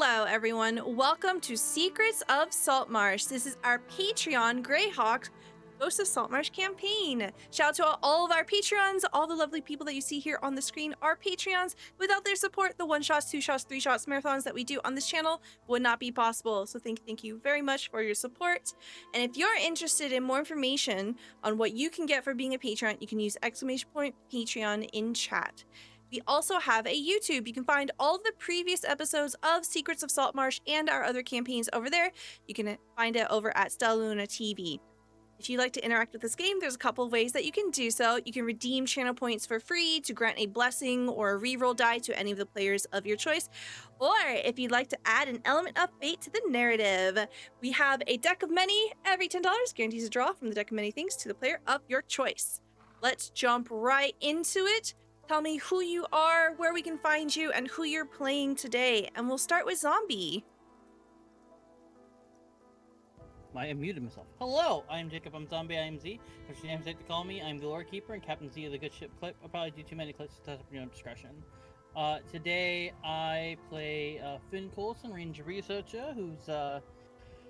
Hello, everyone. Welcome to Secrets of Saltmarsh. This is our Patreon Greyhawk Ghosts of Saltmarsh campaign. Shout out to all of our Patreons, all the lovely people that you see here on the screen are Patreons. Without their support, the one-shots, two-shots, three-shots marathons that we do on this channel would not be possible. So thank you very much for your support. And if you're interested in more information on what you can get for being a Patreon, you can use !Patreon in chat. We also have a YouTube. You can find all the previous episodes of Secrets of Saltmarsh and our other campaigns over there. You can find it over at Stelluna TV. If you'd like to interact with this game, there's a couple of ways that you can do so. You can redeem channel points for free to grant a blessing or a reroll die to any of the players of your choice. Or if you'd like to add an element of fate to the narrative, we have a deck of many. Every $10 guarantees a draw from the deck of many things to the player of your choice. Let's jump right into it. Tell me who you are, where we can find you, and who you're playing today. And we'll start with Zombie. I unmuted myself. Hello, I'm Jacob. I'm Zombie. I am Z. If your name's like to call me, I'm the lore keeper and Captain Z of the Good Ship Clip. I'll probably do too many clips to test up your own discretion. Today I play Finn Coulson, Ranger Researcher, who's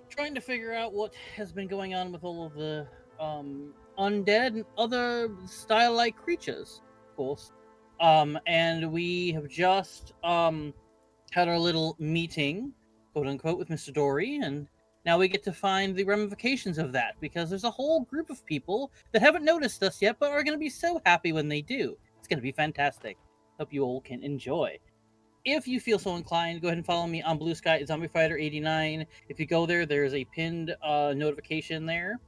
trying to figure out what has been going on with all of the undead and other style-like creatures, of course. And we have just had our little meeting, quote unquote, with Mr. Dory, and now we get to find the ramifications of that, because there's a whole group of people that haven't noticed us yet, but are going to be so happy when they do. It's going to be fantastic. Hope you all can enjoy. If you feel so inclined, go ahead and follow me on Blue Sky at ZombieFighter89. If you go there, there's a pinned notification there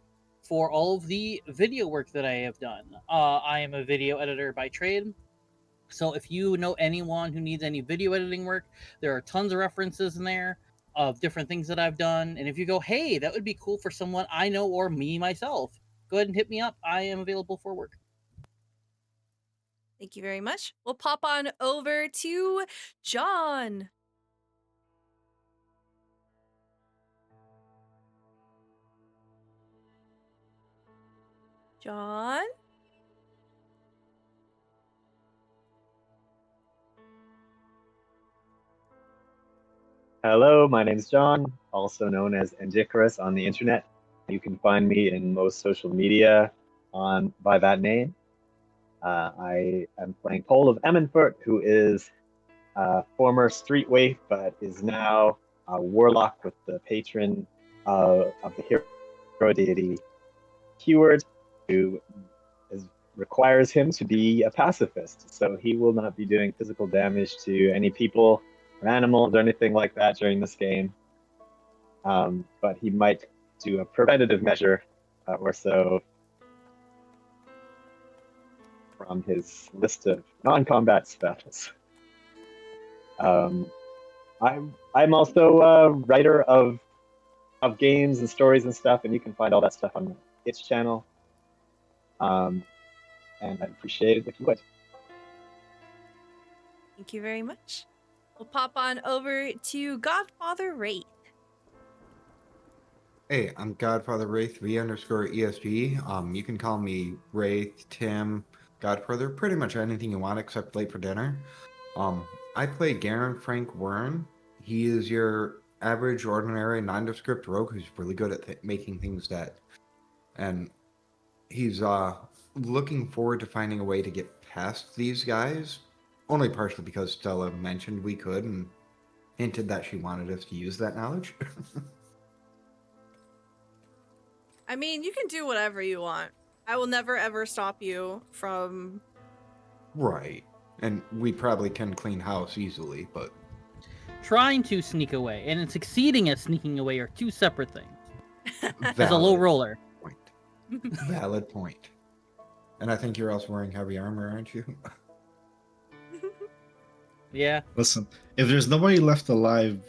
for all of the video work that I have done. I am a video editor by trade. So if you know anyone who needs any video editing work, there are tons of references in there of different things that I've done. And if you go, hey, that would be cool for someone I know or me myself, go ahead and hit me up. I am available for work. Thank you very much. We'll pop on over to John. John? Hello, my name's John, also known as Andicarus on the internet. You can find me in most social media by that name. I am playing Pole of Emmenfurt, who is a former street waif, but is now a warlock with the patron of the hero deity Keyword, who requires him to be a pacifist. So he will not be doing physical damage to any people or animals or anything like that during this game. But he might do a preventative measure or so from his list of non-combat spells. I'm also a writer of games and stories and stuff, and you can find all that stuff on the Itch channel. And I'd appreciate it if you would. Thank you very much. We'll pop on over to GodfatherWraith. Hey, I'm GodfatherWraith, V_ESG. You can call me Wraith, Tim, Godfather, pretty much anything you want except late for dinner. I play Garen Frank Wern. He is your average, ordinary, nondescript rogue who's really good at making things dead. And he's looking forward to finding a way to get past these guys, only partially because Stella mentioned we could and hinted that she wanted us to use that knowledge. I mean, you can do whatever you want. I will never ever stop you from... Right. And we probably can clean house easily, but... Trying to sneak away and succeeding at sneaking away are two separate things. As a low roller. Point. Valid point. And I think you're also wearing heavy armor, aren't you? Yeah. Listen, if there's nobody left alive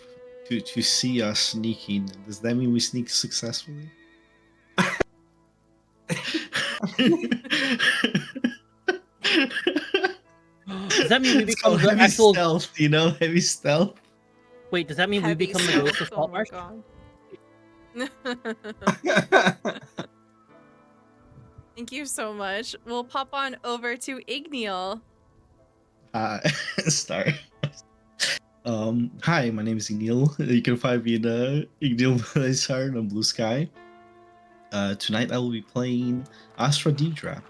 to see us sneaking, does that mean we sneak successfully? Does that mean we become the heavy actual stealth? You know, heavy stealth. Wait, does that mean we become the Ghosts of Saltmarsh? Thank you so much. We'll pop on over to Igneal. Sorry. Hi, my name is Ignil. You can find me in Ignil Blazar on Blue Sky. Tonight I will be playing Astra Deidra,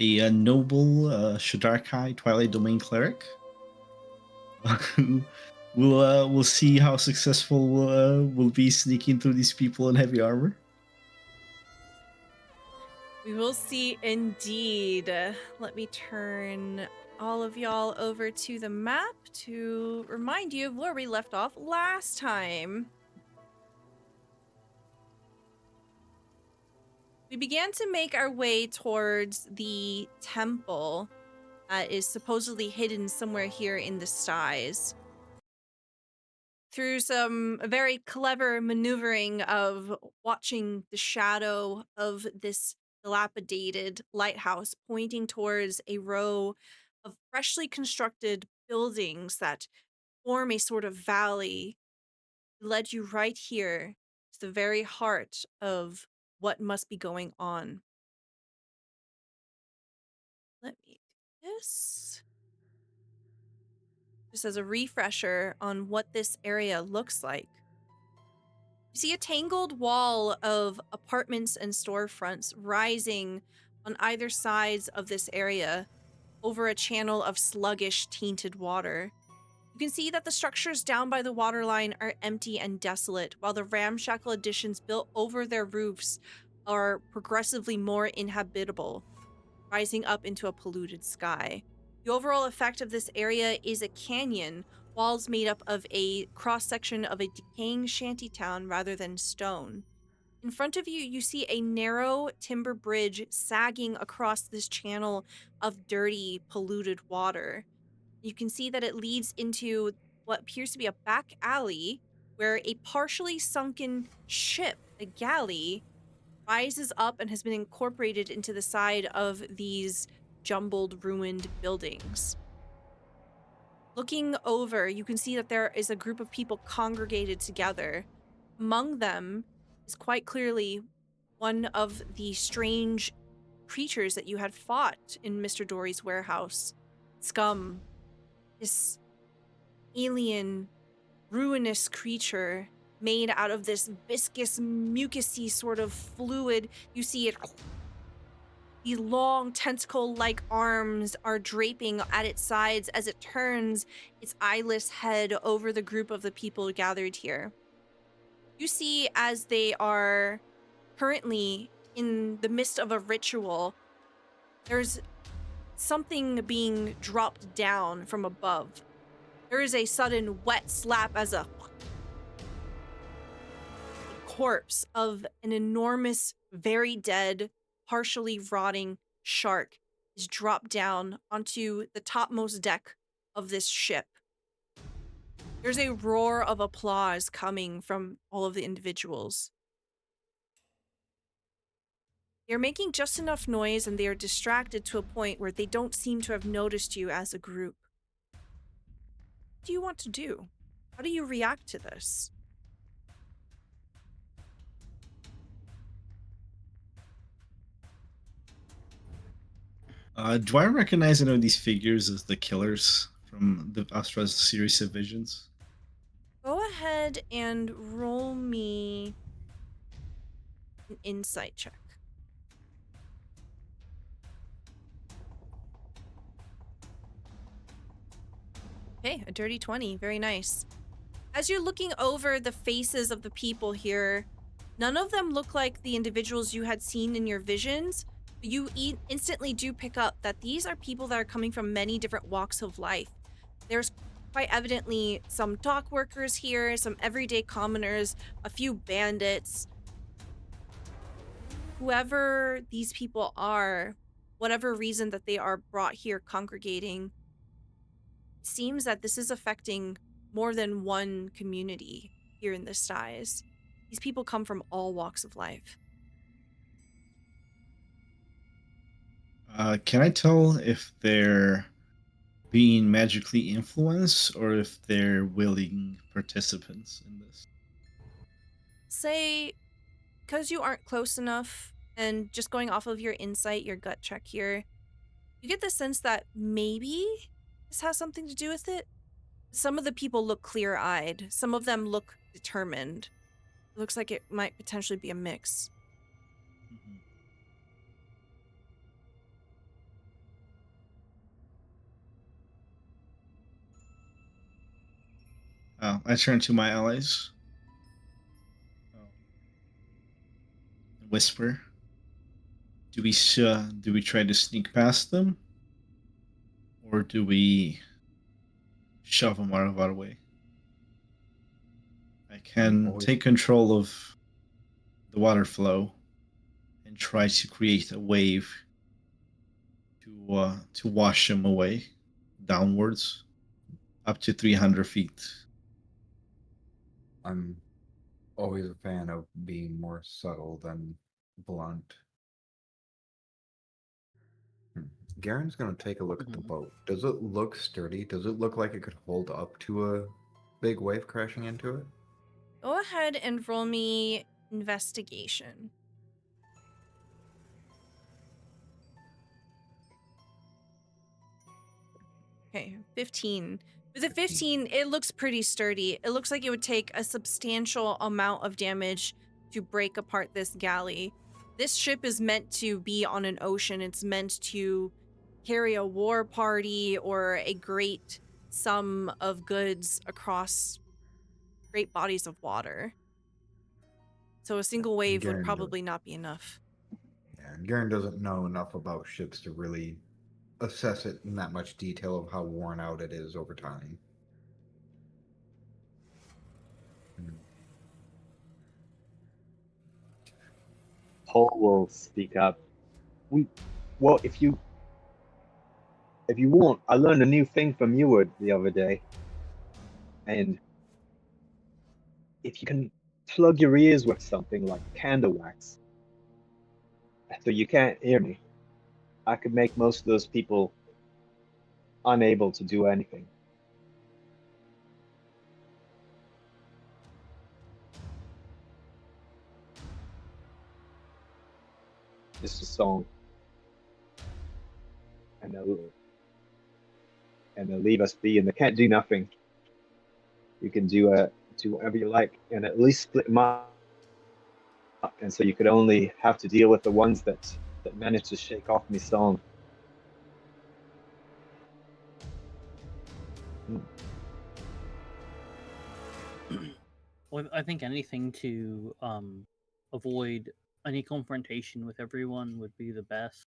a noble Shadarkai Twilight Domain cleric. We'll see how successful we'll be sneaking through these people in heavy armor. We will see indeed. Let me turn all of y'all over to the map to remind you of where we left off last time. We began to make our way towards the temple that is supposedly hidden somewhere here in the skies. Through some very clever maneuvering of watching the shadow of this dilapidated lighthouse pointing towards a row of freshly constructed buildings that form a sort of valley, led you right here to the very heart of what must be going on. Let me do this. Just as a refresher on what this area looks like. You see a tangled wall of apartments and storefronts rising on either sides of this area over a channel of sluggish, tainted water. You can see that the structures down by the waterline are empty and desolate, while the ramshackle additions built over their roofs are progressively more inhabitable, rising up into a polluted sky. The overall effect of this area is a canyon, walls made up of a cross-section of a decaying shantytown rather than stone. In front of you, you see a narrow timber bridge sagging across this channel of dirty, polluted water. You can see that it leads into what appears to be a back alley where a partially sunken ship, a galley, rises up and has been incorporated into the side of these jumbled, ruined buildings. Looking over, you can see that there is a group of people congregated together. Among them is quite clearly one of the strange creatures that you had fought in Mr. Dory's warehouse. Scum. This alien, ruinous creature made out of this viscous, mucusy sort of fluid. You see it. The long tentacle-like arms are draping at its sides as it turns its eyeless head over the group of the people gathered here. You see, as they are currently in the midst of a ritual, there's something being dropped down from above. There is a sudden wet slap as a corpse of an enormous, very dead, partially rotting shark is dropped down onto the topmost deck of this ship. There's a roar of applause coming from all of the individuals. They're making just enough noise and they are distracted to a point where they don't seem to have noticed you as a group. What do you want to do? How do you react to this? Do I recognize any of these figures as the killers from the Astra's series of visions? Go ahead and roll me an insight check. Okay, a dirty 20. Very nice. As you're looking over the faces of the people here, none of them look like the individuals you had seen in your visions. But you instantly do pick up that these are people that are coming from many different walks of life. There's quite evidently some dock workers here, some everyday commoners, a few bandits. Whoever these people are, whatever reason that they are brought here congregating, it seems that this is affecting more than one community here in the skies. These people come from all walks of life. Can I tell if they're being magically influenced or if they're willing participants in this? Say, because you aren't close enough, and just going off of your insight, your gut check here, you get the sense that maybe this has something to do with it. some of the people look clear-eyed. Some of them look determined. It looks like it might potentially be a mix. Mhm. I turn to my allies. Whisper. Do we try to sneak past them, or do we shove them out of our way? I can always- take control of the water flow and try to create a wave to wash them away downwards up to 300 feet. I'm always a fan of being more subtle than blunt. Garen's gonna take a look at the boat. Does it look sturdy? Does it look like it could hold up to a big wave crashing into it? Go ahead and roll me investigation. Okay, 15. With a 15, it looks pretty sturdy. It looks like it would take a substantial amount of damage to break apart this galley. This ship is meant to be on an ocean. It's meant to carry a war party or a great sum of goods across great bodies of water. So a single wave would Garen probably not be enough. Yeah, Garen doesn't know enough about ships to really assess it in that much detail of how worn out it is over time. Paul will speak up. Well, if you want, I learned a new thing from Eward the other day, and if you can plug your ears with something like candle wax, so you can't hear me, I could make most of those people unable to do anything. Just a song, and they'll leave us be, and they can't do nothing. You can do whatever you like, and at least split them up, and so you could only have to deal with the ones that manage to shake off me song. Well, I think anything to avoid any confrontation with everyone would be the best.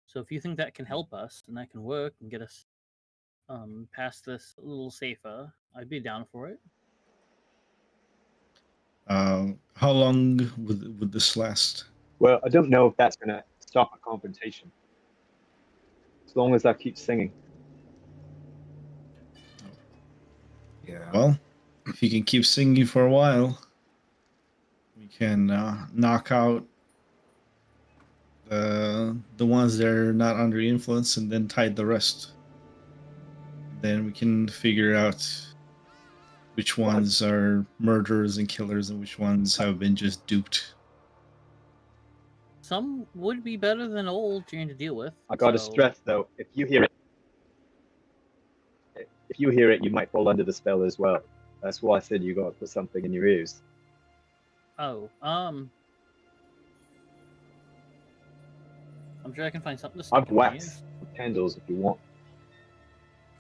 So if you think that can help us and that can work and get us past this a little safer, I'd be down for it. How long would this last? Well, I don't know if that's going to stop a confrontation. As long as I keep singing. Yeah. Well, if you can keep singing for a while, we can knock out the ones that are not under influence and then tide the rest. Then we can figure out which ones are murderers and killers and which ones have been just duped. Some would be better than old trying to deal with. I gotta stress though, if you hear it, you might fall under the spell as well. That's why I said you gotta put something in your ears. Oh, I'm sure I can find something to stick I've in my wax ears. candles if you want.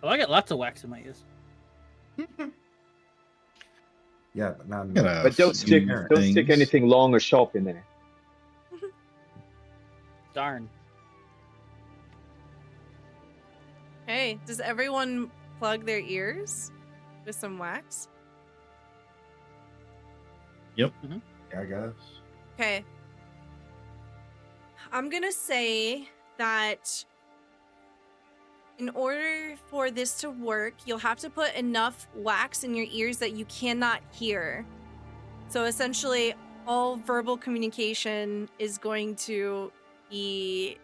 Oh, I got lots of wax in my ears. Yeah, but not Get enough. a But don't few stick things. anything long or sharp in there. Darn. Hey, does everyone plug their ears with some wax? Yep. Yeah, I guess. Okay. I'm gonna say that in order for this to work, you'll have to put enough wax in your ears that you cannot hear. So essentially, all verbal communication is going to be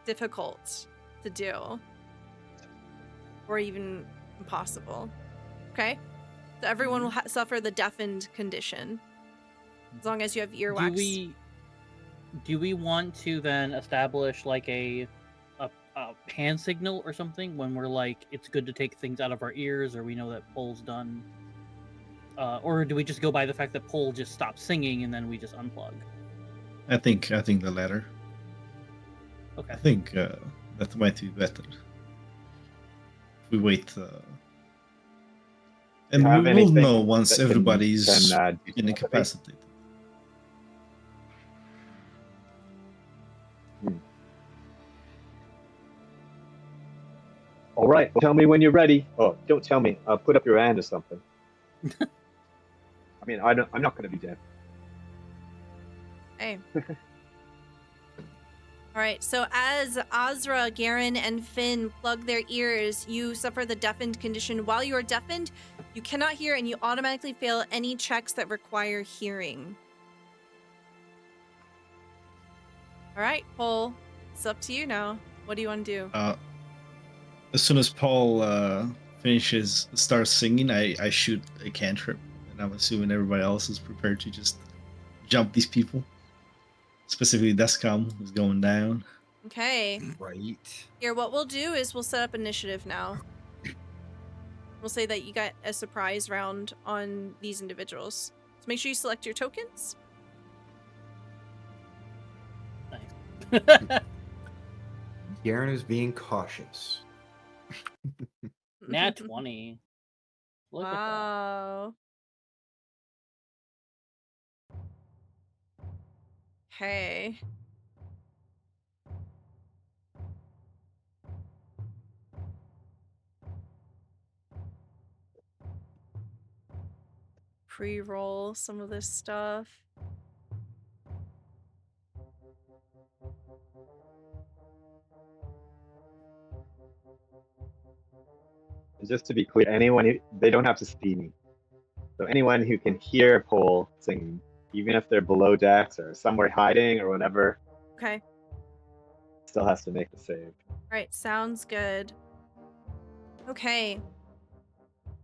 difficult to do, or even impossible. Okay? So everyone will suffer the deafened condition as long as you have earwax. Do we want to then establish like a hand signal or something when we're like, it's good to take things out of our ears, or we know that Pole's done? Or do we just go by the fact that Pole just stops singing and then we just unplug? I think the latter. Okay. I think that might be better. We wait, and have we will anything know once that can everybody's do telepathy? incapacitated. All right, tell me when you're ready. Oh, don't tell me. Put up your hand or something. I mean, I'm not going to be dead. Hey. All right, so as Azra, Garen, and Finn plug their ears, you suffer the deafened condition. While you are deafened, you cannot hear and you automatically fail any checks that require hearing. All right, Paul, it's up to you now. What do you want to do? As soon as Paul starts singing, I shoot a cantrip, and I'm assuming everybody else is prepared to just jump these people. Specifically, Descom is going down. Okay. Right. Here, what we'll do is we'll set up initiative now. We'll say that you got a surprise round on these individuals. So make sure you select your tokens. Nice. Garen is being cautious. Nat 20. Look at that. Wow. Okay. Pre-roll some of this stuff. Just to be clear, they don't have to see me. So anyone who can hear Pole singing, even if they're below decks or somewhere hiding or whatever, Okay. still has to make the save. All right, sounds good. Okay.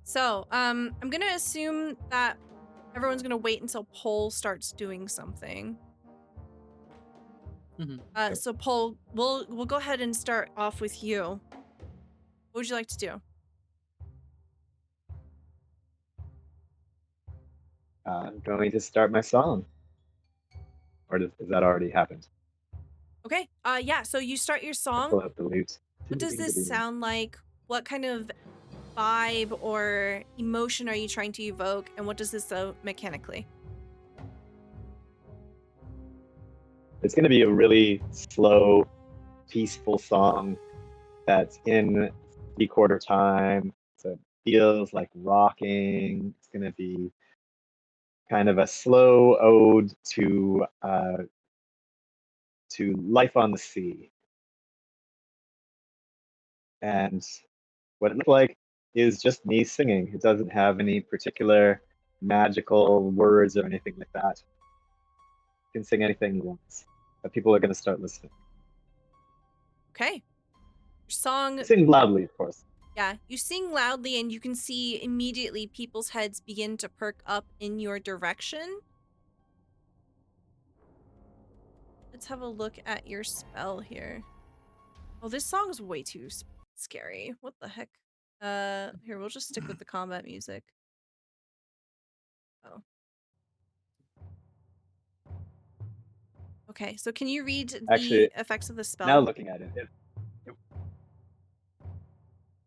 So, I'm gonna assume that everyone's gonna wait until Pole starts doing something. Mhm. So Pole, we'll go ahead and start off with you. What would you like to do? I'm going to start my song. Or has that already happened? Okay. Yeah. So you start your song. Pull out the lute. What does this sound like? What kind of vibe or emotion are you trying to evoke? And what does this do mechanically? It's going to be a really slow, peaceful song that's in 3/4 time. So it feels like rocking. It's going to be kind of a slow ode to life on the sea. And what it looks like is just me singing. It doesn't have any particular magical words or anything like that. You can sing anything you want, but people are going to start listening. Okay. Your song. Sing loudly, of course. Yeah, you sing loudly and you can see immediately people's heads begin to perk up in your direction. Let's have a look at your spell here. Oh, this song is way too scary. What the heck? Here, we'll just stick with the combat music. Oh. Okay, so can you read the Actually, effects of the spell? Now looking at it,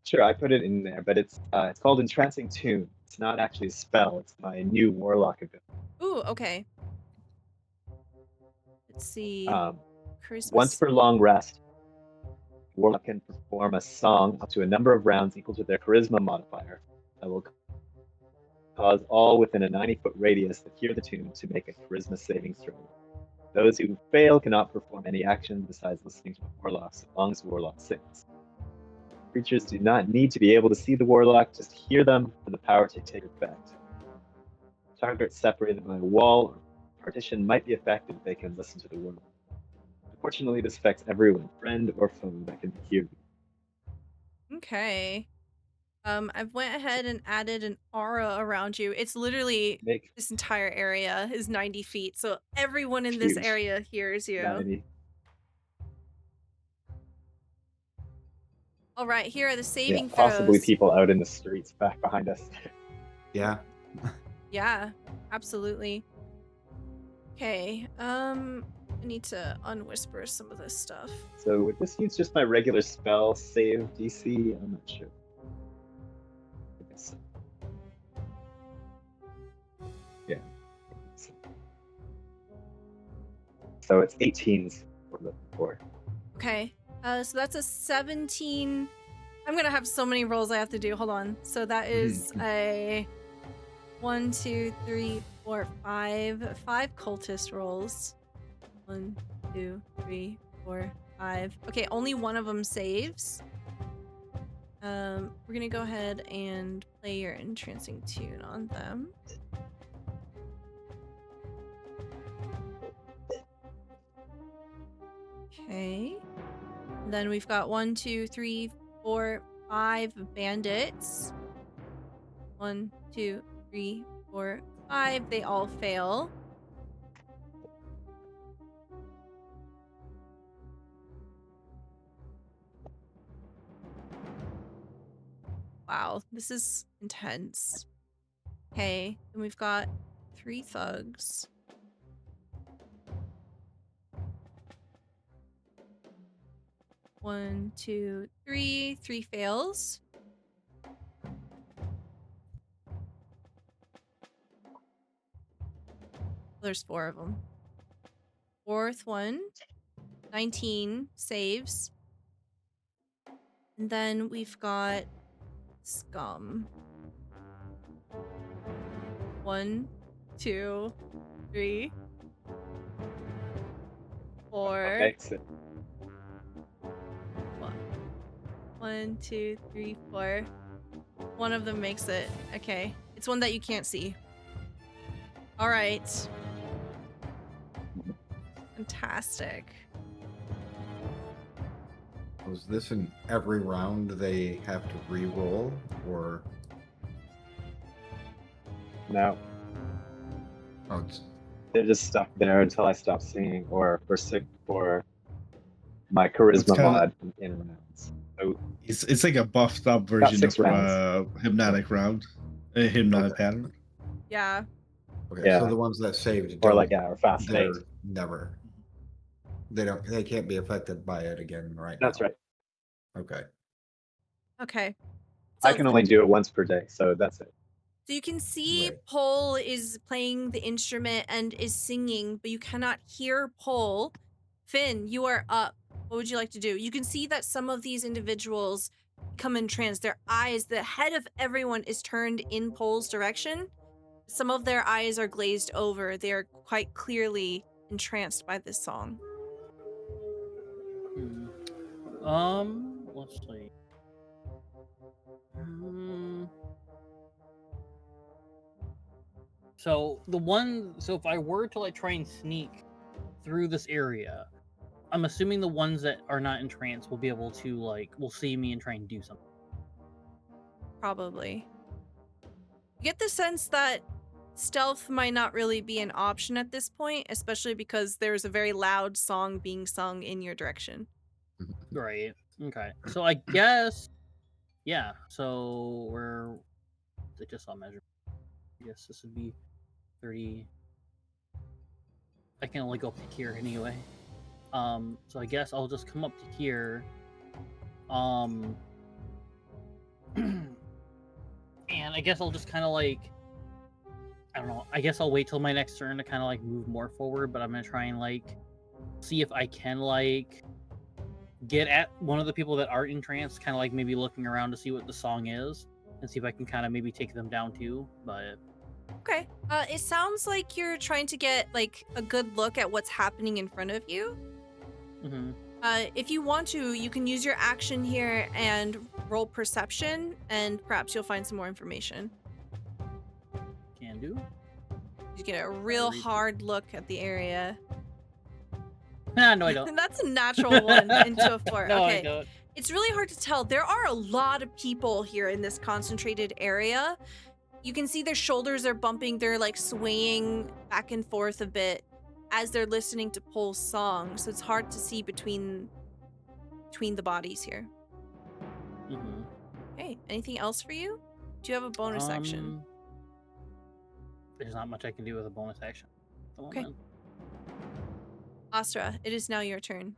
sure, I put it in there, but it's called Entrancing Tune. It's not actually a spell. It's my new Warlock ability. Ooh, okay. Let's see. Once per long rest, Warlock can perform a song up to a number of rounds equal to their charisma modifier that will cause all within a 90-foot radius that hear the tune to make a charisma saving throw. Those who fail cannot perform any action besides listening to the Warlock, so long as the Warlock sings. Creatures do not need to be able to see the Warlock, just hear them for the power to take effect. Target separated by a wall or partition might be affected if they can listen to the Warlock. Unfortunately, this affects everyone, friend or foe, that can hear you. Okay. I've went ahead and added an aura around you. It's literally this entire area is 90 feet, so everyone in this area hears you. 90. All right, here are the Yeah, saving possibly throws. people out in the streets back behind us. Yeah. Yeah, absolutely. Okay, I need to unwhisper some of this stuff. So would this use just my regular spell save DC? I'm not sure. I guess so. Yeah. So it's 18s we're looking for. Okay, so that's a 17. I'm gonna have so many rolls I have to do. Hold on. So that is a 1, 2, 3, 4, 5. 5 cultist rolls. 1, 2, 3, 4, 5. Okay, only one of them saves. We're gonna go ahead and play your entrancing tune on them. Okay. Then we've got 1, 2, 3, 4, 5 bandits. 1, 2, 3, 4, 5. They all fail. Wow, this is intense. Okay, then we've got 3 thugs. One, two, three. 3 fails. There's 4 of them. 4th one, 19 saves. And then we've got scum. 1, 2, 3, 4. Okay, so 1, 2, 3, 4. One of them makes it. Okay. It's one that you can't see. All right. Fantastic. Was this in every round they have to re-roll, or no, oh, it's they're just stuck there until I stop singing, or for my charisma kinda- mod in rounds. So It's like a buffed up version 6 of rounds. hypnotic round, a hypnotic Okay. pattern. Yeah. okay. Yeah. So the ones that saved Or don't, like or fast they're fade. never. They can't be affected by it again right That's now. right. Okay. Okay. I can only do it once per day, so that's it. So you can see Right. Pole is playing the instrument and is singing, but you cannot hear Pole. Finn, you are up. What would you like to do? You can see that some of these individuals come in trance. Their eyes, the head of everyone is turned in Pole's direction. Some of their eyes are glazed over. They are quite clearly entranced by this song. Let's see. So if I were to like try and sneak through this area, I'm assuming the ones that are not in trance will be able to will see me and try and do something. Probably. You get the sense that stealth might not really be an option at this point, especially because there's a very loud song being sung in your direction. Right. Okay. So I guess, yeah. So I just saw measure. I guess this would be 30. I can only go up to here anyway. So I guess I'll just come up to here. And I guess I'll just kind of I don't know. I guess I'll wait till my next turn to kind of move more forward, but I'm gonna try and see if I can get at one of the people that are in trance, kind of maybe looking around to see what the song is, and see if I can kind of maybe take them down too. But Okay. It sounds like you're trying to get a good look at what's happening in front of you. mm-hmm. If you want to, you can use your action here and roll perception, and perhaps you'll find some more information. Can do. You get a real hard look at the area. Nah, no, I don't. That's a natural 1 into a 4. No, Okay. I don't. It's really hard to tell. There are a lot of people here in this concentrated area. You can see their shoulders are bumping. They're swaying back and forth a bit as they're listening to Pole's song. So it's hard to see between the bodies here. Mm-hmm. Okay. Anything else for you? Do you have a bonus action? There's not much I can do with a bonus action at the Okay. moment. Astra, it is now your turn.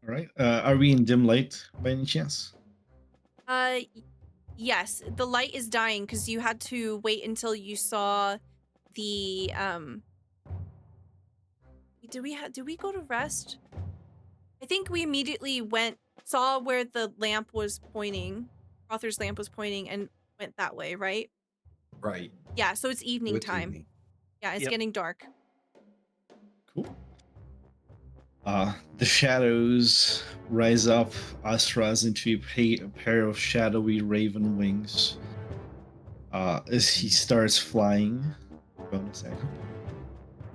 All right. Are we in dim light by any chance? Yes. The light is dying because you had to wait until you saw the Did we go to rest? I think we immediately saw where the lamp was pointing. Arthur's lamp was pointing and went that way, right? Right. Yeah, so it's evening It's time. evening. Yeah, it's Yep. getting dark. Cool. The shadows rise up Astras into a pair of shadowy raven wings. As he starts flying. Bonus action.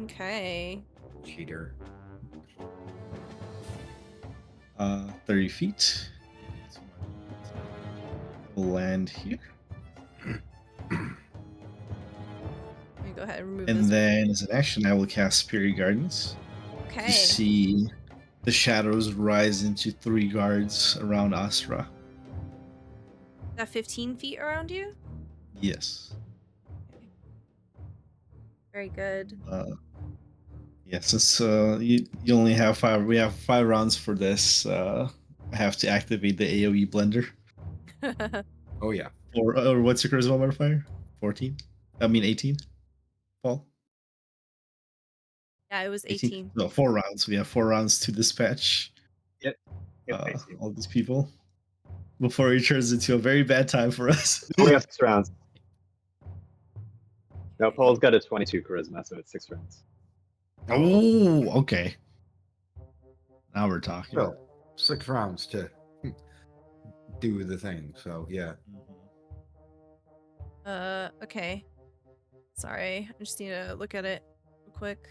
Okay. Cheater. 30 feet. We'll land here. Let me go ahead and remove And this. then as an action, I will cast Spirit Guardians. Okay. You see the shadows rise into 3 guards around Astra. That 15 feet around you? Yes. Very good. Yeah, since you only have 5, we have 5 rounds for this. I have to activate the AoE blender. Oh yeah. Or what's your charisma modifier? 14? I mean 18? Paul? Yeah, it was 18. No, 4 rounds. We have 4 rounds to dispatch Yep, thanks, you. all these people before it turns into a very bad time for us. No, we have 6 rounds. No, Paul's got a 22 charisma, so it's 6 rounds. Oh, okay. Now we're talking. Well, 6 rounds to do the thing. So yeah. Okay. Sorry, I just need to look at it real quick.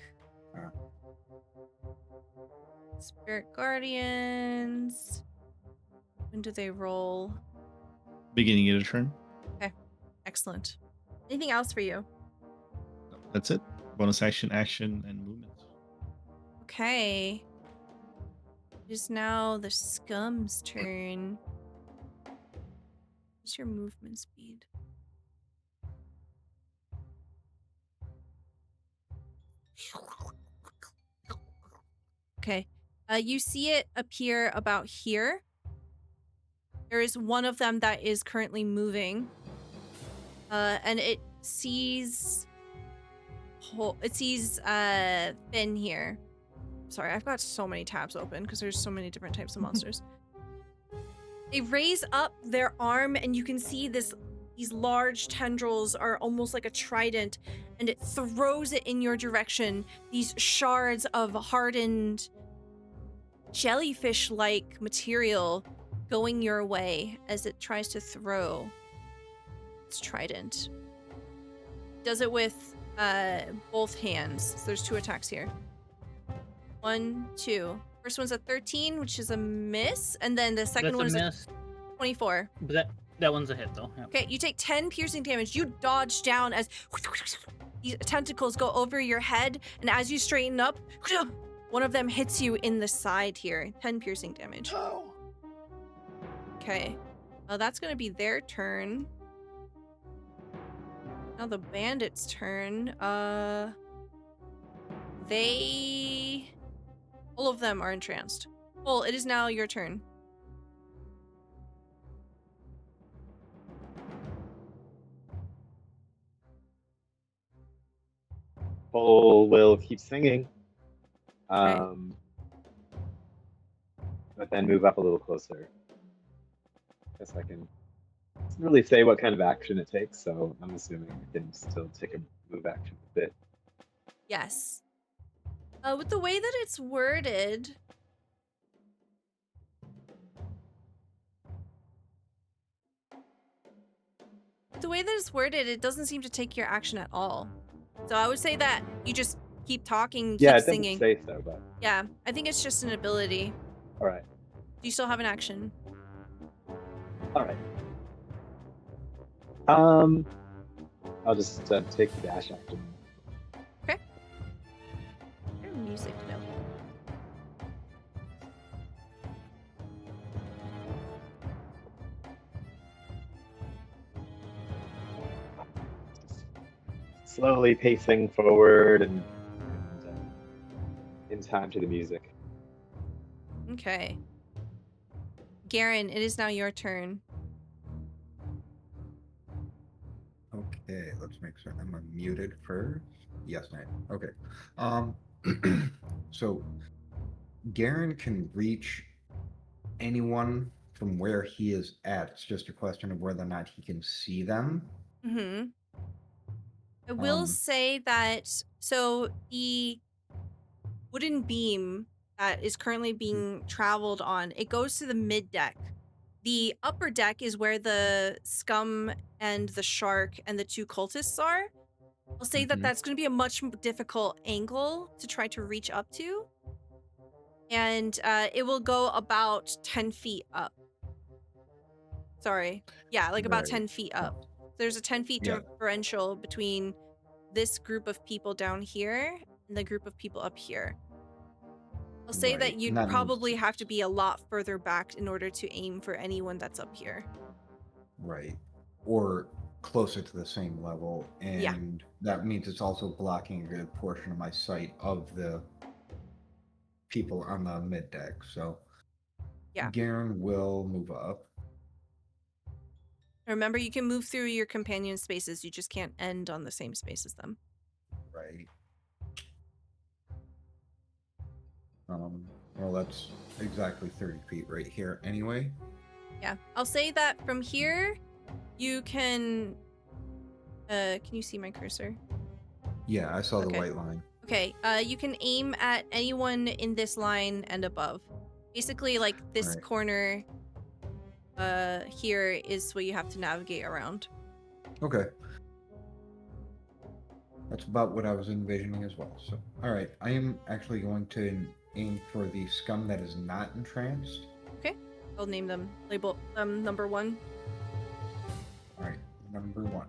Spirit Guardians. When do they roll? Beginning of the turn. Excellent. Anything else for you? No, that's it. Bonus action, action, and movement. Okay. It is now the scum's turn. What's your movement speed? Okay. You see it appear about here. There is one of them that is currently moving. And it sees Finn here. Sorry, I've got so many tabs open because there's so many different types of monsters. They raise up their arm and you can see these large tendrils are almost like a trident, and it throws it in your direction. These shards of hardened jellyfish-like material going your way as it tries to throw its trident. Does it with both hands. So there's 2 attacks here. 1, 2. First one's a 13, which is a miss, and then the second one is a 24. But that one's a hit though. Yep. Okay, you take 10 piercing damage. You dodge down as these tentacles go over your head, and as you straighten up, one of them hits you in the side here. 10 piercing damage. Okay. That's gonna be their turn. Now the bandits' turn. All of them are entranced. Cole, it is now your turn. Paul will keep singing. Okay. But then move up a little closer. Guess I can really say what kind of action it takes, so I'm assuming I can still take a move action with it. Yes. With the way that it's worded, it doesn't seem to take your action at all. So I would say that you just keep talking, keep Yeah, it singing. doesn't say so, but Yeah, I think it's just an ability. all right. Do you still have an action? All right. I'll just take the dash action. Your music note. slowly pacing forward and in time to the music. Okay. Garen, it is now your turn. Okay, let's make sure I'm unmuted first. Yes, I am. Okay. So Garen can reach anyone from where he is at. It's just a question of whether or not he can see them. Mm-hmm. I will say that, so the wooden beam that is currently being traveled on, it goes to the mid deck. The upper deck is where the scum and the shark and the two cultists are. I'll say that that's going to be a much more difficult angle to try to reach up to. And it will go about 10 feet up. Sorry. Yeah, like about Right. 10 feet up. There's a 10 feet Yeah. differential between this group of people down here and the group of people up here. I'll say Right, that and you'd that probably makes have to be a lot further back in order to aim for anyone that's up here. Right. Or closer to the same level. Yeah. And that means it's also blocking a good portion of my sight of the people on the mid deck. So Yeah. Garen will move up. Remember, you can move through your companion spaces. You just can't end on the same space as them. Right. Well, that's exactly 30 feet right here anyway. Yeah. I'll say that from here, you can you see my cursor? Yeah, I saw the Okay. white line. Okay, you can aim at anyone in this line and above. Basically, like, this Right. corner here is what you have to navigate around. Okay. That's about what I was envisioning as well. So, all right. I am actually going to aim for the scum that is not entranced. Okay, I'll name them. Label them number 1. All right, number 1.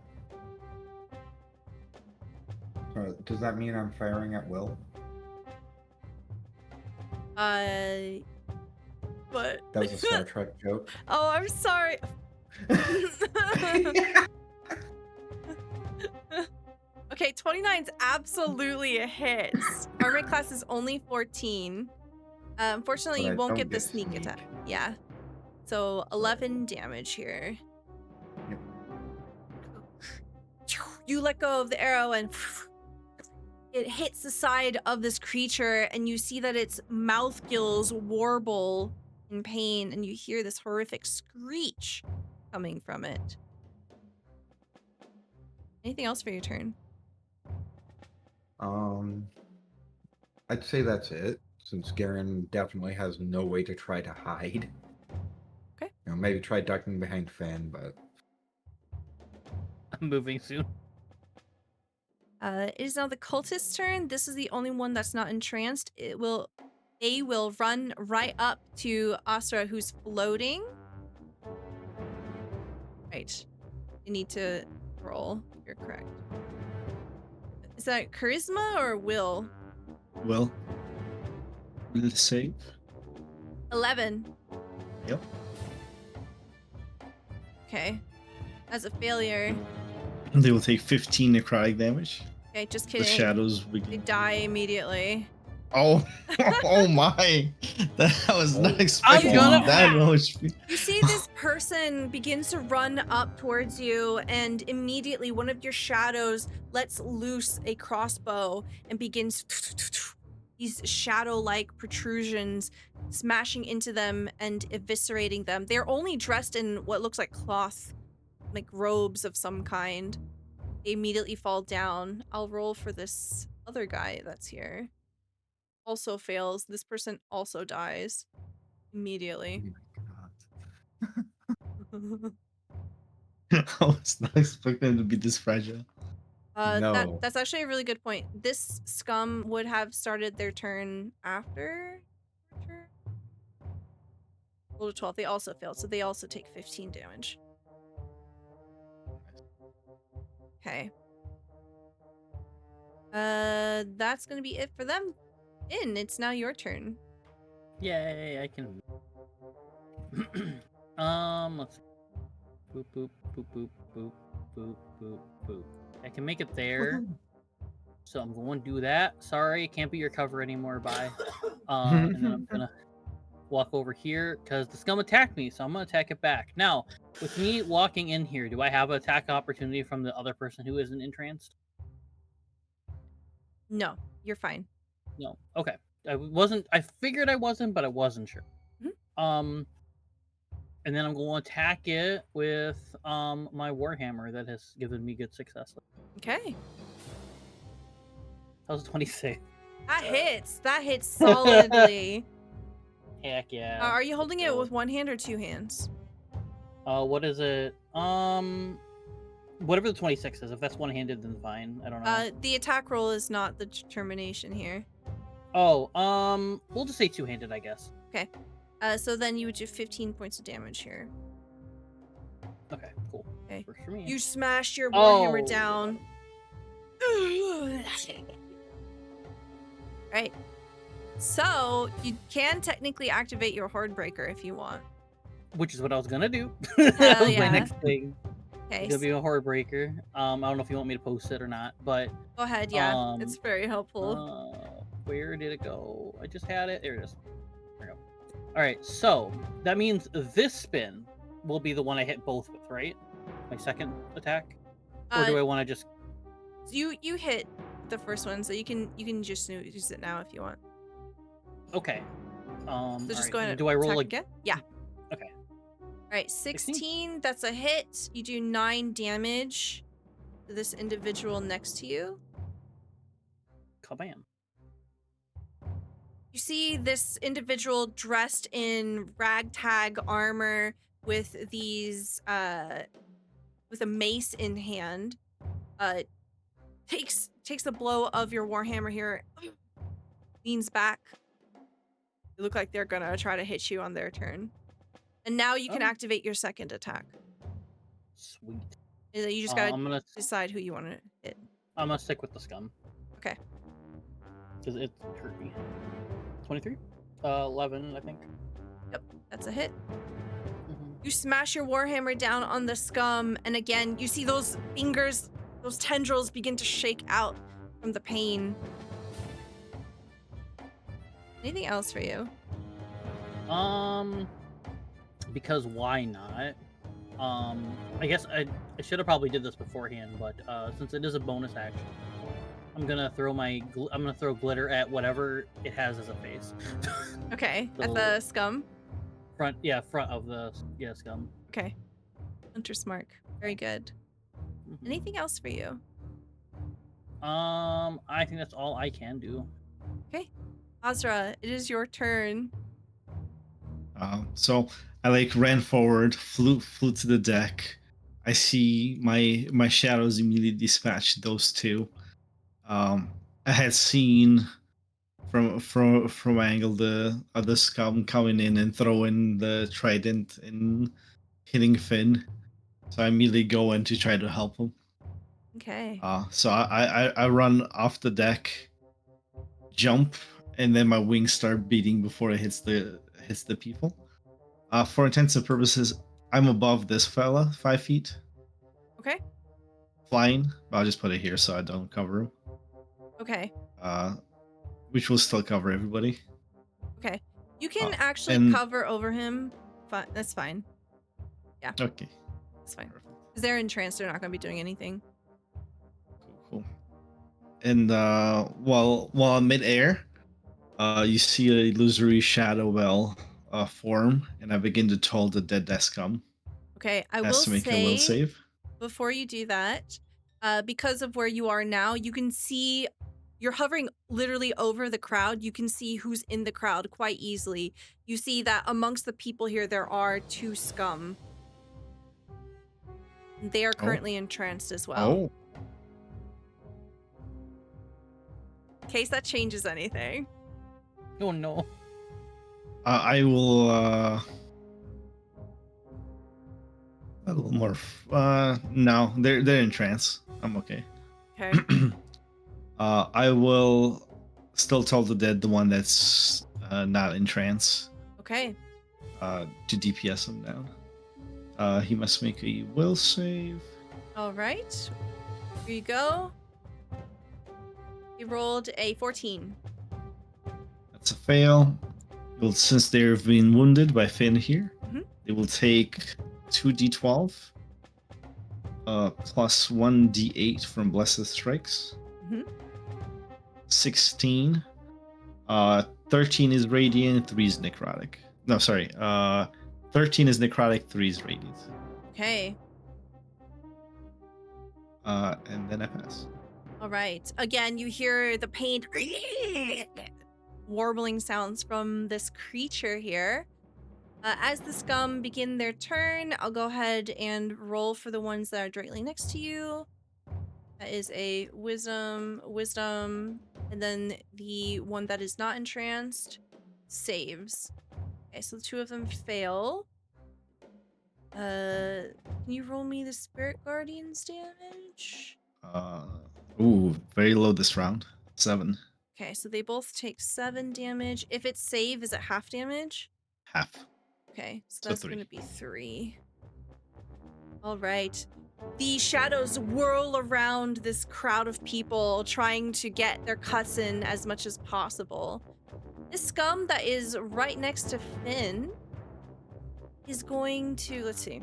Does that mean I'm firing at will? But That was a Star Trek joke. oh, I'm sorry. Okay, 29's absolutely a hit. Armor class is only 14. Unfortunately, But you I won't don't get the get sneak sneak. attack. Yeah. So 11 damage here. Yep. You let go of the arrow and it hits the side of this creature, and you see that its mouth gills warble in pain, and you hear this horrific screech coming from it. Anything else for your turn? I'd say that's it, since Garen definitely has no way to try to hide. Okay. Maybe try ducking behind Fan, but I'm moving soon. It is now the cultist's turn. This is the only one that's not entranced. They will run right up to Astra, who's floating. Right. You need to roll. You're correct. Is that charisma or will? Well, let's save. 11. Yep. Okay. As a failure. They will take 15 necrotic damage. Okay, just The kidding. shadows They begin. die immediately. Oh, oh my! That was not expecting gonna- that much. You see this person begins to run up towards you, and immediately one of your shadows lets loose a crossbow and begins these shadow-like protrusions smashing into them and eviscerating them. They're only dressed in what looks like cloth, like robes of some kind. They immediately fall down. I'll roll for this other guy that's here. Also fails. This person also dies immediately. I was not expecting them to be this fragile. no. That's actually a really good point. This scum would have started their turn after your turn. Roll to 12. They also failed, so they also take 15 damage. Okay. That's gonna be it for them. It's now your turn. Yay, I can. Let's see. Boop, boop, boop, boop, boop. boop, boop, boop. I can make it there. So I'm going to do that. Sorry, it can't be your cover anymore. Bye. And then I'm gonna walk over here because the scum attacked me, so I'm gonna attack it back. Now, with me walking in here, do I have an attack opportunity from the other person who isn't entranced? No, you're fine. No. Okay. I figured I wasn't, but I wasn't sure. Mhm. And then I'm going to attack it with my warhammer that has given me good success. Okay. That was 26. That hits. That hits solidly. Heck yeah. Are you holding it go. with one hand or two hands? What is it? Whatever the 26 is. If that's one-handed, then fine. I don't know. The attack roll is not the determination here. Oh, we'll just say two-handed, I guess. Okay. So then you would do 15 points of damage here. Okay, cool. Okay. Works for me. You smash your warhammer Oh. down. Right. So you can technically activate your horde breaker if you want. Which is what I was gonna do. Hell That was yeah. my next thing. Okay. It's gonna be a horde breaker. I don't know if you want me to post it or not, but Go ahead. Yeah, it's very helpful. where did it go? I just had it. There it is. There we go. All right, so that means this spin will be the one I hit both with, right? My second attack, or do I want to just? You hit the first one, so you can just use it now if you want. Okay. So just alright, go ahead. Do I roll again? Yeah. Okay. All right, 16. That's a hit. You do 9 damage to this individual next to you. Kabam. You see this individual dressed in ragtag armor with these with a mace in hand. Takes the blow of your warhammer here. Leans back. They look like they're gonna try to hit you on their turn. And now you can activate your second attack. Sweet. You just gotta I'm gonna decide who you want to hit. I'm gonna stick with the scum. Okay. Because it hurt me. 23? 11, I think. Yep, that's a hit. Mhm. You smash your warhammer down on the scum, and again, you see those fingers, those tendrils begin to shake out from the pain. Anything else for you? Because why not? I guess I should have probably did this beforehand, but since it is a bonus action, I'm gonna throw glitter at whatever it has as a face. Okay, So- at the scum. front of the scum. Okay. Hunter's mark. Very good. Mhm. Anything else for you? I think that's all I can do. Azra, it is your turn. So I ran forward, flew to the deck. I see my shadows immediately dispatch those two. I had seen from angle the other scum coming in and throwing the trident and hitting Finn. So I immediately go in to try to help him. Okay. So I run off the deck, jump, and then my wings start beating before it hits the people. For intents and purposes, I'm above this fella, 5 feet, Okay. flying. I'll just put it here so I don't cover him. Okay. Which will still cover everybody. Okay. You can actually and- cover over him. That's fine. Okay. That's fine. Perfect. Because they're in trance, they're not going to be doing anything. Cool. And while I'm midair, you see a illusory shadow well form, and I begin to toll the dead scum. Okay. I will Has to make a will say, save. before you do that, because of where you are now, you can see you're hovering literally over the crowd. You can see who's in the crowd quite easily. You see that amongst the people here, there are 2 scum. They are currently entranced as well. Oh. In case that changes anything. Oh no. I will a little more. No, they're in trance. I'm okay. Okay. I will still tell the dead, the one that's not in trance, Okay. to DPS him down. He must make a will save. All right. Here you go. You rolled a 14. That's a fail. Well, since they've been wounded by Finn here, Mhm. they will take 2d12 plus 1d8 from Blessed Strikes. Mhm. 16. 13 is radiant, 3 is necrotic. No, sorry. 13 is necrotic, 3 is radiant. Okay. And then I pass. All right. Again, you hear the pain warbling sounds from this creature here. As the scum begin their turn, I'll go ahead and roll for the ones that are directly next to you. That is a wisdom, and then the one that is not entranced saves. Okay, so the two of them fail. Can you roll me the Spirit Guardian's damage? Very low this round. 7. Okay, so they both take 7 damage. If it's save, is it half damage? Half. Okay, so So that's 3. going to be 3. All right. The shadows whirl around this crowd of people trying to get their cuts in as much as possible. This scum that is right next to Finn is going to, let's see.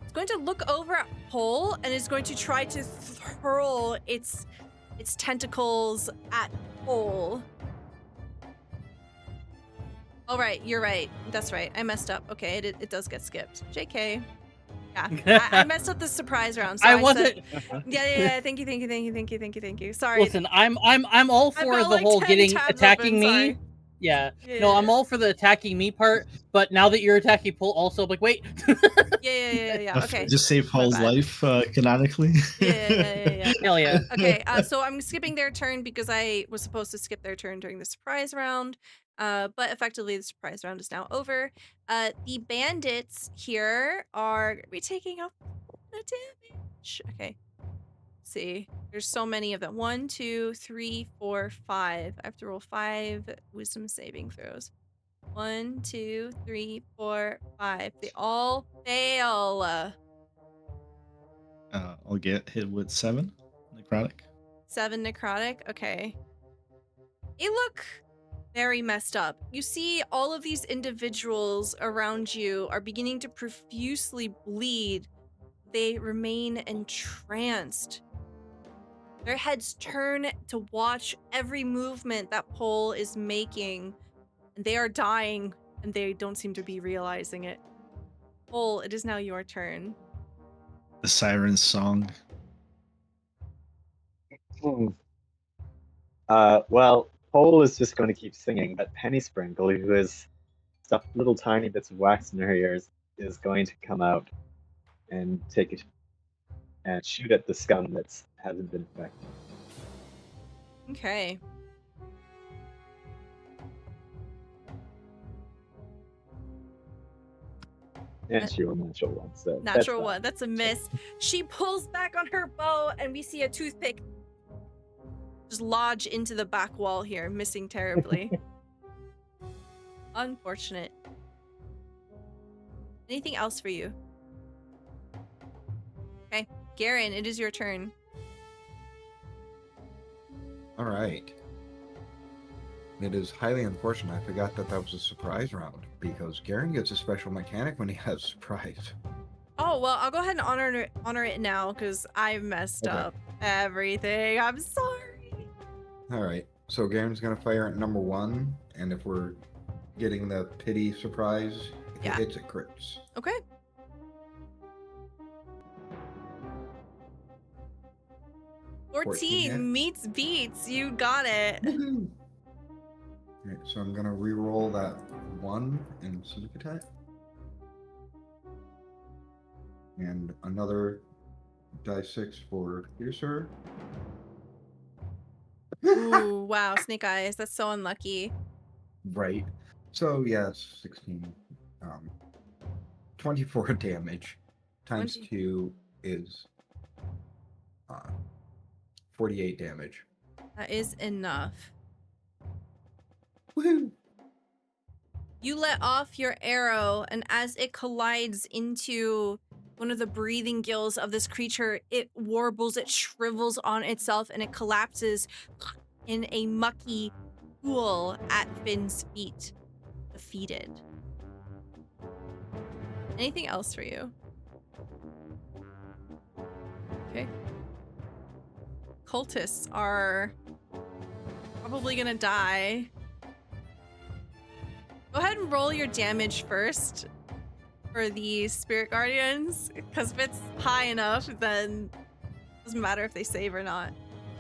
It's going to look over at Pole and is going to try to hurl its tentacles at Pole. All right, you're right. That's right. I messed up. Okay, it does get skipped. JK. Yeah, I messed up the surprise round. So I said, wasn't. yeah. Thank you. Sorry. Listen, I'm all I've for got the like whole 10 getting tabs attacking open, me. sorry. Yeah. Yeah, No, yeah, I'm all for the attacking me part, but now that you're attacking Pull also, I'm like, wait. Yeah. Okay. Just save My Paul's bad. life, canonically. Yeah. Hell yeah. Okay, so I'm skipping their turn because I was supposed to skip their turn during the surprise round. But effectively the surprise round is now over. The bandits here are gonna be taking up the damage. Okay. Let's see. There's so many of them. 1, 2, 3, 4, 5. I have to roll 5 wisdom saving throws. 1, 2, 3, 4, 5. They all fail. I'll get hit with 7 necrotic. 7 necrotic. Okay. They look very messed up. You see all of these individuals around you are beginning to profusely bleed. They remain entranced. Their heads turn to watch every movement that Pole is making. And they are dying, and they don't seem to be realizing it. Pole, it is now your turn. The siren song. Well, Pole is just going to keep singing, but Penny Sprinkle, who has stuffed little tiny bits of wax in her ears, is going to come out and take it and shoot at the scum that hasn't been affected. Okay. And she rolled a natural one, so Natural one. That's a miss. She pulls back on her bow, and we see a toothpick just lodge into the back wall here, missing terribly. Unfortunate. Anything else for you? Okay. Garen, it is your turn. All right. It is highly unfortunate. I forgot that was a surprise round because Garen gets a special mechanic when he has surprise. Oh, well, I'll go ahead and honor it now because I messed Okay. up everything. I'm sorry. All right. So Garen's gonna fire at number 1, and if we're getting the pity surprise, if Yeah. it hits, it crits. Okay. 14 hit. meets beats. You got it. Woohoo! Alright, so I'm gonna re-roll that 1 in sneak attack. And another die 6 for piercer. Ooh, wow, snake eyes. That's so unlucky. Right. So yes, 16. 24 damage times 20. 2 is 48 damage. That is enough. Woohoo! You let off your arrow, and as it collides into one of the breathing gills of this creature, it warbles, it shrivels on itself, and it collapses in a mucky pool at Finn's feet, defeated. Anything else for you? Okay. Cultists are probably gonna die. Go ahead and roll your damage first for the Spirit Guardians, because if it's high enough, then it doesn't matter if they save or not.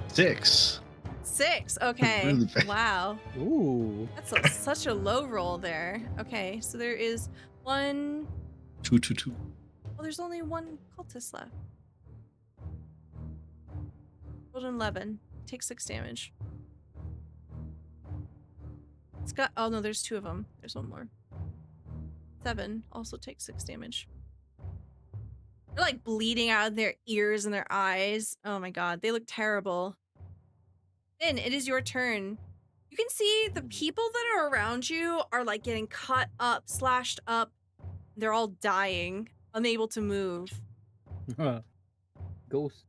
6. 6, okay. Really bad. Wow. Ooh. That's such a low roll there. Okay, so there is 1... 2, 2, 2. Well, there's only 1 cultist left. Rolled an 11. Take 6 damage. It's got... Oh, no, there's 2 of them. There's 1 more. 7. Also takes 6 damage. They're, like, bleeding out of their ears and their eyes. Oh, my God. They look terrible. Finn, it is your turn. You can see the people that are around you are, like, getting cut up, slashed up. They're all dying, unable to move. Ghost.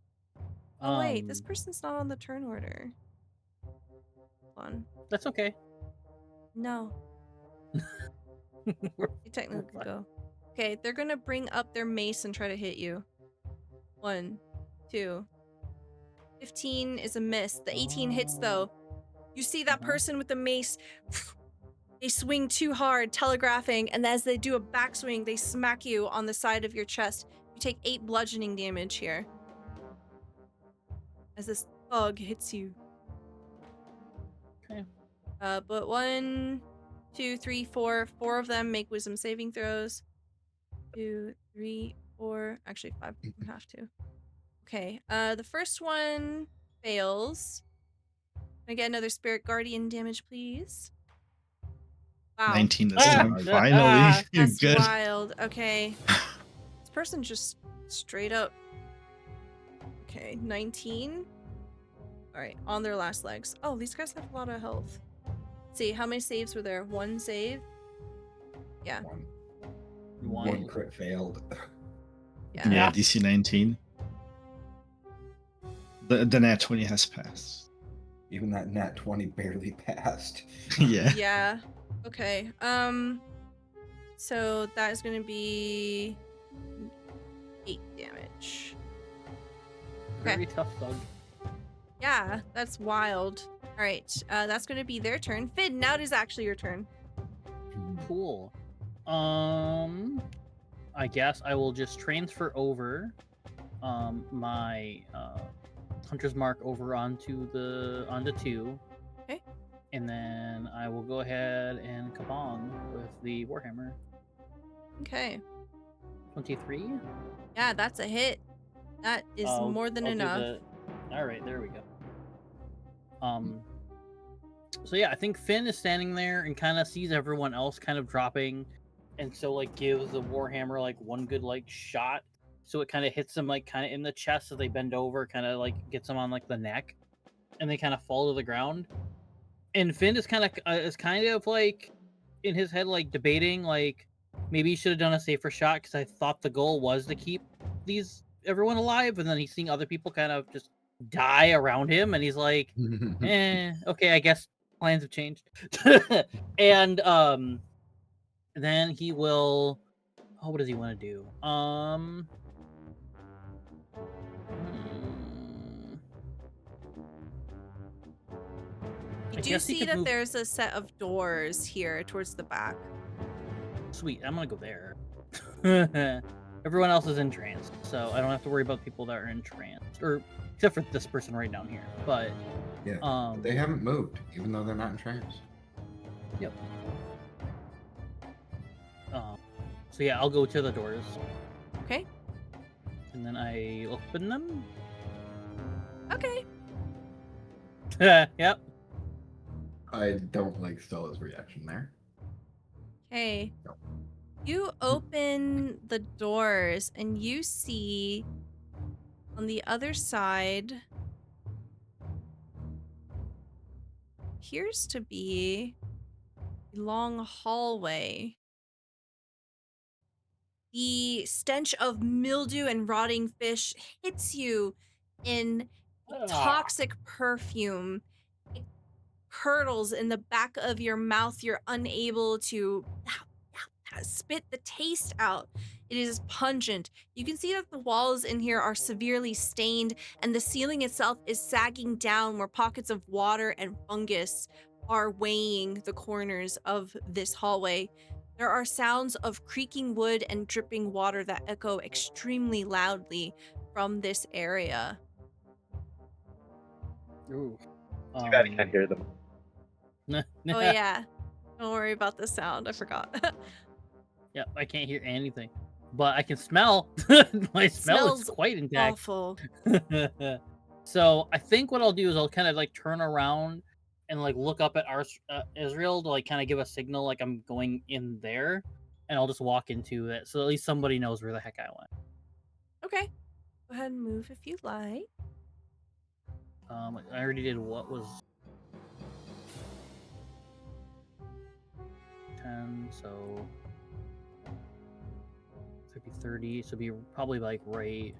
Oh, wait. This person's not on the turn order. Hold on. That's okay. No. You technically could go. Okay, they're gonna bring up their mace and try to hit you. 1, 2. 15 is a miss. The 18 hits though. You see that person with the mace. They swing too hard, telegraphing, and as they do a backswing, they smack you on the side of your chest. You take 8 bludgeoning damage here. As this thug hits you. Okay. But 1, 2, 3, 4. 4 of them make wisdom saving throws. 2, 3, 4. Actually, 5 don't have to. Okay. The first one fails. Can I get another Spirit Guardian damage, please? Wow. 19 this time. Finally. You're That's good. wild. Okay. This person just straight up. Okay, 19. All right, on their last legs. Oh, these guys have a lot of health. Let's see, how many saves were there? 1 save? Yeah. One crit failed. Yeah. Yeah, DC 19. The nat 20 has passed. Even that nat 20 barely passed. Yeah. Yeah. Okay. So that is going to be 8 damage. Very tough thug. Yeah, that's wild. All right, that's going to be their turn. Finn, now it is actually your turn. Cool. I guess I will just transfer over my Hunter's Mark over onto 2. Okay. And then I will go ahead and kabong with the Warhammer. Okay. 23. Yeah, that's a hit. That is more than I'll do enough. All right, there we go. So yeah, I think Finn is standing there and kind of sees everyone else kind of dropping, and so like gives the Warhammer like one good like shot, so it kind of hits them like kind of in the chest, so they bend over, kind of like gets them on like the neck, and they kind of fall to the ground. And Finn is kind of like in his head like debating like maybe he should have done a safer shot, because I thought the goal was to keep everyone alive, and then he's seeing other people kind of just die around him, and he's like, okay, I guess plans have changed. And then he will, what does he want to do? You do see that there's a set of doors here towards the back. Sweet, I'm gonna go there. Everyone else is in trance, so I don't have to worry about people that are in trance, or except for this person right down here. But yeah, they haven't moved, even though they're not in trance. Yep. So yeah, I'll go to the doors. Okay. And then I open them. Okay. Yep. I don't like Stella's reaction there. Okay. No. You open the doors and you see on the other side appears to be long hallway. The stench of mildew and rotting fish hits you in a toxic perfume. It curdles in the back of your mouth. You're unable to spit the taste out. It is pungent. You can see that the walls in here are severely stained, and the ceiling itself is sagging down where pockets of water and fungus are weighing the corners of this hallway. There are sounds of creaking wood and dripping water that echo extremely loudly from this area. Ooh. Too bad I can't hear them. Oh yeah, don't worry about the sound. I forgot. Yeah, I can't hear anything, but I can smell. My smell is Smells quite intact. awful. So I think what I'll do is I'll kind of like turn around and like look up at our Israel to like kind of give a signal like I'm going in there, and I'll just walk into it so at least somebody knows where the heck I went. Okay, go ahead and move if you like. I already did what was 10, so 30, so be probably like right.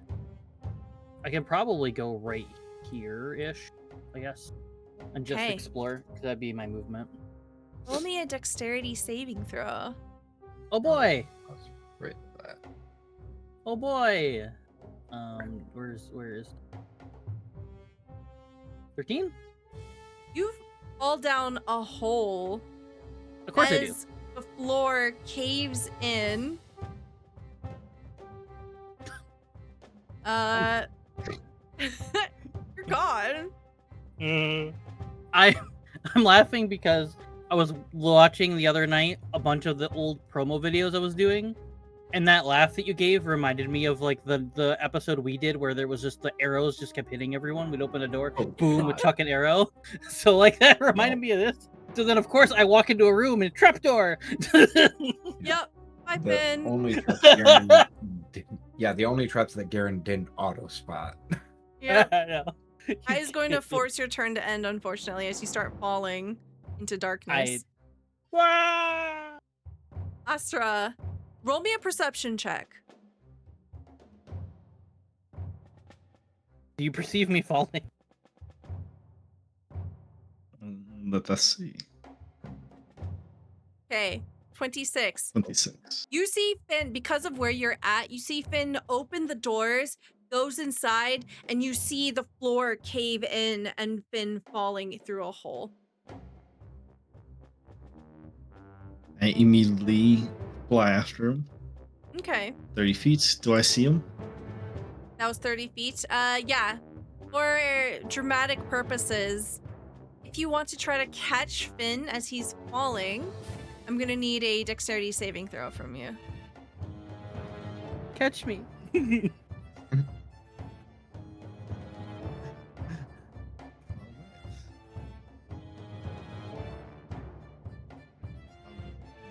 I can probably go right here-ish, I guess, and just Okay. explore, because that'd be my movement. Roll me a dexterity saving throw. Oh boy! Right. That. Oh boy! Where is 13? You fall down a hole Of course I do. as the floor caves in. You're gone. I'm laughing because I was watching the other night a bunch of the old promo videos I was doing, and that laugh that you gave reminded me of like the episode we did where there was just the arrows just kept hitting everyone. We'd open a door, Oh, boom, God. would chuck an arrow. So like that reminded me of this. So then of course I walk into a room and trapdoor. Yep. Hi, The Finn. only traps Garen the only traps that Garen didn't auto spot. Yep. No. I is going to force your turn to end, unfortunately, as you start falling into darkness. Wah! Astra, roll me a perception check. Do you perceive me falling? Let us see. Okay, 26. 26. You see Finn, because of where you're at, you see Finn open the doors, goes inside, and you see the floor cave in and Finn falling through a hole. I immediately fly after him. Okay, 30 feet. Do I see him? that was 30 feet. Yeah. For dramatic purposes, if you want to try to catch Finn as he's falling, I'm gonna need a dexterity saving throw from you. Catch me.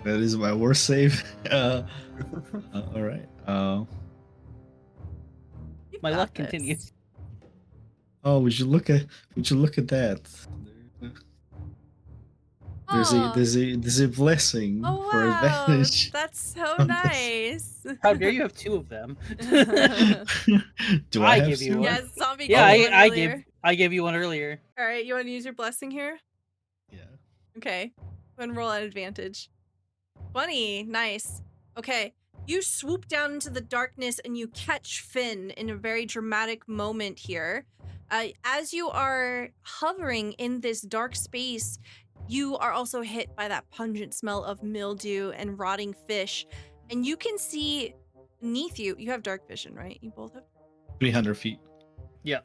That is my worst save. All right. You've My got luck this. continues. Oh, would you look at that? Aw. There's a blessing Oh for wow, advantage. that's so on this. nice. How dare you have two of them? Do I I have give you two? one. Yes, zombie Yeah, gave you one I earlier. gave you one earlier. All right, you want to use your blessing here? Yeah. Okay, go ahead and roll at advantage. 20, nice. Okay, you swoop down into the darkness and you catch Finn in a very dramatic moment here. As you are hovering in this dark space, you are also hit by that pungent smell of mildew and rotting fish. And you can see beneath you, you have dark vision, right? You both have? 300 feet. Yeah.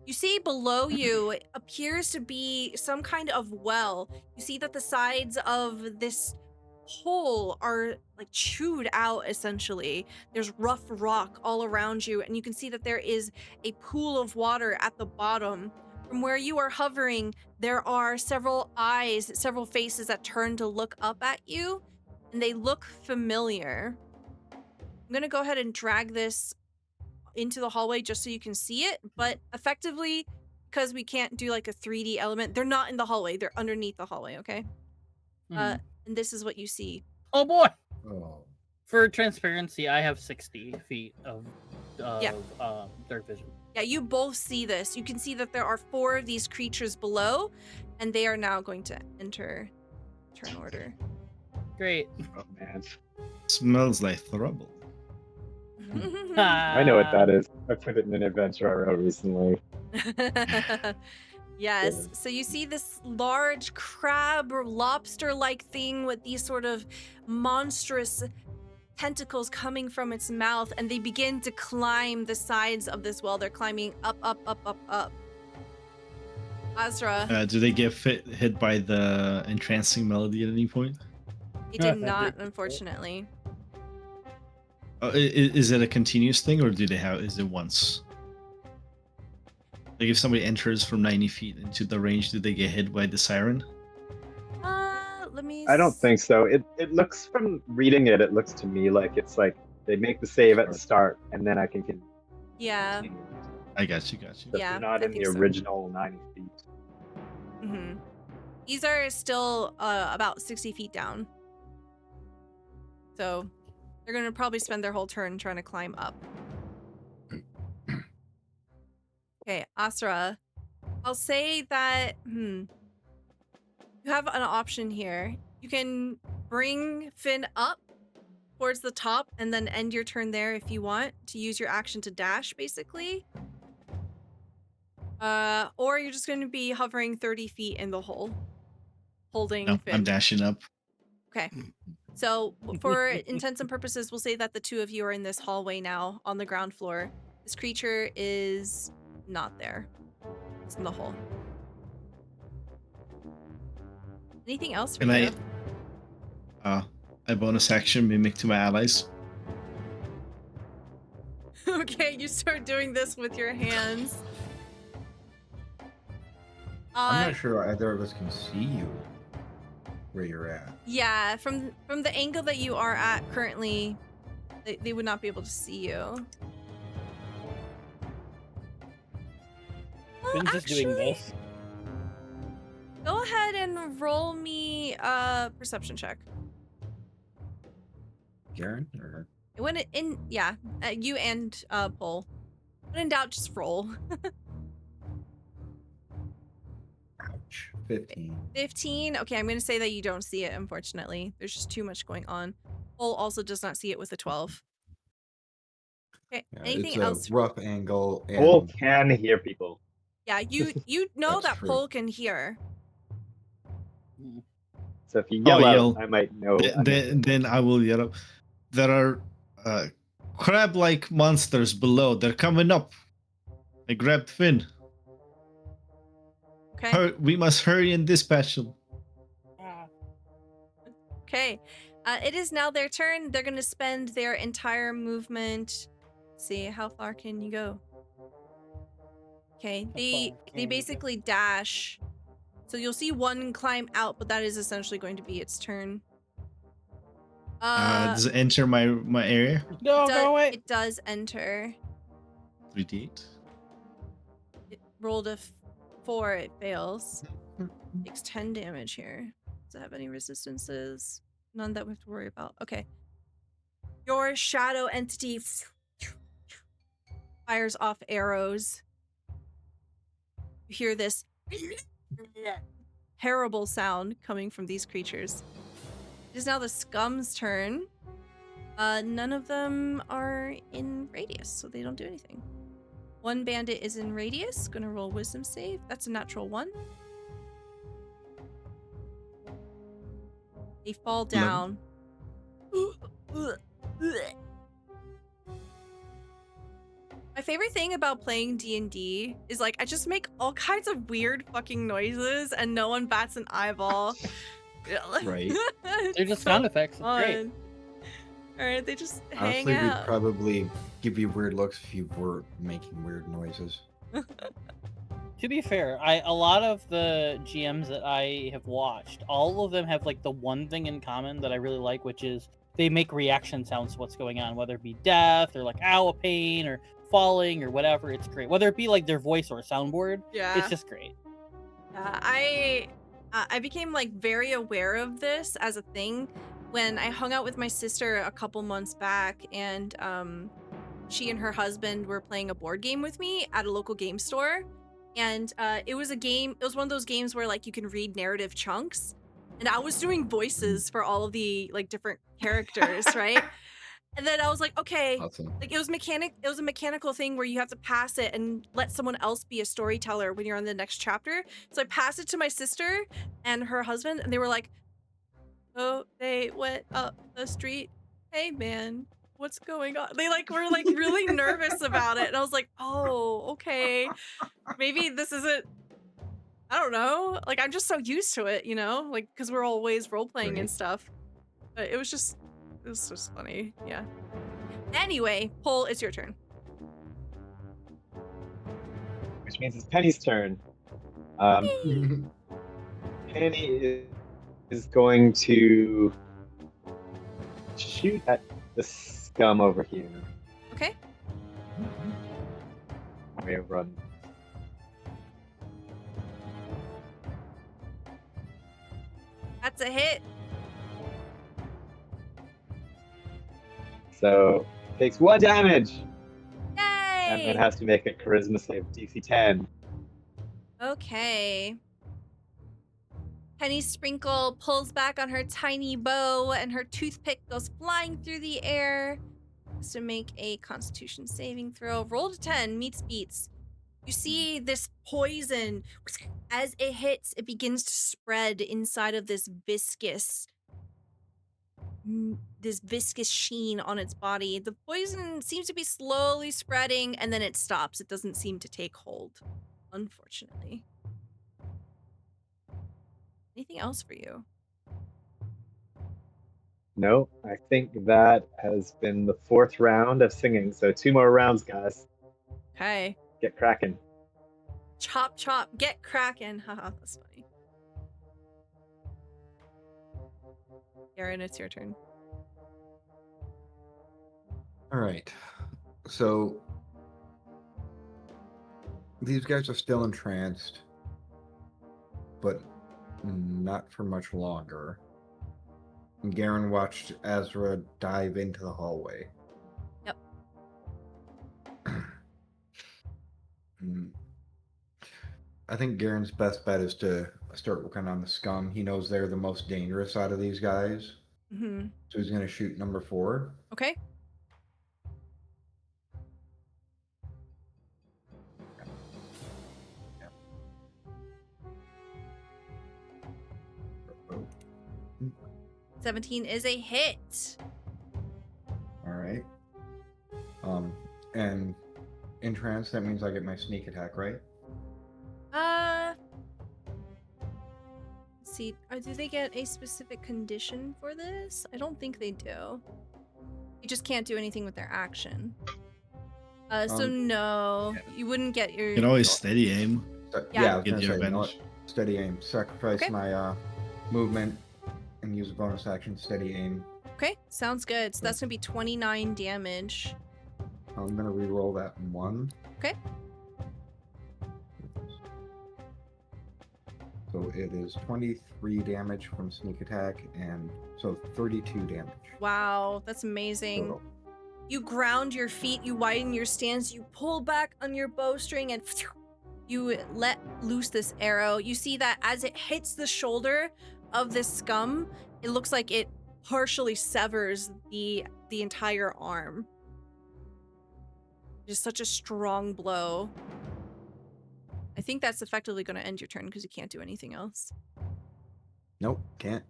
You see below you appears to be some kind of well. You see that the sides of this hole are like chewed out essentially. There's rough rock all around you, and you can see that there is a pool of water at the bottom. From where you are hovering, there are several eyes, several faces that turn to look up at you, and they look familiar. I'm gonna go ahead and drag this into the hallway just so you can see it, but effectively, because we can't do like a 3D element, they're not in the hallway, they're underneath the hallway, okay? And this is what you see. Oh boy! Oh. For transparency, I have 60 feet of Yeah. dark vision. Yeah, you both see this. You can see that there are 4 of these creatures below, and they are now going to enter turn order. Great. Oh man, Smells like trouble. I know what that is. I put it in an adventure I wrote recently. Yes. So you see this large crab or lobster-like thing with these sort of monstrous tentacles coming from its mouth, and they begin to climb the sides of this well. They're climbing up, up, up, up, up. Azra, Do they get hit by the entrancing melody at any point? they did not, unfortunately. Is it a continuous thing, or do they have? Is it once? Like if somebody enters from 90 feet into the range, do they get hit by the siren? Let me. I don't think so. It looks, from reading it, it looks to me like it's like they make the save at the start, and then I can continue. Yeah. I got you. But Yeah, they're not I in the think so. original 90 feet. Mm-hmm. These are still about 60 feet down. So they're going to probably spend their whole turn trying to climb up. Okay, Asra. I'll say that, you have an option here. You can bring Finn up towards the top and then end your turn there if you want to use your action to dash, basically. Or you're just going to be hovering 30 feet in the hole, holding No, Finn. I'm dashing up. Okay. So for intents and purposes, we'll say that the 2 of you are in this hallway now on the ground floor. This creature is not there. It's in the hole. Anything else for you? I bonus action mimic to my allies. Okay, you start doing this with your hands. I'm not sure either of us can see you where you're at. Yeah, from the angle that you are at currently, they would not be able to see you. Well, Finn's just doing actually, this. go ahead and roll me a perception check. Garen? Or... When it in, yeah, you and Pole. When in doubt, just roll. Ouch. 15. 15. Okay, I'm gonna say that you don't see it. Unfortunately, there's just too much going on. Pole also does not see it with a 12. Okay. Yeah, Anything it's else? a rough angle. And Cole can hear people. Yeah, you know That's that true. Pole can hear. So if you yell yell. out, I might know. Then I will yell up. There are crab-like monsters below. They're coming up. I grabbed Finn. Okay. We must hurry and dispatch them. Okay. It is now their turn. They're gonna spend their entire movement. Let's see, how far can you go? Okay, they basically dash. So you'll see one climb out, but that is essentially going to be its turn. Does it enter my area? No, go away. It does enter. 3d8. It rolled a 4, it fails. Takes 10 damage here. Does it have any resistances? None that we have to worry about. Okay. Your shadow entity fires off arrows. You hear this terrible sound coming from these creatures. It is now the scum's turn. None of them are in radius, so they don't do anything. One bandit is in radius. Gonna roll wisdom save. That's a natural 1. They fall down. My favorite thing about playing D&D is like I just make all kinds of weird fucking noises and no one bats an eyeball. Right. They're just sound effects. It's great. Fun. All right, they just Honestly, hang we'd out. probably give you weird looks if you were making weird noises. To be fair, a lot of the GMs that I have watched, all of them have like the one thing in common that I really like, which is they make reaction sounds to what's going on, whether it be death or like ow, a pain or falling or whatever. It's great. Whether it be like their voice or a soundboard, Yeah. it's just great. I I became like very aware of this as a thing when I hung out with my sister a couple months back, and she and her husband were playing a board game with me at a local game store, and it was one of those games where like you can read narrative chunks, and I was doing voices for all of the like different characters, right? And then I was like, okay, Awesome. like it was a mechanical thing where you have to pass it and let someone else be a storyteller when you're on the next chapter. So I passed it to my sister and her husband, and they were like, oh, they went up the street. Hey man, what's going on? They like were like really nervous about it. And I was like, oh, okay. Maybe this isn't, I don't know. Like I'm just so used to it, you know? Like because we're always role playing and Right. stuff. But it was just funny. Yeah. Anyway, Pole, it's your turn. Which means it's Penny's turn. Penny is going to shoot at the scum over here. Okay. I may have run. That's a hit. So takes 1 damage and Yay! then has to make a charisma save DC 10. Okay. Penny Sprinkle pulls back on her tiny bow, and her toothpick goes flying through the air. Has to make a Constitution saving throw. Roll to 10, meets beats. You see this poison, as it hits, it begins to spread inside of this viscous sheen on its body. The poison seems to be slowly spreading, and then it stops. It doesn't seem to take hold, unfortunately. Anything else for you? No, I think that has been the 4th round of singing. So 2 more rounds, guys. Okay. Get cracking. Chop, chop, get cracking. Haha, that's funny. Garen, it's your turn. All right. So these guys are still entranced, but not for much longer. And Garen watched Azra dive into the hallway. Yep. I think Garen's best bet is to start working on the scum. He knows they're the most dangerous out of these guys. Mm-hmm. So he's going to shoot number 4. Okay. Yeah. 17 is a hit. All right. And in trance, that means I get my sneak attack, right? Let's see. Do they get a specific condition for this? I don't think they do. You just can't do anything with their action. So no, you wouldn't get your. You can always steady aim. Yeah. I was Get gonna your say, you know what? advantage. Steady aim. Sacrifice Okay. my movement and use a bonus action. Steady aim. Okay, sounds good. So that's gonna be 29 damage. I'm gonna re-roll that 1. Okay. So it is 23 damage from sneak attack, and so 32 damage. Wow, that's amazing. total. You ground your feet, you widen your stance, you pull back on your bowstring, and you let loose this arrow. You see that as it hits the shoulder of this scum, it looks like it partially severs the entire arm. Just such a strong blow. I think that's effectively going to end your turn because you can't do anything else. Nope, can't.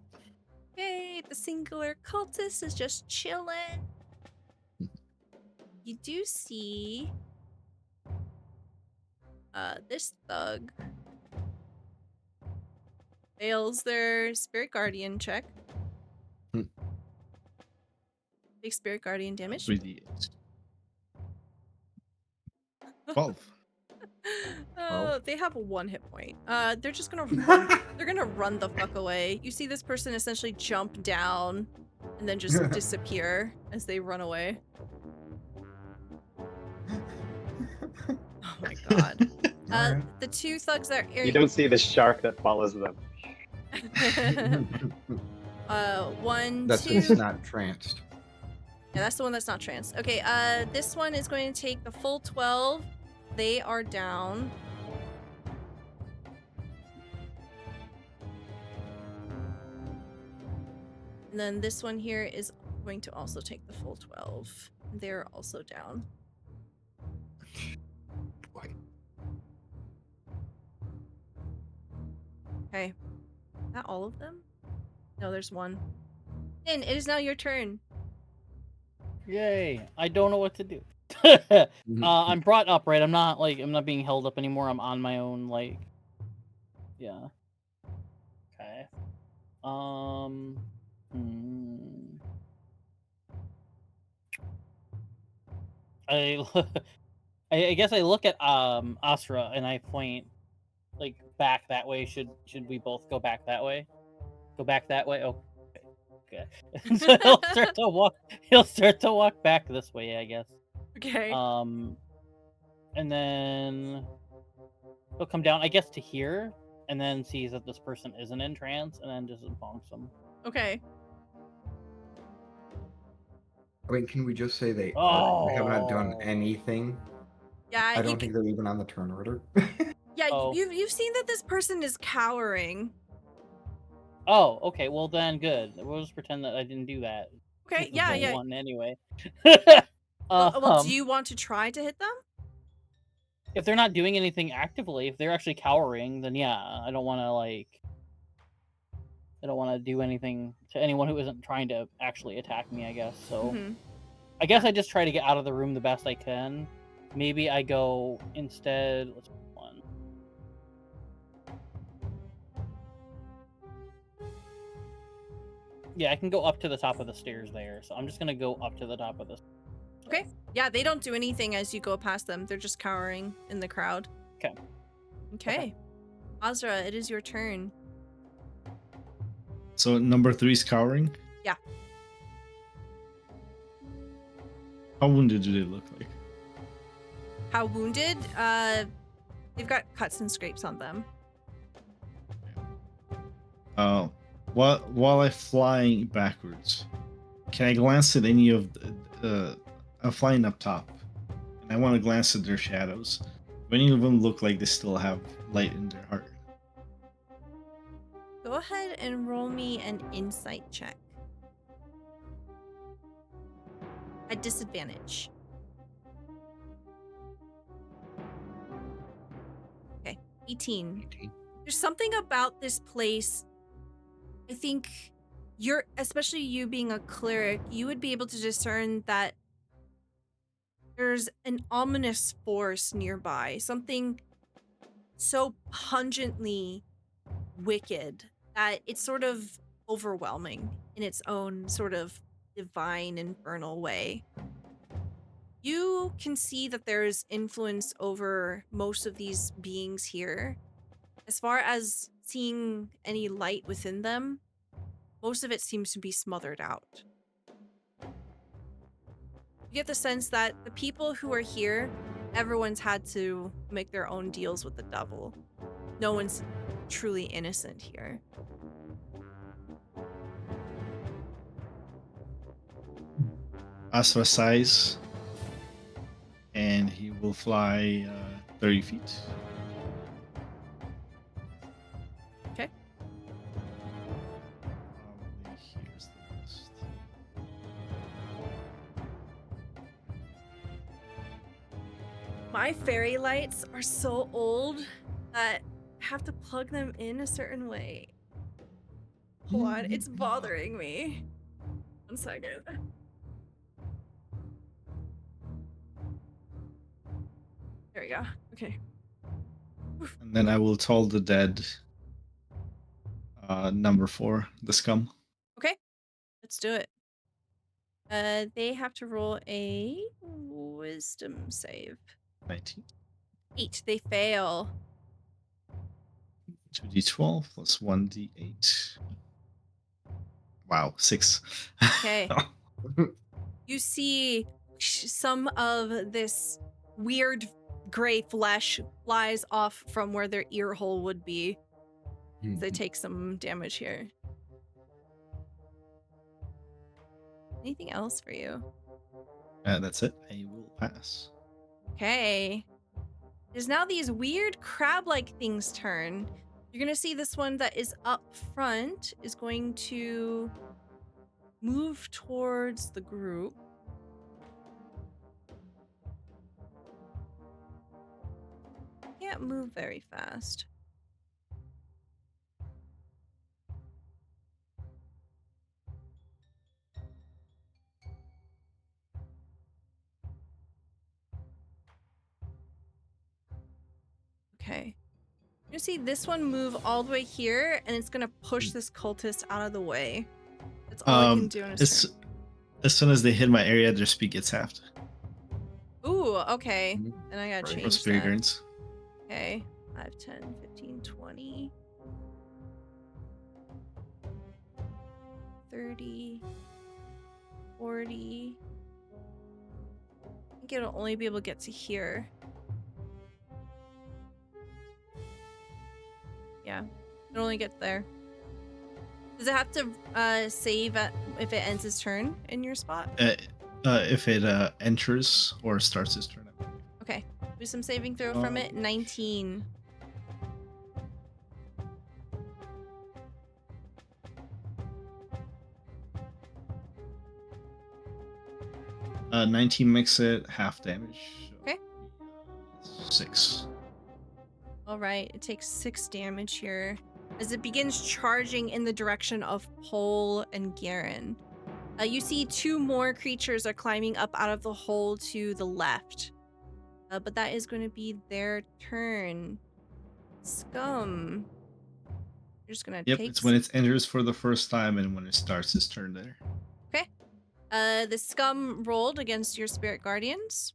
Okay, the singular cultist is just chilling. You do see this thug fails their spirit guardian check. Big spirit guardian damage. 3d8. 12. Oh, they have 1 hit point. They're just gonna run. They're gonna run the fuck away. You see this person essentially jump down and then just disappear as they run away. Oh my god. Alright. The 2 thugs that are You don't see the shark that follows them. One, That's two. it's not tranced. Yeah, that's the one that's not trans. Okay, this one is going to take the full 12. They are down. And then this one here is going to also take the full 12. They're also down. Boy. Okay. Is that all of them? No, there's one. Finn, it is now your turn. Yay! I don't know what to do. I'm brought up, right? I'm not being held up anymore. I'm on my own, like. Yeah. Okay. I I guess I look at Asra and I point like back that way. Should we both go back that way? Go back that way. Oh, okay. So He'll start to walk back this way, I guess. Okay. And then he'll come down, I guess, to here, and then sees that this person isn't in trance, and then just bonks them. Okay. I mean, can we just say they have not done anything? Yeah, I don't think they're even on the turn order. Yeah, Oh. you've seen that this person is cowering. Oh, okay. Well, then good. We'll just pretend that I didn't do that. Okay, This is yeah. One anyway. Well, do you want to try to hit them? If they're not doing anything actively, if they're actually cowering, then yeah, I don't want to do anything to anyone who isn't trying to actually attack me, I guess. So I guess I just try to get out of the room the best I can. Maybe I go instead. Let's pick one. Yeah, I can go up to the top of the stairs there. So I'm just gonna go up to the top of the. Okay. Yeah, they don't do anything as you go past them. They're just cowering in the crowd. Okay. Okay. Azra, it is your turn. So number 3 is cowering? Yeah. How wounded do they look like? How wounded? They've got cuts and scrapes on them. While I'm flying backwards, can I glance at any of the I'm flying up top, and I want to glance at their shadows. Do any of them look like they still have light in their heart? Go ahead and roll me an insight check. At disadvantage. Okay, 18. There's something about this place. I think especially you being a cleric, you would be able to discern that there's an ominous force nearby. Something so pungently wicked that it's sort of overwhelming in its own sort of divine, infernal way. You can see that there's influence over most of these beings here. As far as seeing any light within them, most of it seems to be smothered out. You get the sense that the people who are here, everyone's had to make their own deals with the devil. No one's truly innocent here. Astra size, and he will fly 30 feet. Okay. Probably here's the best. My fairy lights are so old that I have to plug them in a certain way. Hold on, it's bothering me. 1 second. There we go. Okay. And then I will toll the dead. Number 4, the scum. Okay, let's do it. They have to roll a wisdom save. 19. 8. They fail. 2d12 plus 1d8. Wow, 6. Okay. You see some of this weird gray flesh flies off from where their ear hole would be. They take some damage here. Anything else for you? That's it. I will pass. Okay. There's now these weird crab-like things turn. You're gonna see this one that is up front is going to move towards the group. Can't move very fast. Okay. You see this one move all the way here, and it's gonna push this cultist out of the way. That's all it can do in a turn. As soon as they hit my area, their speed gets halved. Ooh, okay. Then I gotta Right. Or change spirit that. guardians. Okay. 5, 10, 15, 20. 30. 40. I think it'll only be able to get to here. Yeah, it'll only get there. Does it have to save if it ends its turn in your spot? If it enters or starts its turn. Okay, do some saving throw from it. 19. Uh, 19 makes it half damage. Okay. 6. All right, it takes 6 damage here as it begins charging in the direction of Pole and Garen. You see 2 more creatures are climbing up out of the hole to the left. But that is going to be their turn. Scum. You're just going to Yep, take... it's when it enters for the first time and when it starts its turn there. Okay. The Scum rolled against your Spirit Guardians.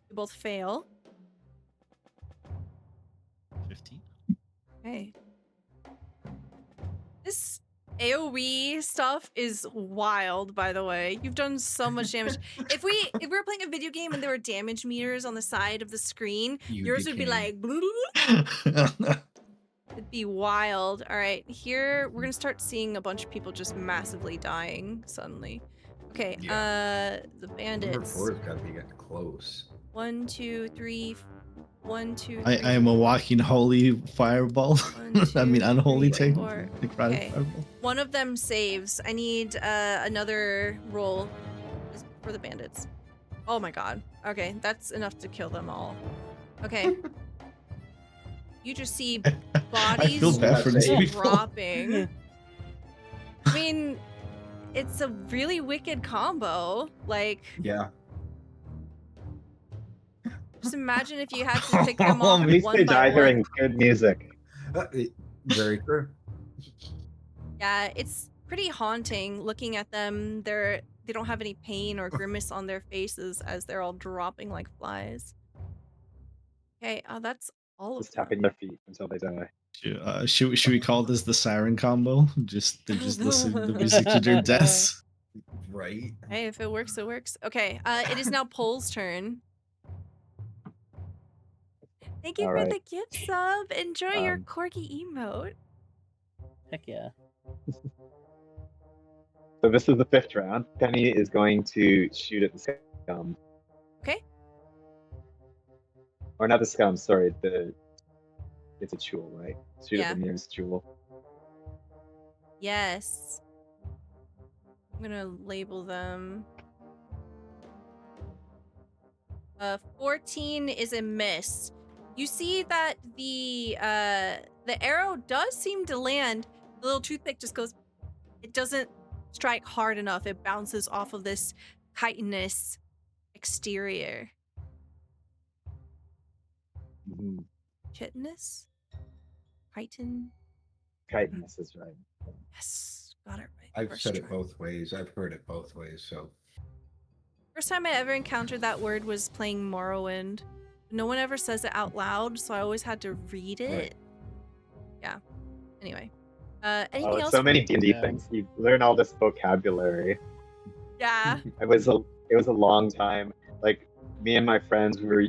You both fail. 15. Okay. This AoE stuff is wild, by the way. You've done so much damage. If we were playing a video game and there were damage meters on the side of the screen, yours would be like it'd be wild. All right, here we're gonna start seeing a bunch of people just massively dying suddenly. Okay, the Number bandits. 4's got to be getting close. 1, 2, 3. 1, 2, 3. I am a walking holy fireball. 1, 2, I mean, unholy 3, thing. 4. Necrotic Okay. fireball. One of them saves. I need another roll for the bandits. Oh my god. Okay, that's enough to kill them all. Okay. You just see bodies I feel bad for these people. dropping. I mean, it's a really wicked combo. Like, Yeah. just imagine if you had to pick them off At least one they by die one. hearing good music. Very true. Yeah, it's pretty haunting looking at them. They don't have any pain or grimace on their faces as they're all dropping like flies. Okay, that's all of Just them. tapping their feet until they die. Should we call this the siren combo? They're just listening to the music to their deaths. Right. Hey, if it works, it works. Okay, it is now Pole's turn. Thank you All for right. the gift sub. Enjoy your Um, corgi emote. Heck yeah. So this is the 5th round. Penny is going to shoot at the scum. Okay. Or not the scum, sorry. It's a jewel, right? Shoot Yeah. at the nearest jewel. Yes. I'm gonna label them. 14 is a miss. You see that the arrow does seem to land. The little toothpick just goes. It doesn't strike hard enough. It bounces off of this chitinous exterior. Mhm. Chitinous? Chitin? Chitinous is right. Yes, got it right. I've first said try. it both ways. I've heard it both ways. So First time I ever encountered that word was playing Morrowind. No one ever says it out loud, so I always had to read it. Right. Yeah. Anyway. Anything Oh, it's else? so many D&D Yeah. things. You learn all this vocabulary. Yeah. It was a long time. Like me and my friends were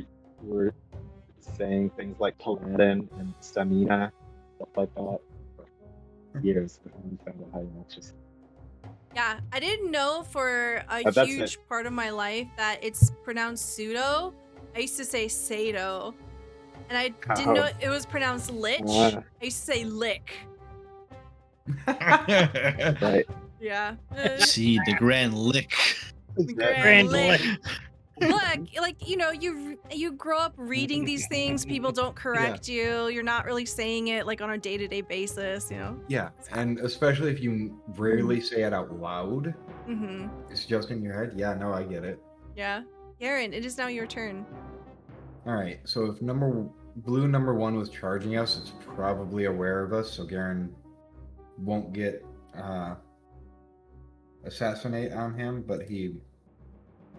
saying things like paladin and stamina, stuff like that. years before we found out how you actually. Yeah, I didn't know for a But that's huge part of my life that it's pronounced pseudo. I used to say Sado. And I didn't know it was pronounced lich. Uh. I used to say lick. Right. Yeah. See the grand lick. Grand lick. lick. Look, like, you know, you grow up reading these things, people don't correct you, you're not really saying it like on a day-to-day basis, you know? Yeah, and especially if you rarely say it out loud, Mm-hmm. it's just in your head. Yeah, no, I get it. Yeah. Garen, it is now your turn. All right, so if blue number 1 was charging us, it's probably aware of us, so Garen won't get assassinate on him, but he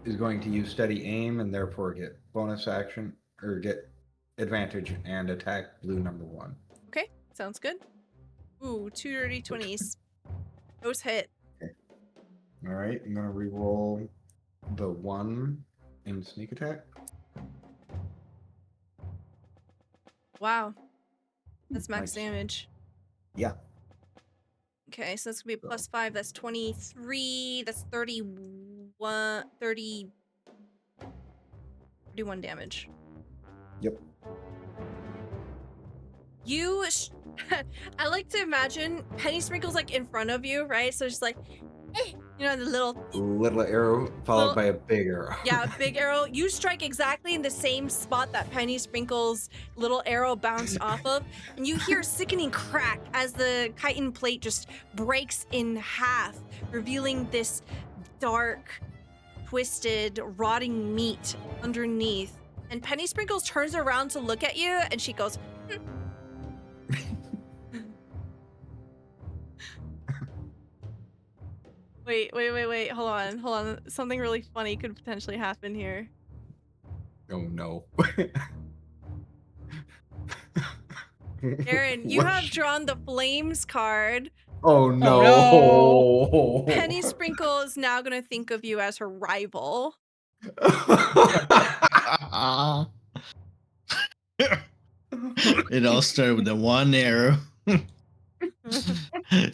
is going to use steady aim and therefore get bonus action or get advantage and attack blue number 1. Okay, sounds good. Ooh, 2 dirty 20s. Those hit. Okay. All right, I'm gonna re-roll the 1 in sneak attack. Wow. That's max Nice. damage. Yeah. Okay, so that's gonna be plus 5. That's 23. That's 31 damage. Yep. You I like to imagine Penny Sprinkles like in front of you, right? So just like you know, the little arrow followed Little- by a big arrow. yeah, big arrow. You strike exactly in the same spot that Penny Sprinkles' little arrow bounced off of, and you hear a sickening crack as the chitin plate just breaks in half, revealing this dark, twisted, rotting meat underneath. And Penny Sprinkles turns around to look at you, and she goes, Wait. Hold on. Something really funny could potentially happen here. Oh no. Aaron, you have drawn the Flames card. Oh no. Penny Sprinkle is now going to think of you as her rival. It all started with the one arrow.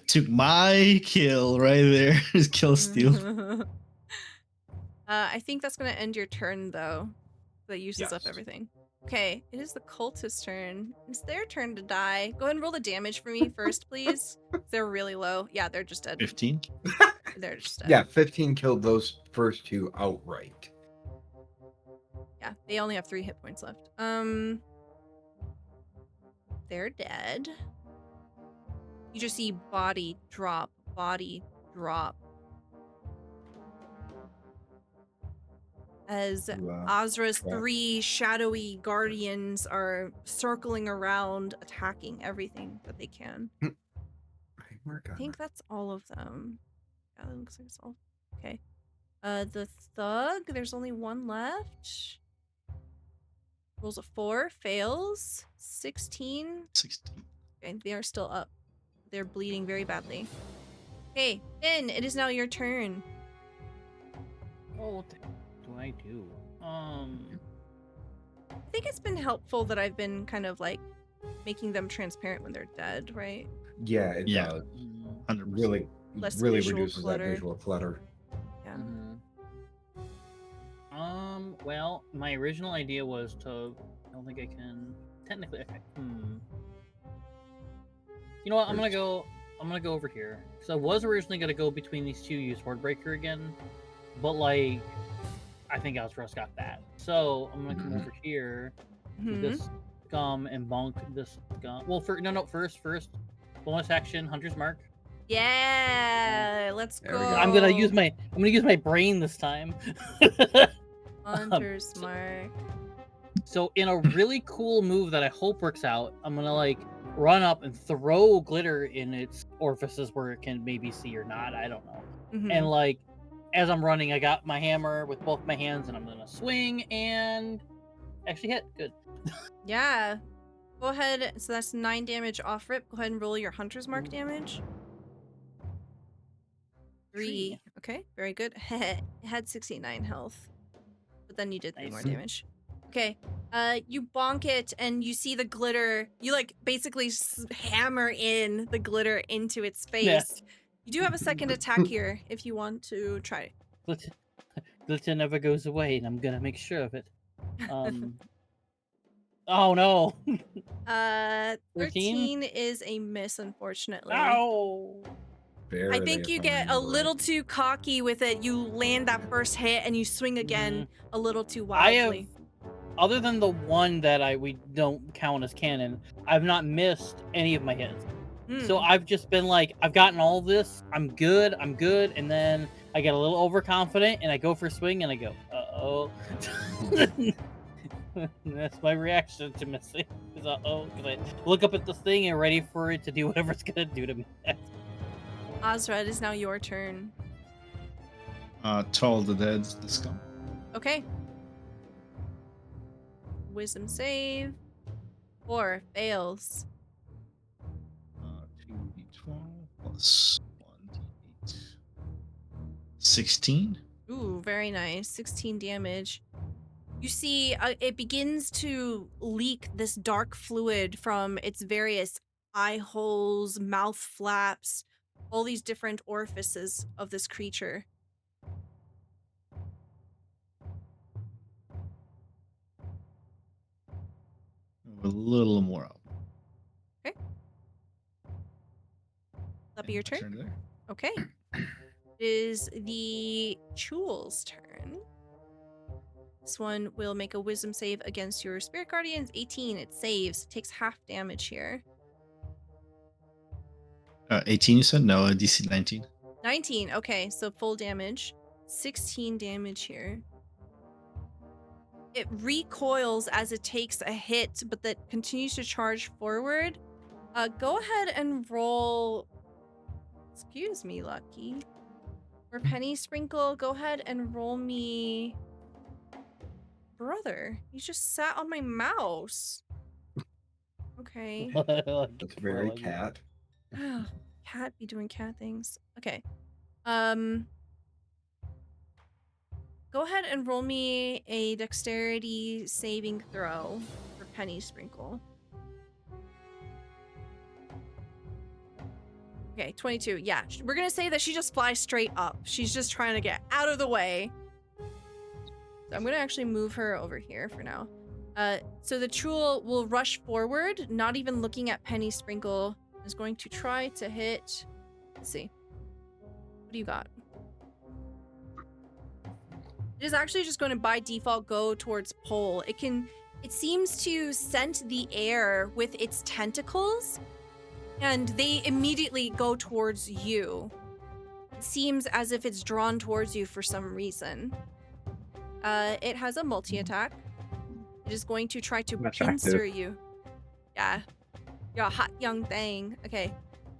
Took my kill right there. Kill steal. I think that's going to end your turn, though. That uses up Yes. everything. Okay, it is the cultist's turn. It's their turn to die. Go ahead and roll the damage for me first, please. They're really low. Yeah, they're just dead. 15. They're just dead. Yeah, 15 killed those first 2 outright. Yeah, they only have 3 hit points left. They're dead. You just see body drop. As Wow. Azra's Yeah. 3 shadowy guardians are circling around, attacking everything that they can. I think that's all of them. Yeah, that looks like it's all. Okay. The thug, there's only 1 left. Rolls a 4, fails. 16. 16. Okay, they are still up. They're bleeding very badly. Okay, Finn, it is now your turn. Oh, what the do I do? I think it's been helpful that I've been kind of like making them transparent when they're dead, right? Yeah, it Yeah. does. 100%. Really, Less really visual reduces clutter. that visual clutter. Yeah. Well, my original idea was to. I don't think I can technically. Okay. You know what? I'm gonna go over here because I was originally gonna go between these 2, use Hordebreaker again, but like, I think Alstros got that, so I'm gonna come over here with this scum and bonk this scum. Well, first bonus action, Hunter's Mark. Yeah, let's There we go. go. I'm gonna use my brain this time. Hunter's Mark. So in a really cool move that I hope works out, I'm gonna like run up and throw glitter in its orifices where it can maybe see or not. I don't know. And like, as I'm running, I got my hammer with both my hands, and I'm gonna swing and actually hit. Good. Yeah. Go ahead. So that's 9 damage off rip. Go ahead and roll your Hunter's Mark damage. 3. Okay, very good. It had 69 health. But then you did 3 more Nice. damage. Okay. You bonk it and you see the glitter. You like basically hammer in the glitter into its face. Yes. You do have a second attack here if you want to try. Glitter never goes away, and I'm gonna make sure of it. Oh no. 13 is a miss, unfortunately. Ow. Barely, I think if you I get a remember little right. too cocky with it. You land that first hit and you swing again a little too I have, wildly. other than the one that we don't count as canon, I've not missed any of my hits. So I've just been like, I've gotten all this. I'm good, and then I get a little overconfident and I go for a swing and I go, uh-oh. That's my reaction to missing. Is uh-oh, because I look up at this thing and ready for it to do whatever it's gonna do to me. Osra, it is now your turn. Toll the dead, the scum. Okay. Wisdom save. 4 fails. 2d12 plus 1d8. 16. Ooh, very nice. 16 damage. You see, it begins to leak this dark fluid from its various eye holes, mouth flaps, all these different orifices of this creature. A little more up. That'll be your turn? There. Okay. It is the Chul's turn. This one will make a wisdom save against your spirit guardians. 18, it saves. It takes half damage here. 18 you said? No, DC 19. 19, okay, so full damage. 16 damage here. It recoils as it takes a hit, but that continues to charge forward. Go ahead and roll... Excuse me, Lucky. For Penny Sprinkle, go ahead and roll me... Brother, you just sat on my mouse. Okay. That's very cat. Cat be doing cat things. Okay. Go ahead and roll me a dexterity saving throw for Penny Sprinkle. Okay, 22. Yeah, we're gonna say that she just flies straight up. She's just trying to get out of the way. So I'm gonna actually move her over here for now. So the Chul will rush forward, not even looking at Penny Sprinkle. Is going to try to hit. Let's see. What do you got? It is actually just going to by default go towards Pole. It seems to scent the air with its tentacles, and they immediately go towards you. It seems as if it's drawn towards you for some reason. It has a multi-attack. It is going to try to pincer you. Yeah. You're a hot young thing. Okay.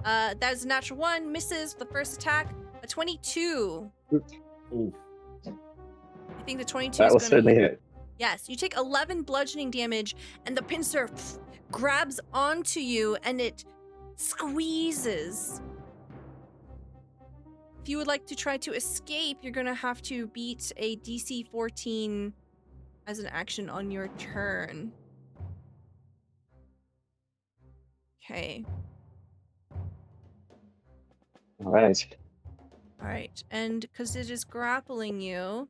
That is a natural 1. Misses the first attack. A 22. Ooh. I think the 22 That is will going certainly to hit. Yes, you take 11 bludgeoning damage, and the pincer grabs onto you, and it squeezes. If you would like to try to escape, you're going to have to beat a DC 14 as an action on your turn. Okay. All right. All right. And because it is grappling you,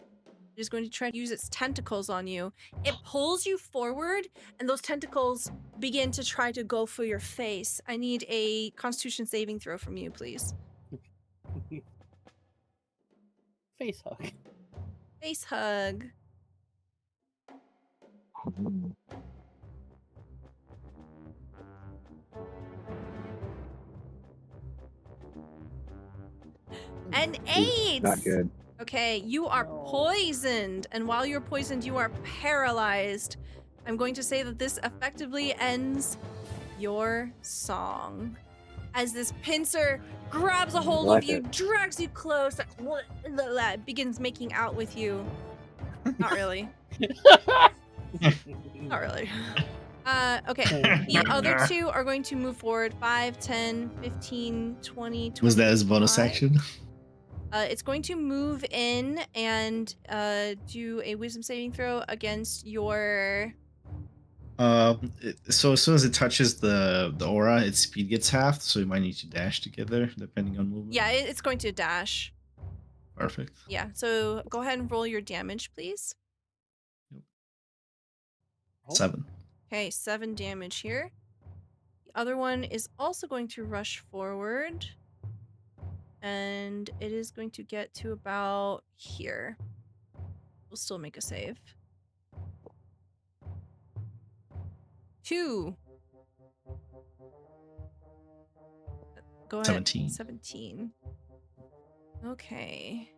it is going to try to use its tentacles on you. It pulls you forward, and those tentacles begin to try to go for your face. I need a Constitution saving throw from you, please. Face hug. Face hug. An 8! Not good. Okay, you are poisoned, and while you're poisoned, you are paralyzed. I'm going to say that this effectively ends your song. As this pincer grabs a hold of you, drags you close, begins making out with you. Not really. Not really. Okay. The other two are going to move forward 5, 10, 15, 20, 25. Was that his bonus action? It's going to move in and do a wisdom saving throw against your. So as soon as it touches the aura, its speed gets halved, so you might need to dash to get there, depending on movement. Yeah, it's going to dash. Perfect. Yeah, so go ahead and roll your damage, please. Oh. 7. Okay, 7 damage here. The other one is also going to rush forward. And it is going to get to about here. We'll still make a save. 2. Go ahead. 17. 17. Okay.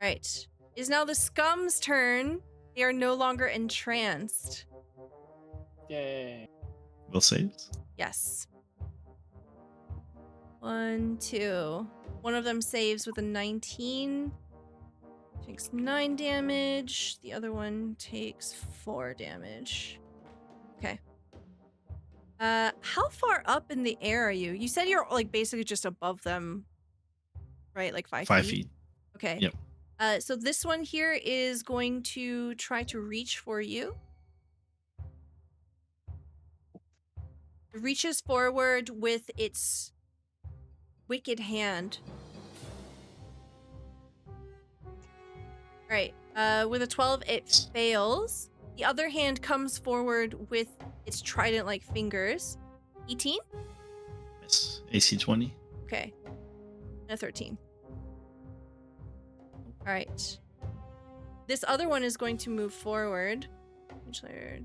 Right. It is now the scum's turn. They are no longer entranced. Yay. Will saves. Yes. 1, 2. One of them saves with a 19. Takes 9 damage. The other one takes 4 damage. Okay. How far up in the air are you? You said you're like basically just above them, right? Like 5 5 feet? feet. Okay. Yep. So this one here is going to try to reach for you. It reaches forward with its wicked hand. Alright, with a 12, it fails. The other hand comes forward with its trident-like fingers. 18? Miss. AC 20. Okay. And a 13. Alright. This other one is going to move forward. Which layer?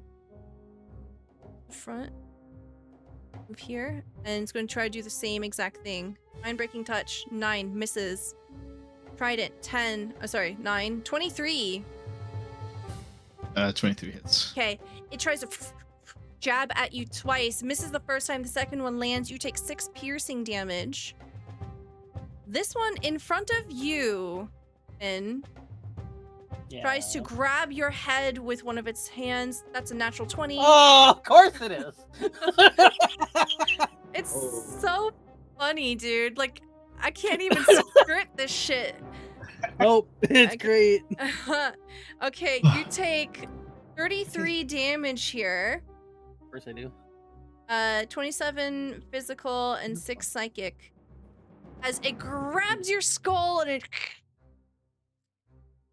Front. Move here. And it's going to try to do the same exact thing. Mind-breaking touch. 9. Misses. Trident. 10. Oh, sorry. 9. 23. 23 hits. Okay. It tries to jab at you twice. Misses the first time. The second one lands. You take 6 piercing damage. This one in front of you, Finn, tries to grab your head with one of its hands. That's a natural 20. Oh, of course it is. It's so funny, dude. Like, I can't even script this shit. Nope, it's great. Okay, you take 33 damage here. Of course I do. 27 physical and 6 psychic. As it grabs your skull and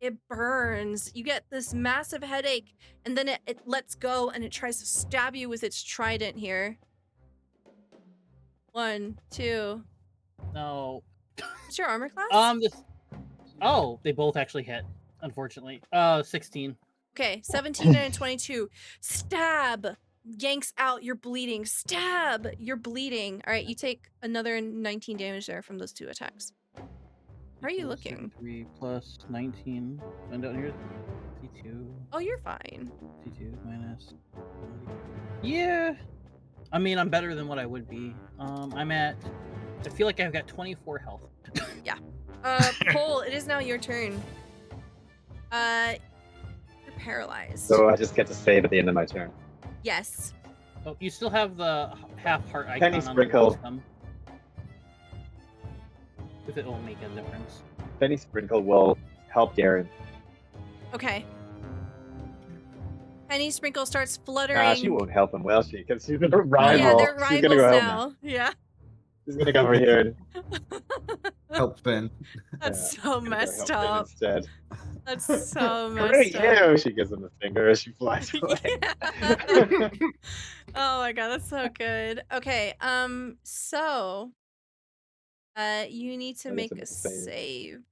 it burns. You get this massive headache, and then it lets go and it tries to stab you with its trident here. 1, 2. No. What's your armor class? Oh, they both actually hit, unfortunately. 16. Okay, 17 and 22. Stab! Yanks out, you're bleeding. Stab! You're bleeding. Alright, you take another 19 damage there from those 2 attacks. How are you looking? 3 plus 19. And down here, C2. Oh, you're fine. C2 minus. Yeah. I mean, I'm better than what I would be. I'm at. I feel like I've got 24 health. Cole, it is now your turn. You're paralyzed. So I just get to save at the end of my turn. Yes. Oh, you still have the half heart icon Penny on the Sprinkle. system. If it will make a difference. Penny Sprinkle will help Garen. Okay. Penny Sprinkle starts fluttering. Nah, she won't help him, will she? Because she's a rival. Yeah, they're She's gonna rivals go help now. him. Yeah. She's gonna come over here. Help Finn. That's Yeah, so she's gonna go messed help him up. Instead. That's so Where are messed up. you? She gives him the finger as she flies away. Yeah. Oh my god, that's so good. Okay, so you need to I need make to a make a save. save.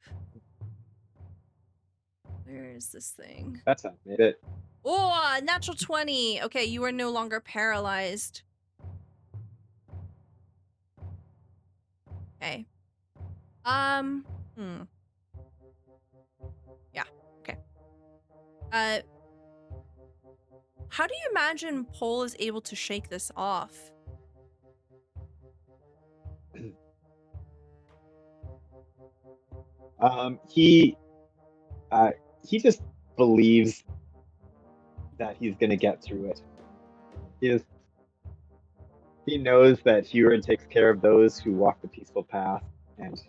Where is this thing? That's how I made it. Oh, natural 20. Okay, you are no longer paralyzed. Okay. Yeah, okay. How do you imagine Pole is able to shake this off? He just believes that he's gonna get through it. He knows that Huron takes care of those who walk the peaceful path, and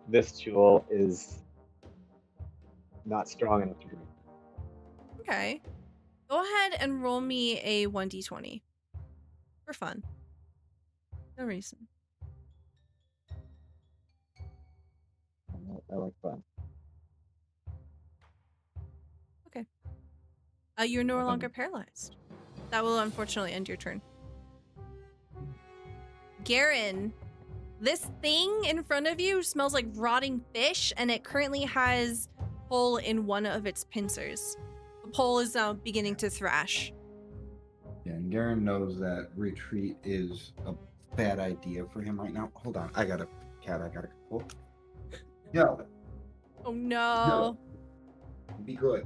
this tool is not strong enough to do. Okay. Go ahead and roll me a 1d20 for fun. No reason. I like fun. You're no longer paralyzed. That will unfortunately end your turn. Garen, this thing in front of you smells like rotting fish, and it currently has a hole in one of its pincers. The pole is now beginning to thrash. Yeah, and Garen knows that retreat is a bad idea for him right now. Hold on, I got a cat. I got to pull. No, Oh no. be good.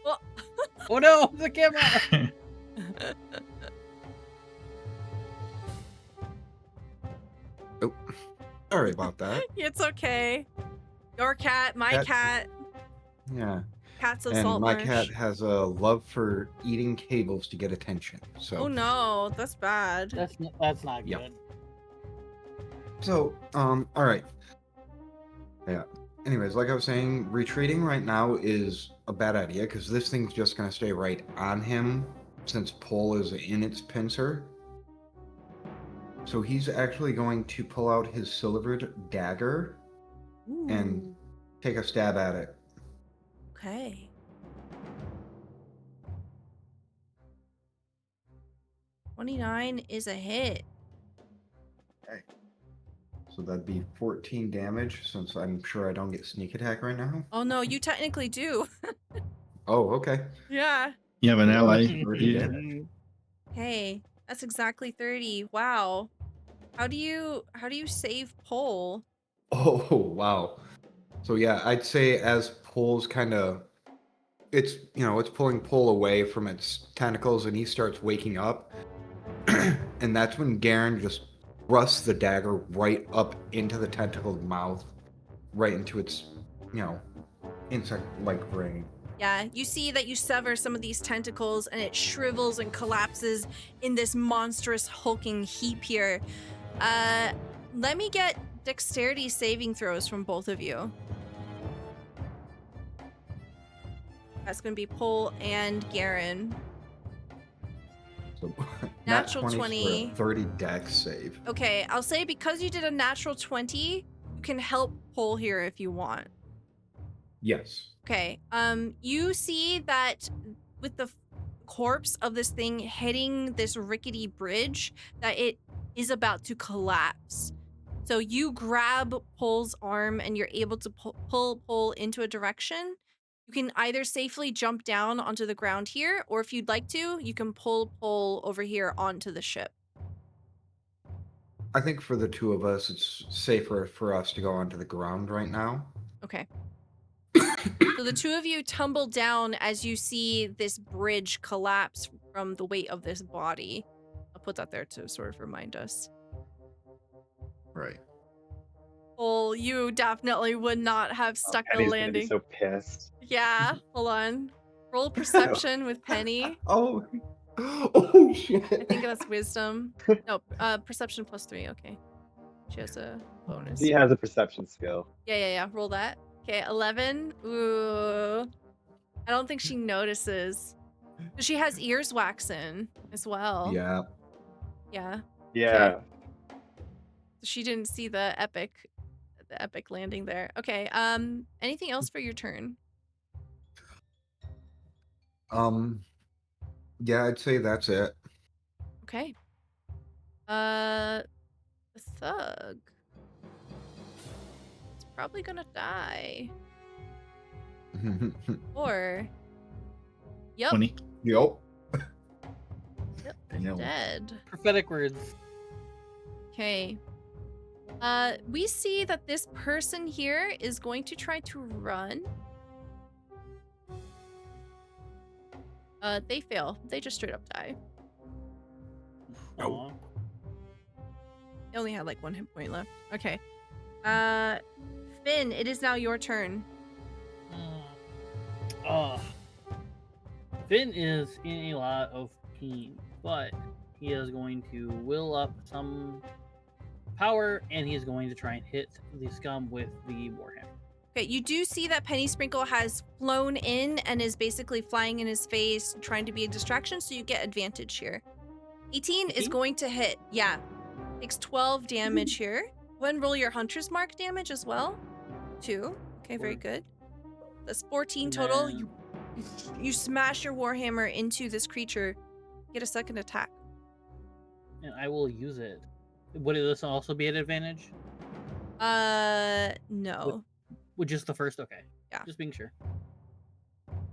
Well, Oh no, the camera! Oh, sorry about that. it's okay. Your cat, my Cat- cat, Yeah, cats of and my Saltmarsh. cat has a love for eating cables to get attention. So, Oh no, that's bad. That's not good. Yep. So, all right. Yeah. Anyways, like I was saying, retreating right now is a bad idea because this thing's just gonna stay right on him since pull is in its pincer. So he's actually going to pull out his silvered dagger and Ooh, take a stab at it. okay. $29 is a hit. So that'd be 14 damage since I'm sure I don't get sneak attack right now. Oh no, you technically do. Oh, okay. Yeah. You have an Yeah, ally. that's pretty Yeah. good. Hey, that's exactly 30. Wow. How do you save pole? Oh, wow. So yeah, I'd say as pulls kind of it's it's pulling pull away from its tentacles and he starts waking up. And that's when Garen just thrusts the dagger right up into the tentacled mouth, right into its, insect-like brain. Yeah, you see that you sever some of these tentacles and it shrivels and collapses in this monstrous hulking heap here. Let me get dexterity saving throws from both of you. That's going to be Pole and Garen. So Natural nat 20. For a 30 dex save. Okay, I'll say because you did a natural 20, you can help Pole here if you want. Yes. Okay, you see that with the corpse of this thing hitting this rickety bridge, that it is about to collapse. So you grab Pole's arm and you're able to pull Pole into a direction. You can either safely jump down onto the ground here, or if you'd like to, you can pull Pole over here onto the ship. I think for the two of us, it's safer for us to go onto the ground right now. Okay. So the two of you tumble down as you see this bridge collapse from the weight of this body. I'll put that there to sort of remind us. Right. Well, you definitely would not have stuck the Penny's gonna be landing. so pissed. Yeah, hold on. Roll perception with Penny. Oh. Oh shit. I think that's wisdom. No, perception +3. Okay. She has a bonus. He has a perception skill. Yeah. Roll that. Okay, 11. Ooh. I don't think she notices. She has ears waxing as well. Yeah. Yeah. Yeah. She didn't see the epic landing there. Okay. Anything else for your turn? Yeah, I'd say that's it. Okay. The thug. It's probably gonna die. Or. Yep. 20. Yup. Yep. Danielle. Dead. Prophetic words. Okay. We see that this person here is going to try to run. They fail. They just straight up die. Oh. Aw. They only had like 1 hit point left. Okay. Finn, it is now your turn. Finn is in a lot of pain, but he is going to will up some power, and he's going to try and hit the scum with the warhammer. Okay, you do see that Penny Sprinkle has flown in and is basically flying in his face, trying to be a distraction, so you get advantage here. 18 is 18? going to hit. Yeah. Takes 12 damage here. Go ahead and roll your Hunter's Mark damage as well. 2. Okay, very good. That's 14 And total. then- You smash your Warhammer into this creature. Get a second attack. And I will use it. Would this also be an advantage? No. With just the first? Okay. Yeah. Just being sure.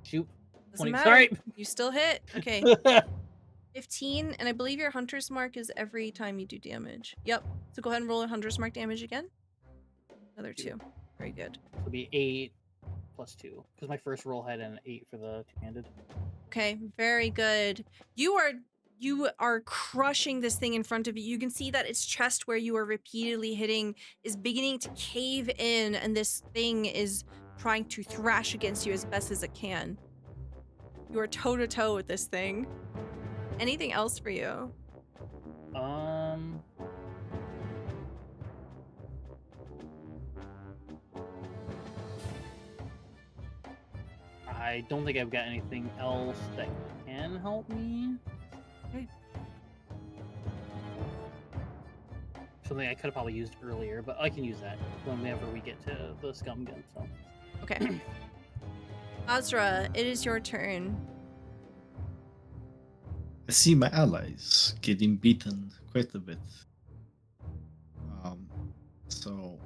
Shoot. Doesn't 20. matter. Sorry. You still hit. Okay. 15, and I believe your Hunter's Mark is every time you do damage. Yep. So go ahead and roll a Hunter's Mark damage again. Another 2. Very good. It'll be 8 plus 2. Because my first roll had an 8 for the two-handed. Okay, very good. You are crushing this thing in front of you. You can see that its chest, where you are repeatedly hitting, is beginning to cave in, and this thing is trying to thrash against you as best as it can. You are toe to toe with this thing. Anything else for you? I don't think I've got anything else that can help me. Okay. Something I could have probably used earlier, but I can use that whenever we get to the scum gun. So. Okay. Azra, it is your turn. I see my allies getting beaten quite a bit. So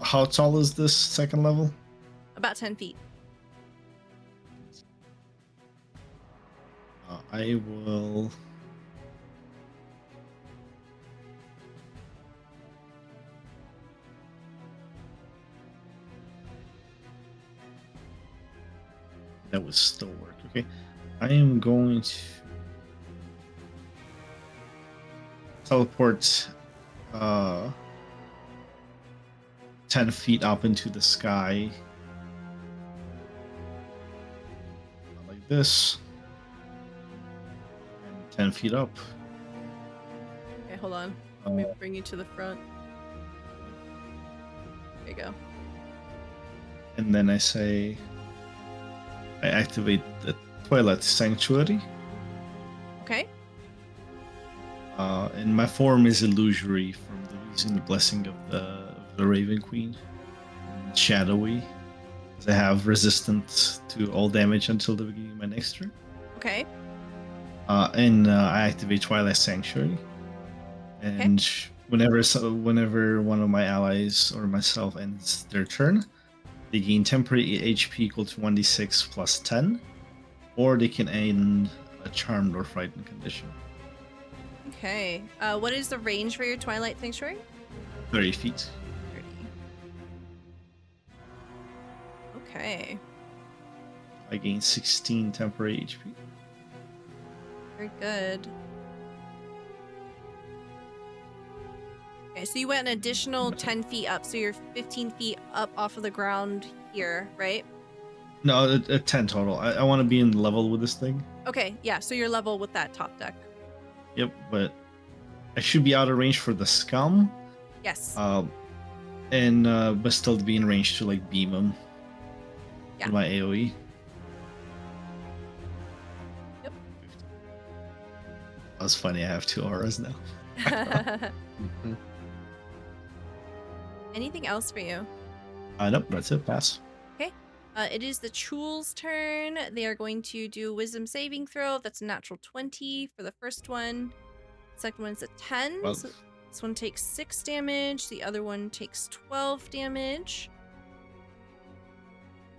how tall is this second level? About 10 feet. I will. That would still work. Okay, I am going to teleport 10 feet up into the sky, like this, and 10 feet up. Okay, hold on. Let me bring you to the front. There you go. And then I say, I activate the Twilight Sanctuary. Okay. And my form is illusory from using the blessing of the Raven Queen. And shadowy, as I have resistance to all damage until the beginning of my next turn. Okay. And I activate Twilight Sanctuary. And whenever one of my allies or myself ends their turn, they gain temporary HP equal to 1d6 plus 10, or they can end a charmed or frightened condition. Okay. What is the range for your Twilight Sanctuary? 30 feet. 30. Okay. I gain 16 temporary HP. Very good. Okay, so you went an additional 10 feet up, so you're 15 feet up off of the ground here, right? No, 10 total. I want to be in level with this thing. Okay, yeah, so you're level with that top deck. Yep, but I should be out of range for the scum. Yes. But still be in range to like beam him. Yeah. With my AoE. Yep. That's funny. I have 2 auras now. Anything else for you? Nope, that's it. Pass. It is the Chul's turn. They are going to do a wisdom saving throw. That's a natural 20 for the first one. Second one's a 10. Well, So this one takes 6 damage. The other one takes 12 damage.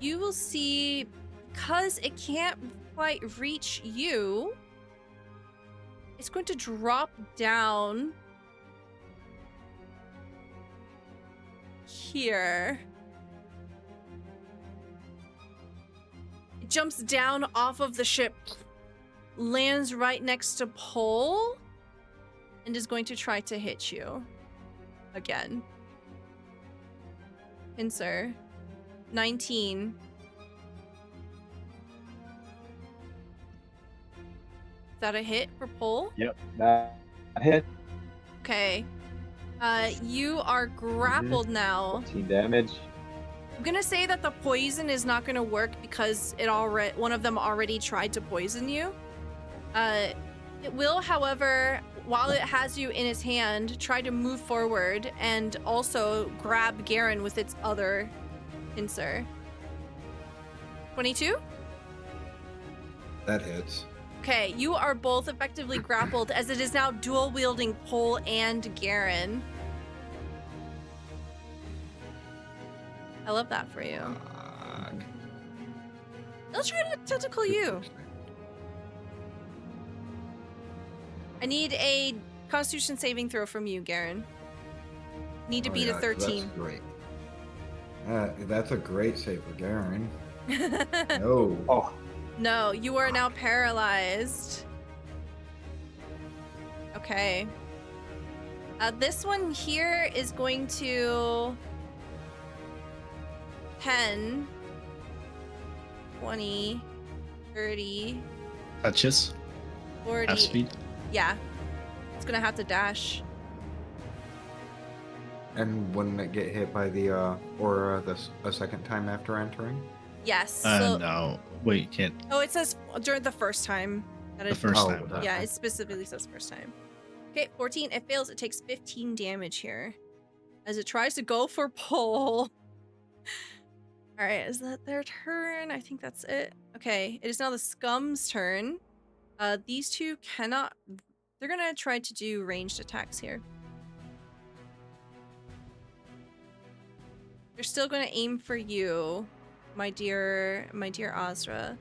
You will see, because it can't quite reach you, it's going to drop down here. It jumps down off of the ship, lands right next to Pole, and is going to try to hit you again. pincer. 19. Is that a hit for Pole? Yep, that hit. Okay. You are grappled now. 14 damage. I'm gonna say that the poison is not gonna work because one of them already tried to poison you. It will, however, while it has you in its hand, try to move forward and also grab Garen with its other pincer. 22? That hits. Okay, you are both effectively grappled as it is now dual wielding Pole and Garen. I love that for you. Let's try to tentacle you. I need a Constitution saving throw from you, Garen. Need to beat a 13. That's great. That's a great save for Garen. No. Oh, No, you are now paralyzed. Okay. This one here is going to 10, 20, 30, Touches. 40. Half speed. Yeah. It's gonna have to dash. And wouldn't it get hit by the aura a second time after entering? Yes. So, No. Wait, can't. oh, it says during the first time. That The it- first Oh, time. that- Yeah, it specifically says first time. Okay, 14. It fails. It takes 15 damage here. As it tries to go for Pole. Alright, is that their turn? I think that's it. Okay, it is now the Scum's turn. These two cannot... They're gonna try to do ranged attacks here. They're still gonna aim for you, my dear Azra.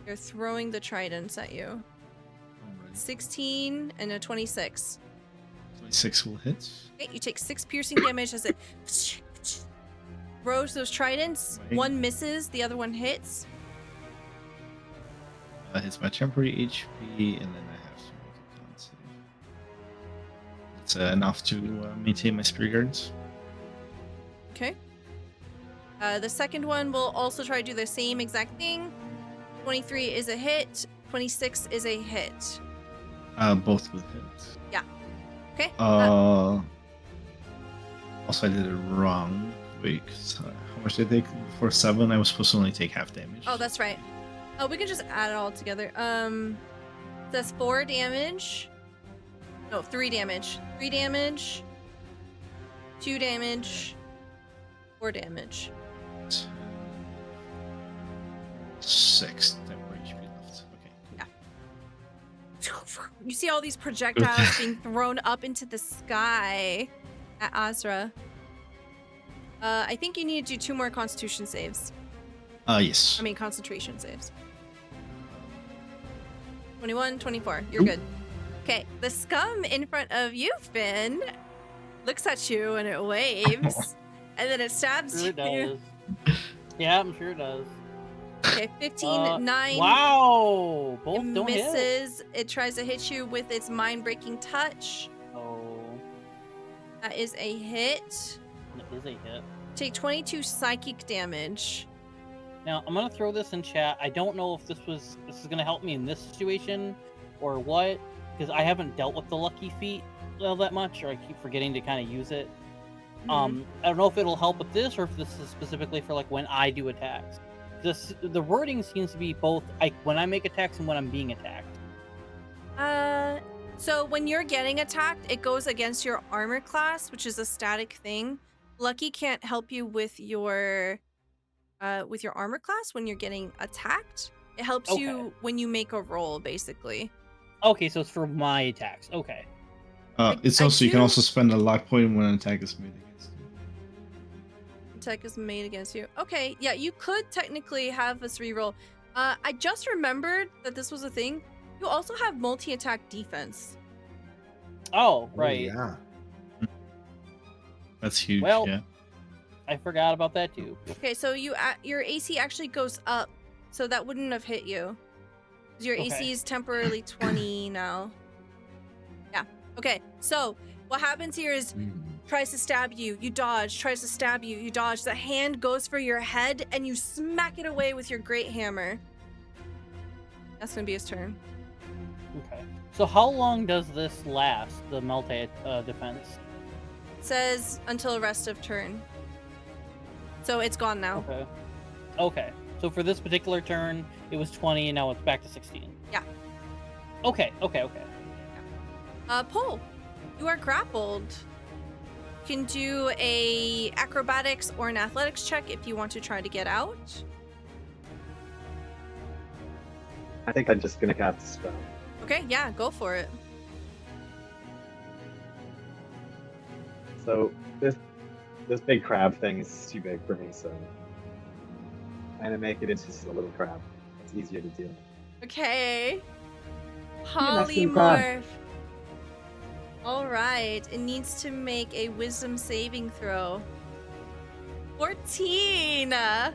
They're throwing the tridents at you. 16 and a 26. 26 will hit. Okay, you take 6 piercing damage as it throws those tridents. Right. One misses, the other one hits. Hits my temporary HP, and then I have to make a con save. It's enough to maintain my spirit guards. Okay. The second one will also try to do the same exact thing. 23 is a hit. 26 is a hit. Both will hit. Yeah. Okay. Also, I did it wrong. Wait, how much did I take? For 7, I was supposed to only take half damage. Oh, that's right. Oh, we can just add it all together. That's 4 damage. No, 3 damage. 3 damage. 2 damage. 4 damage. 6 temporary HP left. Okay. You see all these projectiles being thrown up into the sky at Azra. I think you need to do 2 more Constitution saves. Yes. I mean, concentration saves. 21, 24. You're Oop. good. Okay, the Scum in front of you, Finn, looks at you and it waves, and then it stabs Sure it you. does. Yeah, I'm sure it does. Okay, 15, 9. Wow! Both It don't hit. misses. It tries to hit you with its mind-breaking touch. Oh, That is a hit. it is a hit. Take 22 psychic damage. Now, I'm gonna throw this in chat. I don't know if this is gonna help me in this situation or what, because I haven't dealt with the lucky feat all that much, or I keep forgetting to kind of use it. Mhm. I don't know if it'll help with this, or if this is specifically for like when I do attacks. The wording seems to be both when I make attacks and when I'm being attacked. So when you're getting attacked, it goes against your armor class, which is a static thing. Lucky can't help you with your armor class when you're getting attacked. It helps Okay. you when you make a roll, basically. Okay, so it's for my attacks. Okay. It's I also you can do- also spend a luck point when an attack is made against you. Attack is made against you. Okay, yeah, you could technically have us reroll. I just remembered that this was a thing. You also have multi-attack defense. Oh, right. Yeah. That's huge. Well- yeah. I forgot about that too. Okay, so your AC actually goes up, so that wouldn't have hit you. 'Cause your AC Okay. is temporarily 20 now. Yeah. Okay, so what happens here is tries to stab you, you dodge, tries to stab you, you dodge. The hand goes for your head and you smack it away with your great hammer. That's gonna be his turn. Okay. So how long does this last, the melee defense? It says until rest of turn. So it's gone now. Okay. Okay. So for this particular turn, it was 20, and now it's back to 16. Yeah. Okay. Pole, you are grappled. You can do a acrobatics or an athletics check if you want to try to get out. I think I'm just gonna cast a spell. Okay, yeah, go for it. So this big crab thing is too big for me, so I'm gonna make it into just a little crab. It's easier to deal with. Okay. Maximum crab. Polymorph. All right, it needs to make a wisdom saving throw. 14. So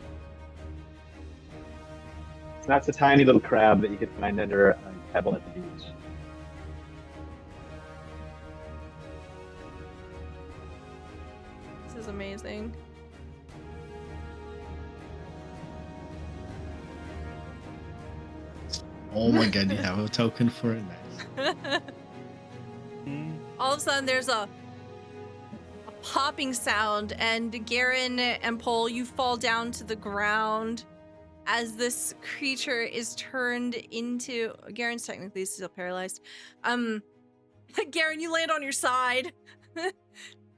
that's a tiny little crab that you could find under a pebble at the beach. This is amazing. Oh my god, you have a token for it. Nice. All of a sudden, there's a popping sound, and Garen and Pole, you fall down to the ground as this creature is turned into. Garen's technically still paralyzed. Garen, you land on your side.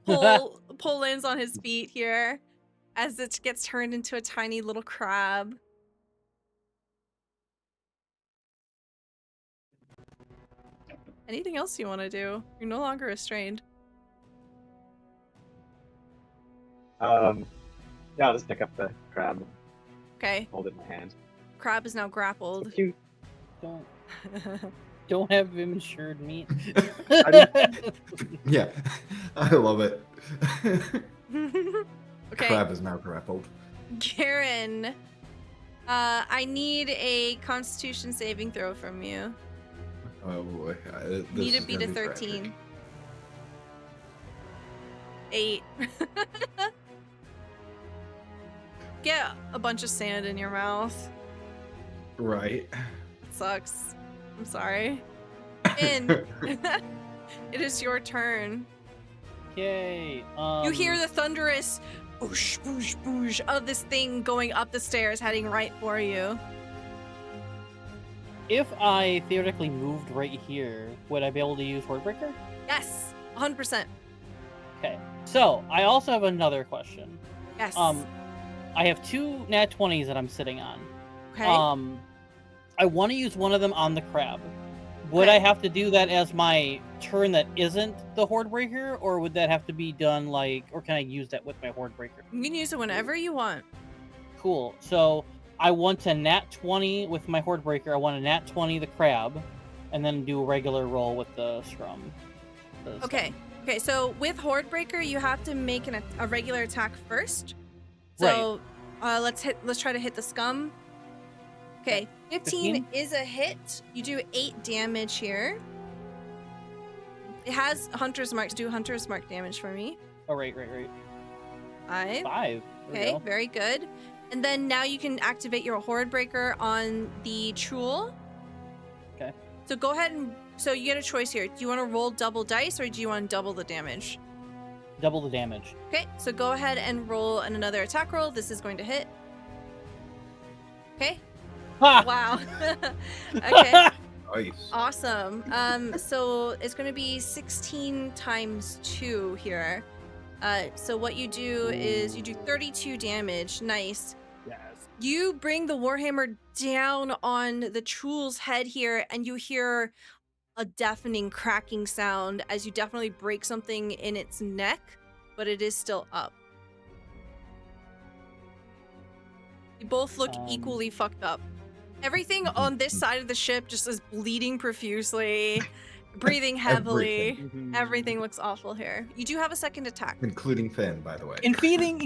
Pole lands on his feet here as it gets turned into a tiny little crab. Anything else you want to do? You're no longer restrained. Yeah, I'll just pick up the crab, Okay, hold it in my hand. crab is now So grappled. cute. Don't have him insured meat. Yeah, I love it. Okay, Crab is now grappled. Garen, I need a Constitution saving throw from you. Oh boy. Need to beat a 13. 8. Get a bunch of sand in your mouth. Right. It sucks. I'm sorry. In. It is your turn. Yay. You hear the thunderous boosh, boosh, boosh of this thing going up the stairs, heading right for you. If I theoretically moved right here, would I be able to use Wordbreaker? Yes, 100%. Okay. So I also have another question. Yes. I have 2 nat 20s that I'm sitting on. Okay. I want to use one of them on the crab. Would Okay. I have to do that as my turn that isn't the Hordebreaker, or would that have to be done like, or can I use that with my Hordebreaker? You can use it whenever you want. Cool. So I want to nat 20 with my Hordebreaker. I want to nat 20 the crab, and then do a regular roll with the scrum. Okay. Okay, so with Hordebreaker, you have to make a regular attack first. Right. So let's try to hit the scum. Okay, 15 is a hit. You do 8 damage here. It has Hunter's Mark. Do Hunter's Mark damage for me. Oh, right. 5. 5. There we Okay, go. very good. And then now you can activate your Hordebreaker on the Chul. Okay. So go ahead and so you get a choice here. Do you want to roll double dice or do you want to double the damage? Double the damage. Okay, so go ahead and roll another attack roll. This is going to hit. Okay. Ha! Wow. Okay. Nice. Awesome. So it's going to be 16 times 2 here. So what you do is you do 32 damage. Nice. Yes. You bring the Warhammer down on the Chul's head here, and you hear a deafening cracking sound as you definitely break something in its neck, but it is still up. You both look equally fucked up. Everything on this side of the ship just is bleeding profusely, breathing heavily. Everything looks awful here. You do have a second attack, Including Finn, by the way. Including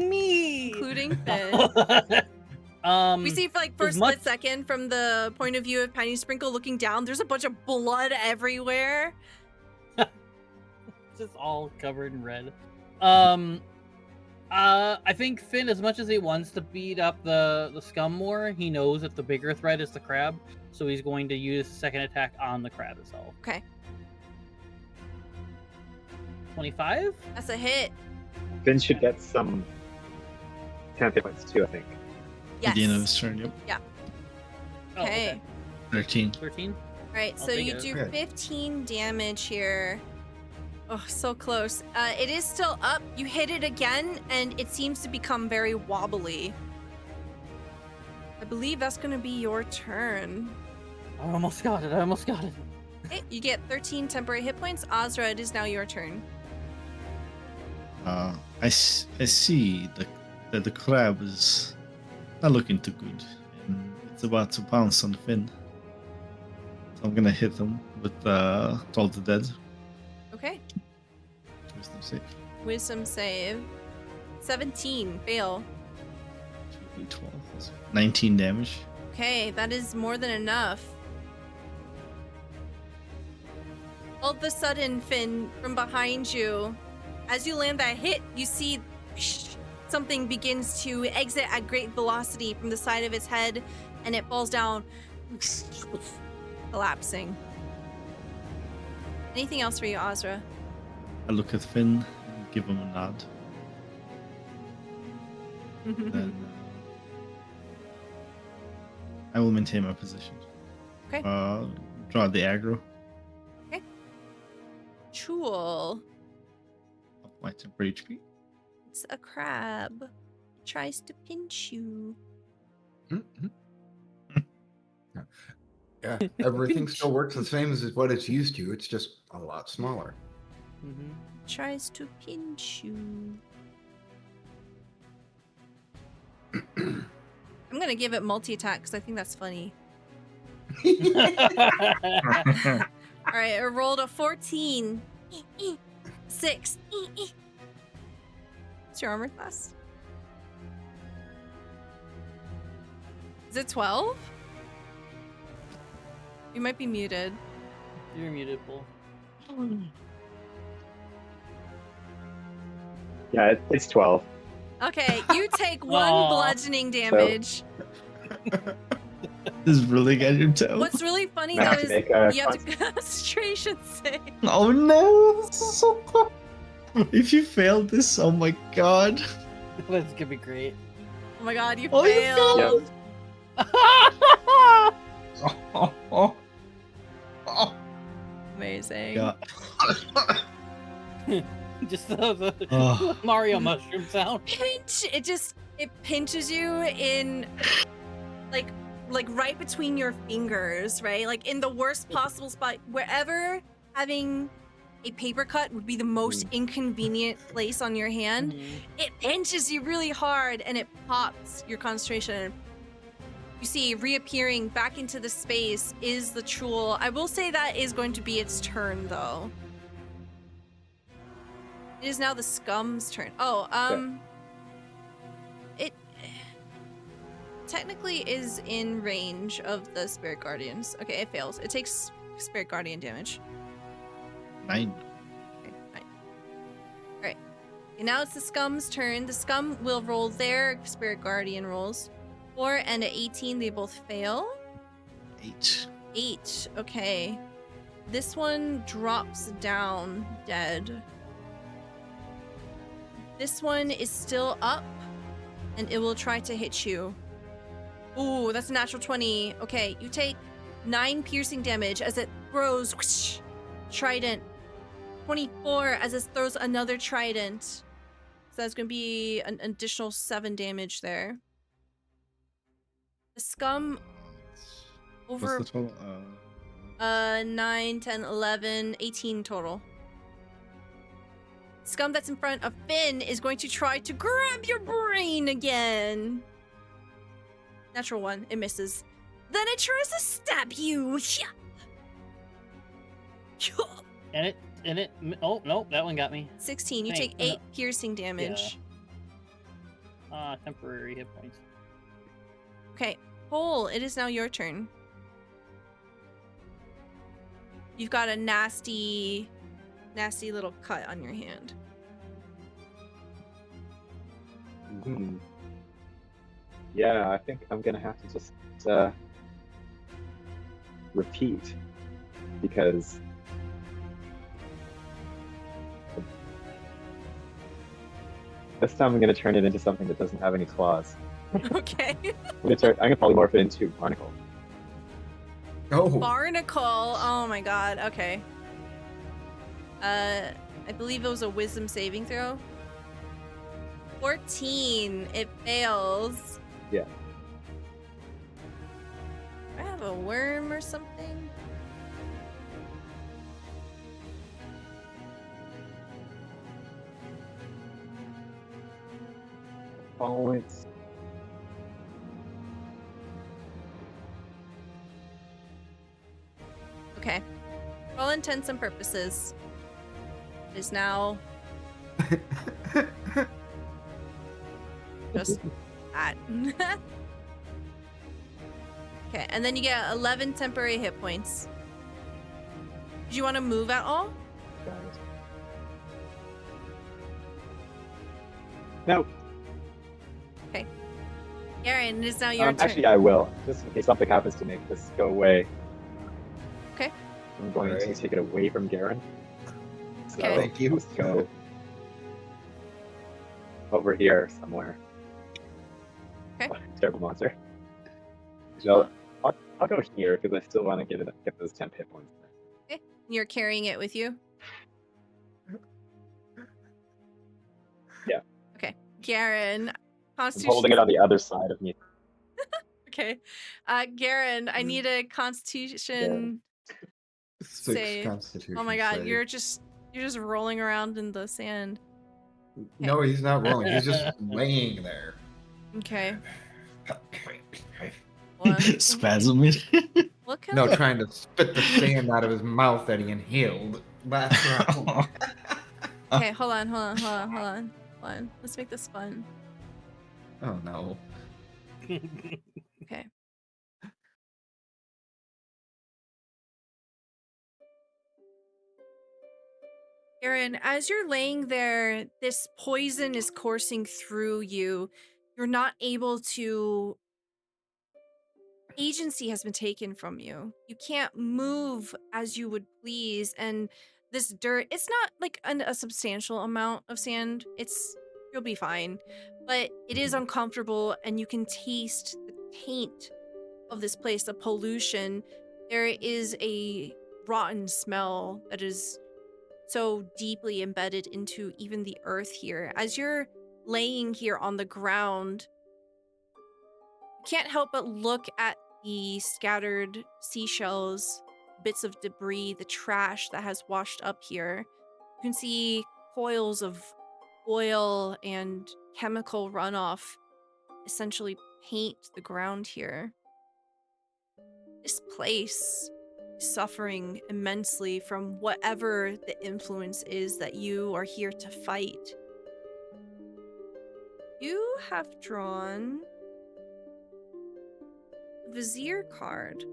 me. including Finn. We see for like for a as much- split second from the point of view of Penny Sprinkle looking down, there's a bunch of blood everywhere. just all covered in red. I think Finn, as much as he wants to beat up the scum more, he knows that the bigger threat is the crab, so he's going to use the second attack on the crab itself. Okay. 25? That's a hit. Finn should get some temp points too, I think. Yes. At the end of his turn, yep. Oh, Okay. 13. 13? All right, I'll so take you it. do Okay. 15 damage here. Oh, so close. It is still up. You hit it again, and it seems to become very wobbly. I believe that's going to be your turn. I almost got it. Okay, you get 13 temporary hit points. Azra, it is now your turn. I see that the crab is not looking too good. And it's about to pounce on Finn. So I'm gonna hit him with Toll the Dead. Okay. Wisdom save. Wisdom save. 17. Fail. 12. That's 19 damage. Okay, that is more than enough. All of a sudden, Finn, from behind you, as you land that hit, you see something begins to exit at great velocity from the side of its head, and it falls down, collapsing. Anything else for you, Azra? I look at Finn and give him a nod. Then I will maintain my position. Okay. Draw the aggro. Cool. Up my temporary HP. It's a crab. Tries to pinch you. Yeah, everything still works the same as what it's used to. It's just a lot smaller. Mm-hmm. Tries to pinch you. I'm gonna give it multi-attack because I think that's funny. All right, I rolled a 14. 6. What's your armor class? Is it 12? You might be muted. You're muted, Bull. Yeah, it's 12. Okay, you take 1 Aw. bludgeoning damage. This is really getting your toe. What's really funny I though have to is make a you have to concentration save. Oh no, this is so cool. If you fail this, oh my god. That's gonna be great. Oh my god, you Oh, you failed. Amazing. Yeah. Just the Oh. Mario mushroom sound. Pinch! It pinches you in like right between your fingers, right? Like in the worst possible spot, wherever having a paper cut would be the most inconvenient place on your hand. Mhm. It pinches you really hard and it pops your concentration. You see, reappearing back into the space is the Trool. I will say that is going to be its turn, though. It is now the Scum's turn. Oh, it technically is in range of the Spirit Guardians. Okay, it fails. It takes Spirit Guardian damage. 9. Okay, fine. All right. And now it's the Scum's turn. The Scum will roll their Spirit Guardian rolls. 4 and an 18, they both fail. 8. 8, okay. This one drops down dead. This one is still up, and it will try to hit you. Ooh, that's a natural 20. Okay, you take 9 piercing damage as it throws whoosh, trident. 24 as it throws another trident. So that's going to be an additional 7 damage there. The Scum over What's the total? 9, 10, 11, 18 total. Scum that's in front of Finn is going to try to grab your brain again. Natural 1, it misses. Then it tries to stab you. And it. Oh no, that one got me. 16, you Dang, take 8 piercing damage. Temporary hit points. Okay, Hole, it is now your turn. You've got a nasty nasty little cut on your hand. Mhm. Yeah, I think I'm gonna have to just repeat because this time I'm gonna turn it into something that doesn't have any claws. Okay. I'm gonna polymorph it into barnacle. Oh, Barnacle. Oh my god. Okay. I believe it was a wisdom saving throw. 14. It fails. Yeah. Do I have a worm or something? Oh, it's Okay. For all intents and purposes, it is now just that. Okay, and then you get 11 temporary hit points. Do you want to move at all? guys. No. Garen, it is now your turn. Actually, I will, just in case something happens to make this go away. Okay. I'm going to Alright. take it away from Garen. So Okay. Thank you. let's go over here somewhere. Okay. Terrible monster. So I'll go here because I still want to get those 10 hit points. You're carrying it with you? Yeah. Okay. Garen, I'm Constitution. holding it on the other side of me. Okay. Garen, I need a Constitution. 6 Save. Constitution. Oh my god, save. you're just rolling around in the sand. No, he's not rolling. He's just laying there. Okay. What? Spasm. What kind No, of trying to spit the sand out of his mouth that he inhaled last round. Okay, hold on. Let's make this fun. Oh no. Okay. Garen, as you're laying there, this poison is coursing through you. You're not able to. Agency has been taken from you. You can't move as you would please. And this dirt, it's not like a substantial amount of sand. You'll be fine. But it is uncomfortable, and you can taste the taint of this place, the pollution. There is a rotten smell that is so deeply embedded into even the earth here. As you're laying here on the ground, you can't help but look at the scattered seashells, bits of debris, the trash that has washed up here. You can see coils of oil and chemical runoff essentially paint the ground here. This place is suffering immensely from whatever the influence is that you are here to fight. You have drawn the Vizier card.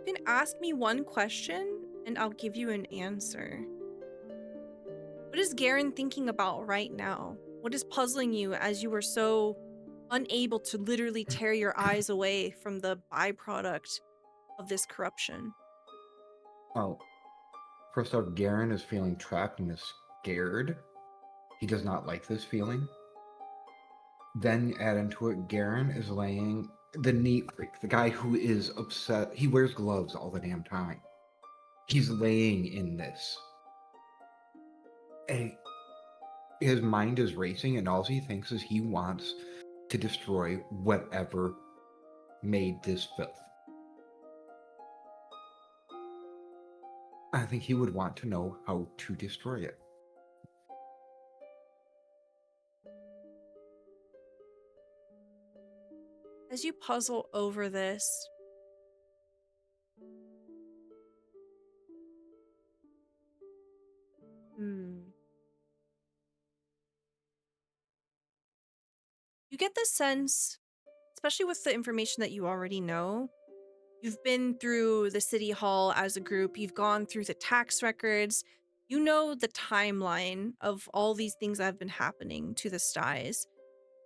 You can ask me one question and I'll give you an answer. What is Garen thinking about right now? What is puzzling you as you were so unable to literally tear your eyes away from the byproduct of this corruption? Oh. First off, Garen is feeling trapped and is scared. He does not like this feeling. Then add into it, Garen is laying the neat freak, the guy who is upset. He wears gloves all the damn time. He's laying in this. And his mind is racing, and all he thinks is he wants to destroy whatever made this filth. I think he would want to know how to destroy it. As you puzzle over this, you get the sense, especially with the information that you already know, You've been through the city hall as a group. You've gone through the tax records. You know the timeline of all these things that have been happening to the Styes.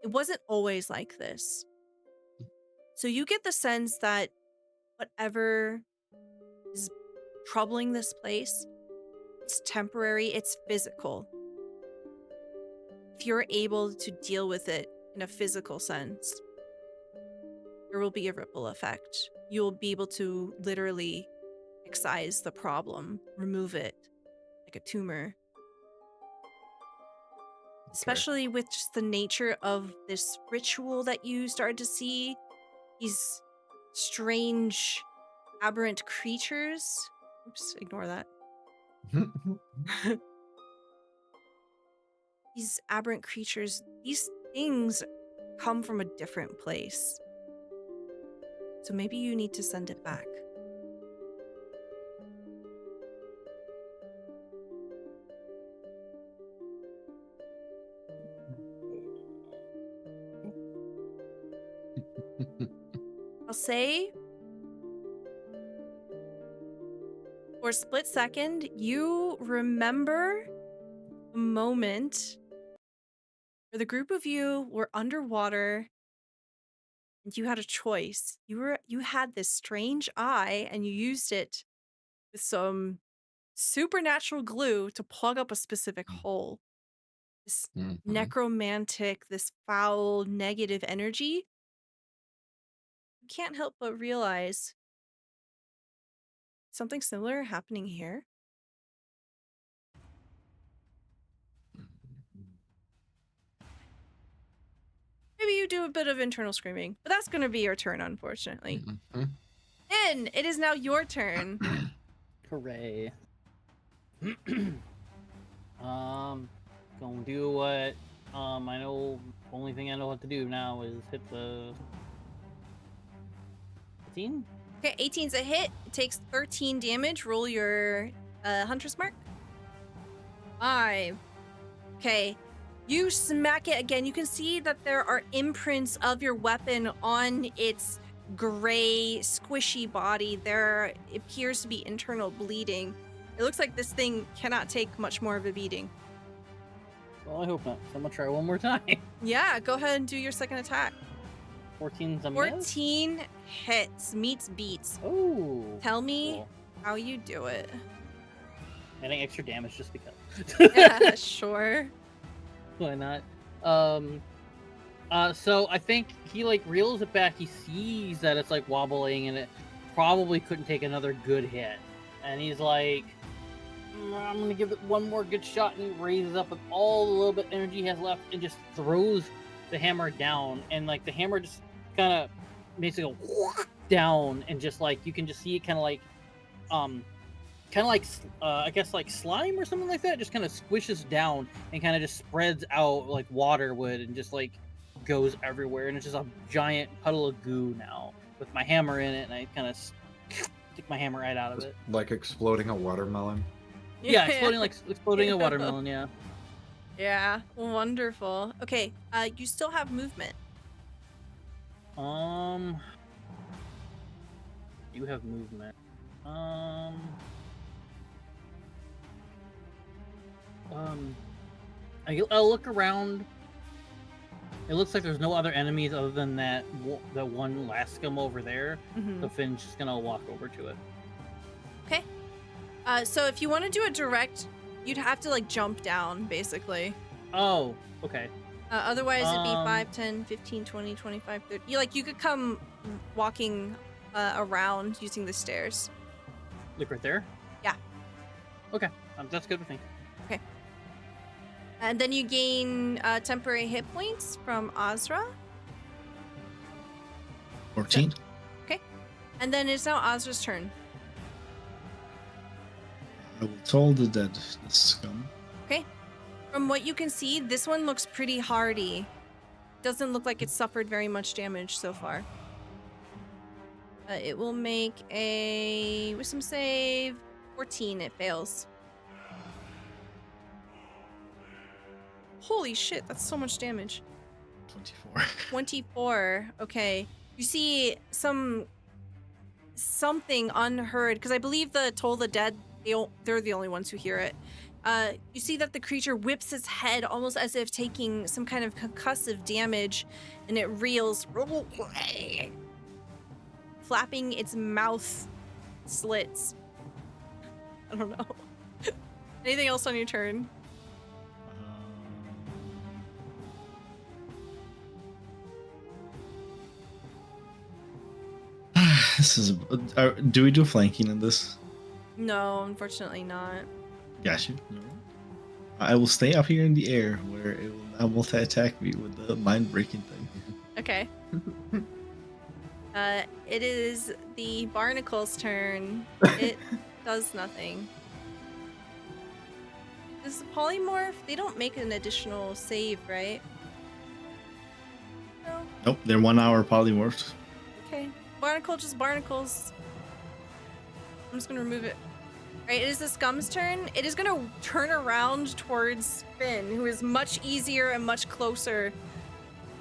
It wasn't always like this. So you get the sense that whatever is troubling this place, it's temporary, it's physical. If you're able to deal with it in a physical sense, there will be a ripple effect. You'll be able to literally excise the problem, remove it like a tumor. Especially with just the nature of this ritual that you started to see, these strange, aberrant creatures. Oops, ignore that. These aberrant creatures, these things come from a different place. So maybe you need to send it back. I'll say for a split second, you remember a moment where the group of you were underwater and you had a choice. You had this strange eye and you used it with some supernatural glue to plug up a specific hole. This necromantic, this foul, negative energy. You can't help but realize something similar happening here. Maybe you do a bit of internal screaming, but that's going to be your turn, unfortunately. And it is now your turn. Hooray. Gonna do what I know. Only thing I know what to do now is hit the 18. Okay, 18's a hit. It takes 13 damage. Roll your Hunter's Mark. 5. Okay, you smack it again. You can see that there are imprints of your weapon on its gray, squishy body. There appears to be internal bleeding. It looks like this thing cannot take much more of a beating. Well, I hope not. So I'm gonna try one more time. Yeah, go ahead and do your second attack. 14's a miss. 14 hits, meets beats. Oh. Tell me Cool. how you do it. Adding extra damage just because. Yeah, sure. Why not? So I think he like reels it back. He sees that it's like wobbling and it probably couldn't take another good hit. And he's like, I'm gonna give it one more good shot, and he raises up with all the little bit of energy he has left and just throws the hammer down. And like the hammer just kind of makes it go down, and just like you can just see it kind of like I guess like slime or something like that, just kind of squishes down and kind of just spreads out like water would, and just like goes everywhere, and it's just a giant puddle of goo now with my hammer in it, and I kind of stick my hammer right out of it. Like exploding a watermelon. Yeah, exploding a watermelon. Yeah. Yeah, wonderful. Okay, you still have movement. You have movement. I'll look around. It looks like there's no other enemies other than that the one Lascum over there. Mhm. So Finn's just gonna walk over to it. Okay. So if you want to do it direct, you'd have to like jump down, basically. Oh, okay. Otherwise, it'd be 5, 10, 15, 20, 25, 30. You could come walking around using the stairs. Look right there? Yeah. Okay, that's good with me. Okay. And then you gain temporary hit points from Azra. 14. Okay. And then it's now Azra's turn. I will toll the dead, the scum. Okay. From what you can see, this one looks pretty hardy. Doesn't look like it's suffered very much damage so far. It will make a wisdom save. 14, it fails. Holy shit, that's so much damage. 24. 24. Okay. You see some something unheard, because I believe the Toll the Dead, they're the only ones who hear it. You see that the creature whips its head almost as if taking some kind of concussive damage, and it reels, flapping its mouth slits. I don't know. Anything else on your turn? This is. Do we do flanking in this? No, unfortunately not. Gotcha. No. I will stay up here in the air where it will now multi-attack me with the mind-breaking thing. Okay. It is the barnacle's turn. It does nothing. Does the polymorph? They don't make an additional save, right? No. Nope, they're 1 hour polymorphs. Okay. Barnacle just barnacles. I'm just gonna remove it. Alright, it is the scum's turn. It is gonna turn around towards Finn, who is much easier and much closer.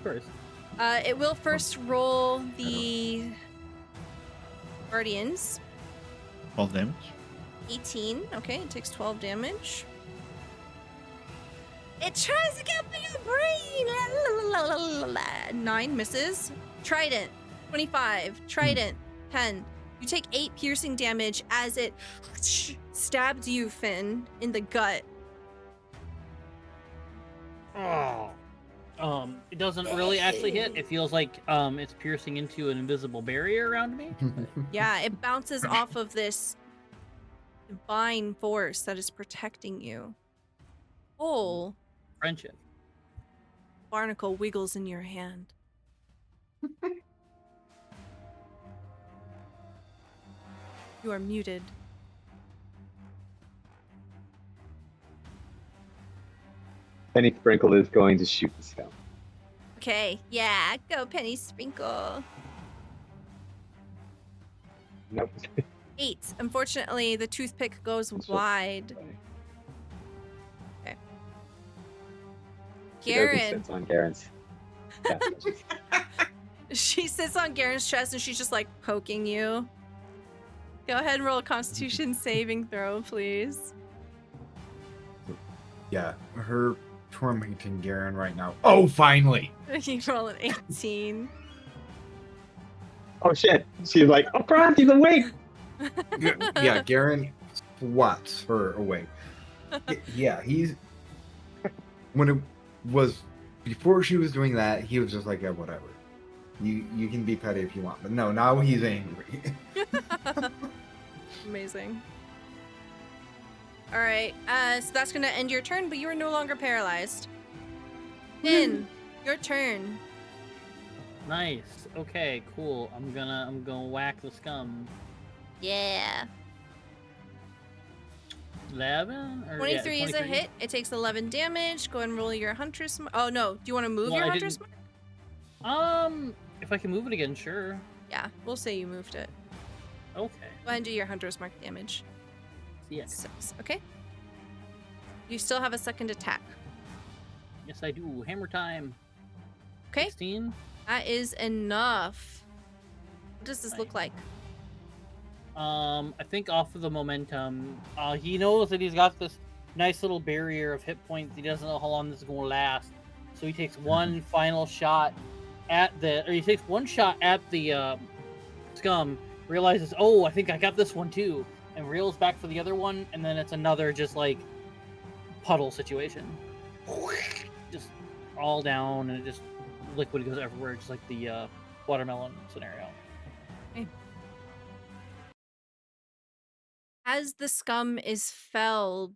First. It will first roll the Guardians. 12 damage. 18. Okay, it takes 12 damage. It tries to get me your brain. 9 misses. Trident. 25. Trident. 10. You take 8 piercing damage as it stabs you, Finn, in the gut. Oh. It doesn't really actually hit. It feels like it's piercing into an invisible barrier around me. Yeah, it bounces off of this divine force that is protecting you. Oh, Friendship. barnacle wiggles in your hand. You are muted. Penny Sprinkle is going to shoot the scum. Okay, yeah, go Penny Sprinkle. Nope. 8. Unfortunately, the toothpick goes That's wide. Okay. She goes and Garen. sits on Garen's. She sits on Garen's chest and she's just like poking you. Go ahead and roll a Constitution saving throw, please. Yeah, her tormenting Garen right now. Oh, finally! You roll an 18. Oh shit! She's like, oh crap, he's awake! Yeah, Garen swats her away. Yeah, he's. When it was before she was doing that, he was just like, yeah, whatever. You can be petty if you want, but no, now he's angry. Amazing. All right, so that's gonna end your turn, but you are no longer paralyzed. Finn, your turn. Nice. Okay, cool. I'm gonna whack the scum. Yeah. 11 or 23 yeah, is a hit. It takes 11 damage. Go ahead and roll your Huntress Mark. Oh no, do you want to move Well, your I Huntress didn't- Mark? If I can move it again, sure. Yeah, we'll say you moved it. Okay. Go ahead and do your Hunter's Mark damage. Yes. 6. Okay. You still have a second attack. Yes, I do. Hammer time. Okay. 16. That is enough. What does this look like? I think off of the momentum, he knows that he's got this nice little barrier of hit points. He doesn't know how long this is going to last, so he takes one final shot at the scum. Realizes, oh, I think I got this one too, and reels back for the other one, and then it's another just like puddle situation, just all down, and it just liquid goes everywhere, just like the watermelon scenario. As the scum is felled,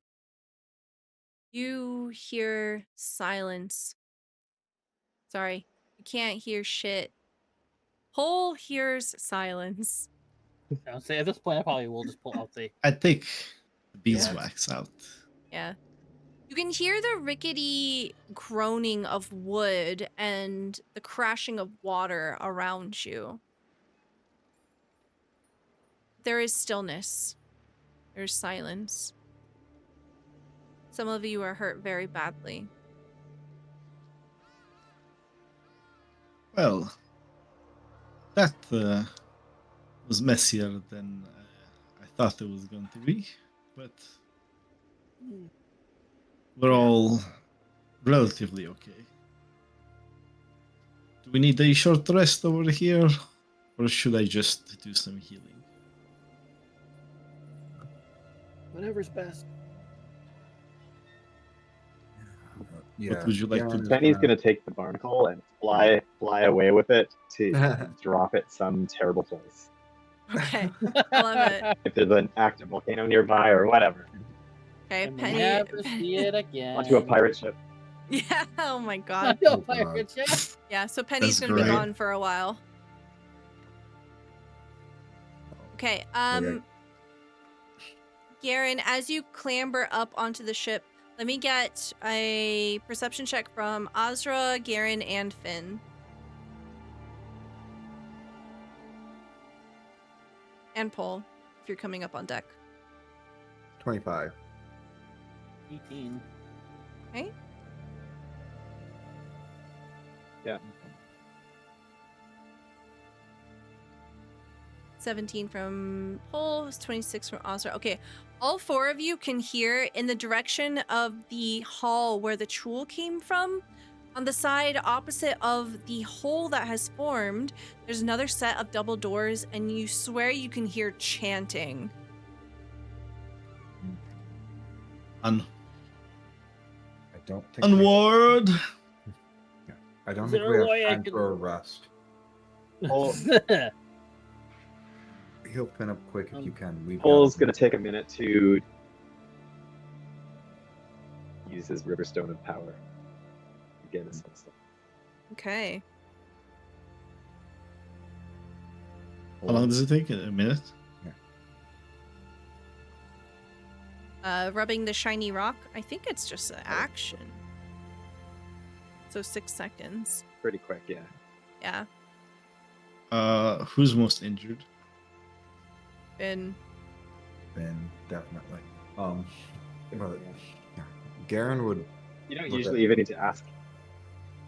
you hear silence. Sorry, you can't hear shit. Pole hears silence. I would say at this point, I probably will just pull out the. I take the Yeah. beeswax out. Yeah. You can hear the rickety groaning of wood and the crashing of water around you. There is stillness. There's silence. Some of you are hurt very badly. Well, that was messier than I thought it was going to be, but we're all relatively okay. Do we need a short rest over here, or should I just do some healing? Whatever's best. Yeah. What would you like to Garen do? is Penny's gonna take the barnacle and fly away with it to drop it some terrible place. Okay, I love it. If there's an active volcano nearby or whatever. Okay, And we Penny. never see it again. Onto a pirate ship. Yeah. Oh my God. No Oh, God. pirate ship. Yeah. So Penny's That's gonna be great. gone for a while. Okay. Garen, as you clamber up onto the ship, let me get a perception check from Azra, Garen, and Finn. And Paul, if you're coming up on deck. 25. 18. Okay. Yeah. 17 from Paul, 26 from Azra. Okay, all four of you can hear in the direction of the hall where the Chul came from. On the side opposite of the hole that has formed, there's another set of double doors, and you swear you can hear chanting. I don't think Onward! I don't Is think there we a way have I time can- for a rest. Paul, He'll pin up quick if you can. We've Paul's got gonna take a minute to use his Riverstone of Power. Again, it's stuff. Okay. How long does it take? A minute? Rubbing the shiny rock. I think it's just an action. So 6 seconds. Pretty quick, yeah. Yeah. Who's most injured? Finn. Ben, definitely. But, yeah. Garen would. You don't Look usually at- even need to ask.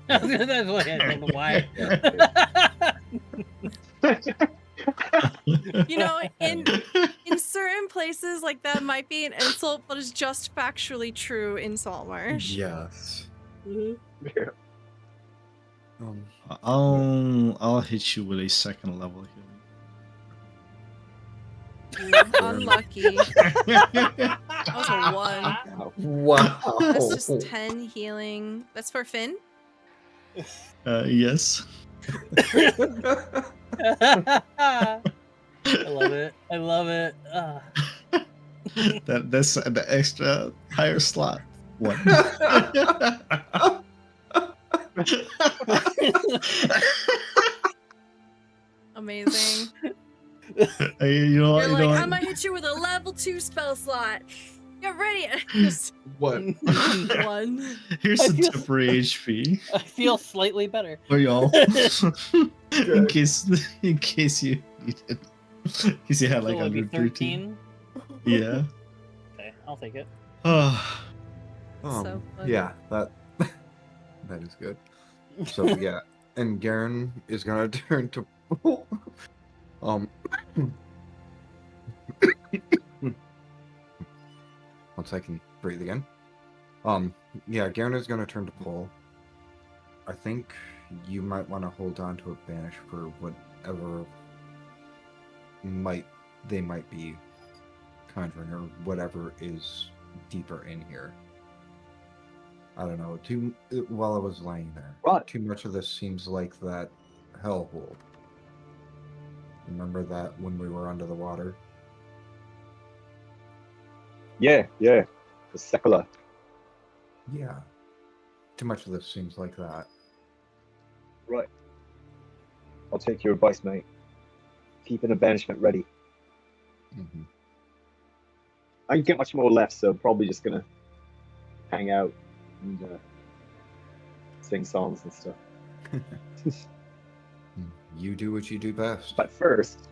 That's why I don't know why. You know, in certain places, like that might be an insult, but it's just factually true in Saltmarsh. Yes. Mhm. I'll hit you with a second level Unlucky. healing. That was a 1. Wow. That's just 10 healing. That's for Finn? Yes. I love it. I love it. That's the extra higher slot. One. Amazing. You know what? You're You know like, what? I'm gonna hit you with a level 2 spell slot. Get ready. Just What? 1. Here's I some feel- temporary HP I feel slightly better. for y'all, in Good. case you need it. In case you had So like it'll be 113. 13. Yeah. Okay, I'll take it. Oh, So fun. Yeah, that is good. So yeah, and Garen is gonna turn to once I can breathe again. Yeah, Garen is gonna turn to Paul. I think you might want to hold on to a banish for whatever they might be conjuring or whatever is deeper in here. I don't know. While I was laying there, What? too much of this seems like that hellhole. Remember that when we were under the water? Yeah. The Secular. Yeah. Too much of this seems like that. Right. I'll take your advice, mate. Keeping a banishment ready. Mm-hmm. I can get much more left, so I'm probably just gonna hang out and sing songs and stuff. You do what you do best. But first,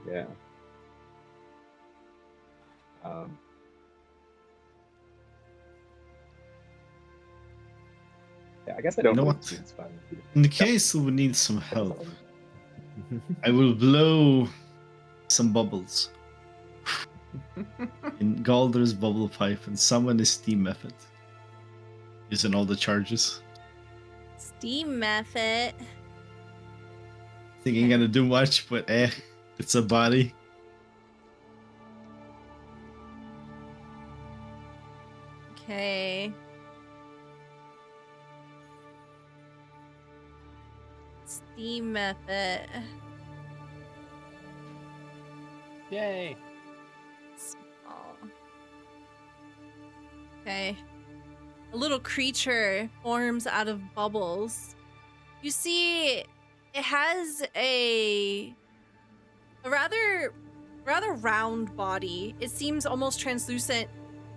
yeah. Yeah, I guess I don't You know know what? what's inspiring. in the case we need some help, I will blow some bubbles in Galder's bubble pipe and summon a steam method. Using all the charges. Steam method. Thinking gonna do much, but it's a body. Okay. Steam method. Yay. Small. Okay. A little creature forms out of bubbles. You see, it has a rather round body. It seems almost translucent.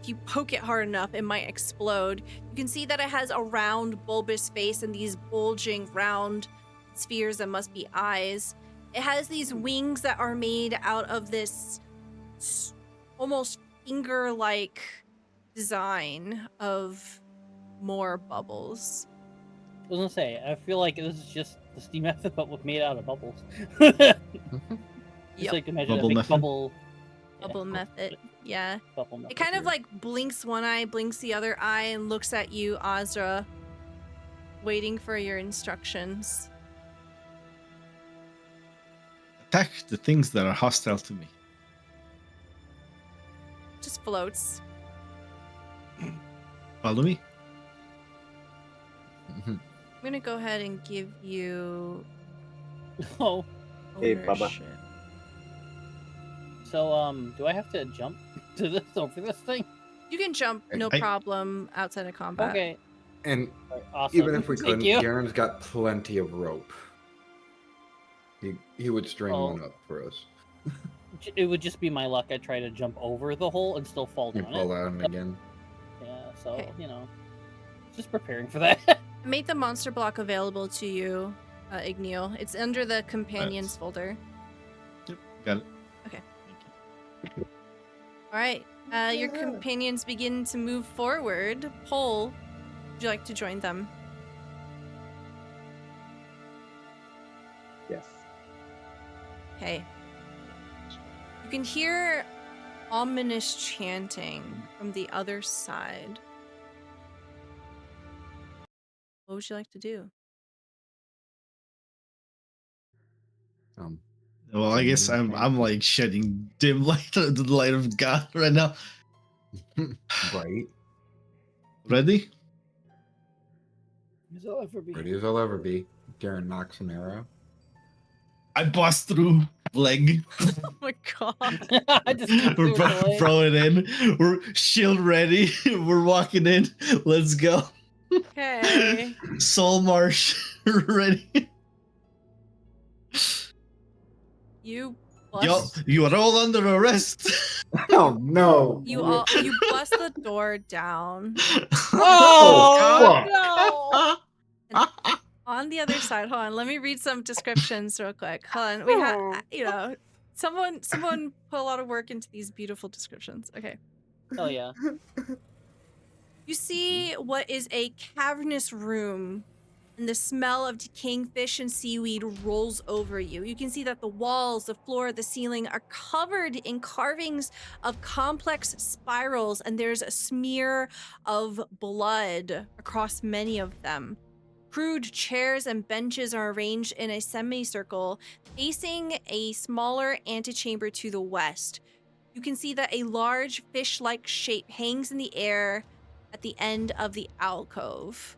If you poke it hard enough, it might explode. You can see that it has a round, bulbous face and these bulging, round spheres that must be eyes. It has these wings that are made out of this almost finger-like design of more bubbles. I was gonna say, I feel like this is just the steam method, but made out of bubbles. Just like imagine Bubble a big method? bubble. Bubble method. Yeah. Bubble method. It kind of like blinks one eye, blinks the other eye, and looks at you, Azra, waiting for your instructions. Attack the things that are hostile to me. Just floats. Follow me. I'm gonna go ahead and give you Oh, Hey, Bubba. ownership. so do I have to jump to this over this thing? You can jump, no I- problem, outside of combat. Okay. And Alright, awesome. even if we Thank couldn't, you. Garen's got plenty of rope. He would string Oh. one up for us. It would just be my luck. I try to jump over the hole and still fall You down fall it. down again. Yeah, so Okay. just preparing for that. I made the monster block available to you, Igneel. It's under the companions Nice. folder. Yep, got it. Okay. Thank you. All right. Your companions begin to move forward. Pole, would you like to join them? Yes. Okay. You can hear ominous chanting from the other side. What would you like to do? Well, I guess I'm like shedding dim light under the light of God right now. Right. Ready? As I'll ever be. Ready as I'll ever be. Garen knocks an arrow. I bust through leg. Oh my god. I just keep We're doing the leg. throwing in. We're shield ready. We're walking in. Let's go. Okay. Saltmarsh ready. You Yo, bust. you are all under arrest. Oh no! You bust the door down. Oh, no! On the other side, hold on. Let me read some descriptions real quick. Hold on. We have, someone put a lot of work into these beautiful descriptions. Okay. Oh yeah. You see what is a cavernous room, and the smell of decaying fish and seaweed rolls over you. You can see that the walls, the floor, the ceiling are covered in carvings of complex spirals, and there's a smear of blood across many of them. Crude chairs and benches are arranged in a semicircle, facing a smaller antechamber to the west. You can see that a large fish-like shape hangs in the air at the end of the alcove.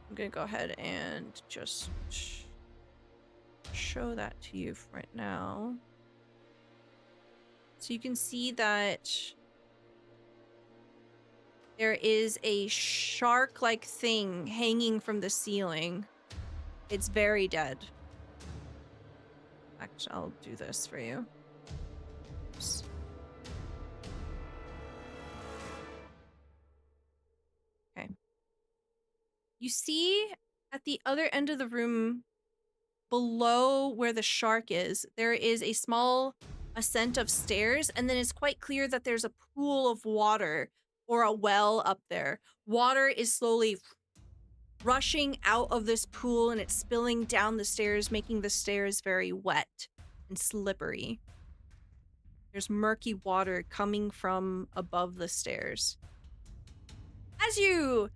I'm gonna go ahead and just show that to you right now. So you can see that there is a shark-like thing hanging from the ceiling. It's very dead. Actually, I'll do this for you. Oops. Okay. You see at the other end of the room, below where the shark is, there is a small ascent of stairs, and then it's quite clear that there's a pool of water or a well up there. Water is slowly rushing out of this pool and it's spilling down the stairs, making the stairs very wet and slippery. There's murky water coming from above the stairs. As you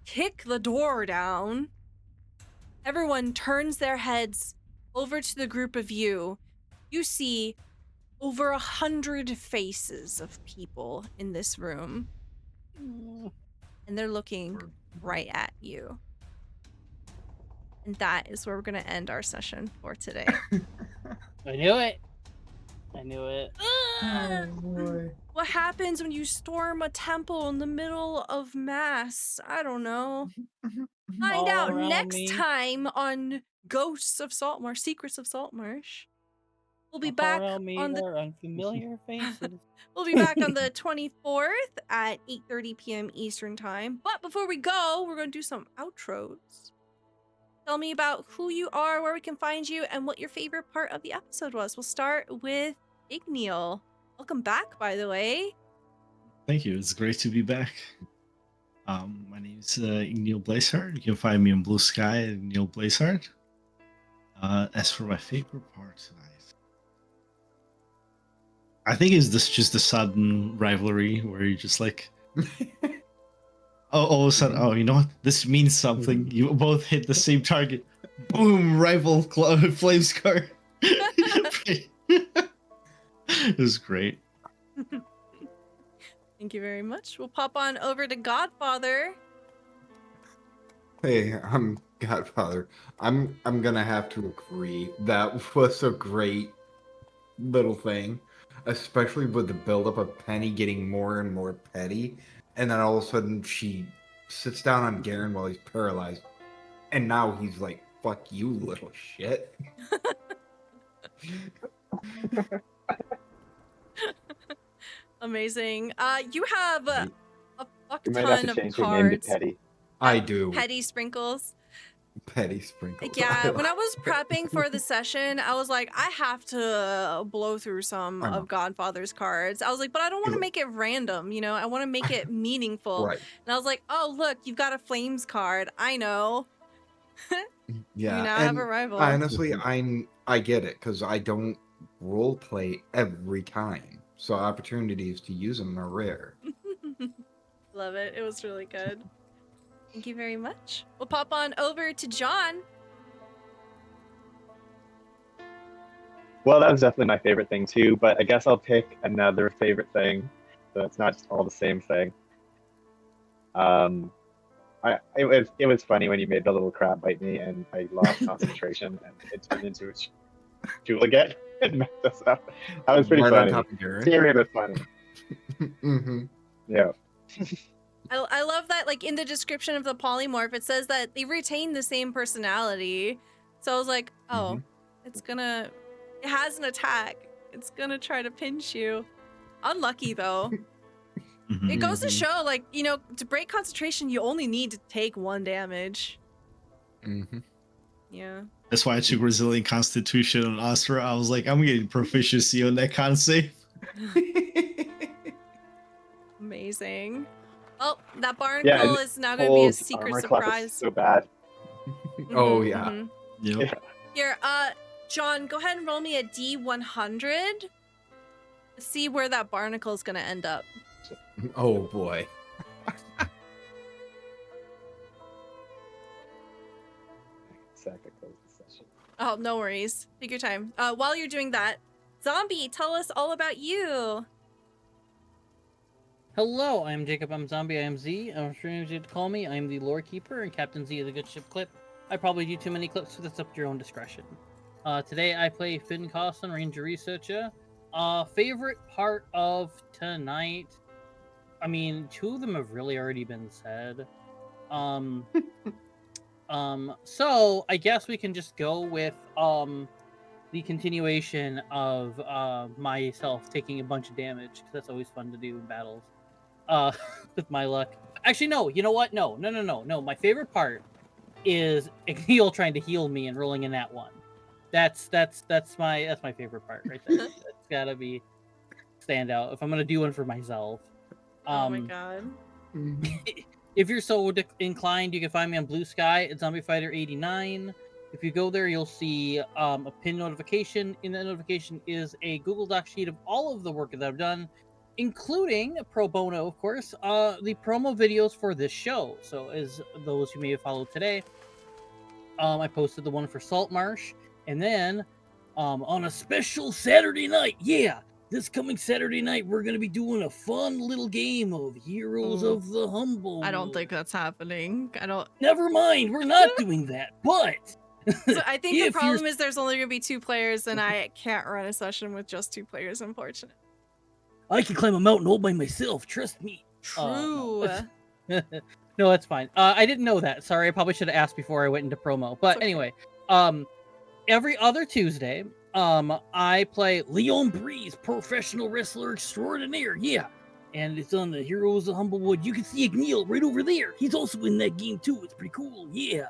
kick the door down, everyone turns their heads over to the group of you. You see over 100 faces of people in this room, and they're looking right at you. And that is where we're going to end our session for today. I knew it. I knew it. Oh boy. What happens when you storm a temple in the middle of mass? I don't know. Find All out around next me. time on Ghosts of Saltmarsh, Secrets of Saltmarsh. We'll be back Around me on the are unfamiliar faces. We'll be back on the 24th at 8:30 p.m. Eastern Time. But before we go, we're going to do some outros. Tell me about who you are, where we can find you, and what your favorite part of the episode was. We'll start with Igneal. Welcome back, by the way. Thank you. It's great to be back. My name is Igneal Blazehard. You can find me on Blue Sky at Igneal Blazehard. As for my favorite part tonight, I think it's just the sudden rivalry where you just like, all of a sudden, oh, you know what? This means something. You both hit the same target. Boom! Rival flames card. It was great. Thank you very much. We'll pop on over to Godfather. Hey, I'm Godfather. I'm gonna have to agree. That was a great little thing, especially with the buildup of Penny getting more and more petty, and then all of a sudden she sits down on Garen while he's paralyzed, and now he's like, "Fuck you, little shit." Amazing. You have a fuck You might have ton to of change your name to cards. Petty. I do. Petty Sprinkles. Petty sprinkles. Yeah, when I was prepping for the session, I was like, I have to blow through some I know. of Godfather's cards. I was like, but I don't want to make it random, you know? I want to make it meaningful. Right. And I was like, oh, look, you've got a Flames card. I know. Yeah. You now have and a rival. honestly, I get it because I don't role play every time, so opportunities to use them are rare. Love it. It was really good. Thank you very much. We'll pop on over to John. Well, that was definitely my favorite thing too, but I guess I'll pick another favorite thing, so it's not just all the same thing. It was funny when you made the little crab bite me and I lost concentration and it turned into a jewel again and messed us up. That was pretty Right on funny. top of Garen. Scary but funny. Mm-hmm. Yeah. I love that, like, in the description of the polymorph, it says that they retain the same personality. So I was like, oh, it has an attack. It's gonna try to pinch you. Unlucky, though. Mhm. It goes to show, like, you know, to break concentration, you only need to take 1 damage. Mm-hmm. Yeah. That's why I took Resilient Constitution on Astra. I was like, I'm getting proficiency on that con save. Amazing. Well, that barnacle Yeah, is now going to be a Cole's secret armor class is surprise. so bad. Oh, Mhm, yeah. mhm. Yep. Yeah. Here, John, go ahead and roll me a D100. See where that barnacle is going to end up. Oh boy. Second close the session. Oh, no worries. Take your time. While you're doing that, Zombie, tell us all about you. Hello, I'm Jacob. I'm Zombie. I am Z. I'm sure you to call me. I am the lore keeper and Captain Z of the Good Ship Clip. I probably do too many clips, so that's up to your own discretion. Today I play Finn Cosson, Ranger Researcher. Favorite part of tonight? I mean, 2 of them have really already been said. So I guess we can just go with the continuation of myself taking a bunch of damage, because that's always fun to do in battles. With my luck. Actually, no. You know what? No. My favorite part is Igneal trying to heal me and rolling in that one. That's my favorite part right there. That's gotta be standout if I'm gonna do one for myself. Oh my god. if you're so inclined, you can find me on Blue Sky at Zombie Fighter 89. If you go there, you'll see a pin notification. In that notification is a Google Doc sheet of all of the work that I've done, including pro bono, of course, the promo videos for this show. So, as those who may have followed today, I posted the one for Saltmarsh, and then on a special Saturday night, this coming Saturday night, we're gonna be doing a fun little game of Heroes Ooh. of the Humble. I don't think that's happening. I don't. Never mind, we're not doing that. But So I think the if you're- problem is there's only gonna be 2 players, and I can't run a session with just 2 players, unfortunately. I can climb a mountain all by myself. Trust me. True. No, that's fine. I didn't know that. Sorry, I probably should have asked before I went into promo. But okay. anyway, every other Tuesday, I play Leon Breeze, professional wrestler extraordinaire. Yeah. And it's on the Heroes of Humblewood. You can see Igneel right over there. He's also in that game too. It's pretty cool. Yeah.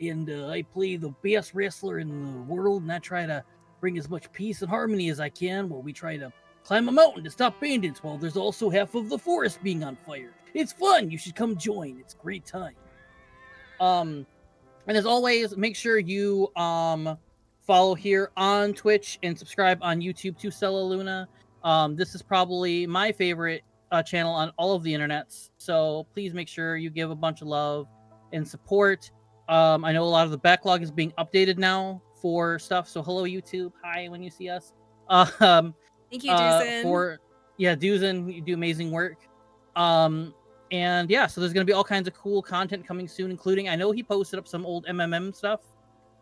And I play the best wrestler in the world, and I try to bring as much peace and harmony as I can while we try to climb a mountain to stop bandits while there's also half of the forest being on fire. It's fun. You should come join. It's a great time. And as always, make sure you follow here on Twitch and subscribe on YouTube to Stella Luna. This is probably my favorite channel on all of the internets. So please make sure you give a bunch of love and support. I know a lot of the backlog is being updated now for stuff. So hello, YouTube. Hi, when you see us. Thank you, Duzin. Duzin, you do amazing work. And yeah, so there's going to be all kinds of cool content coming soon, including, I know he posted up some old MMM stuff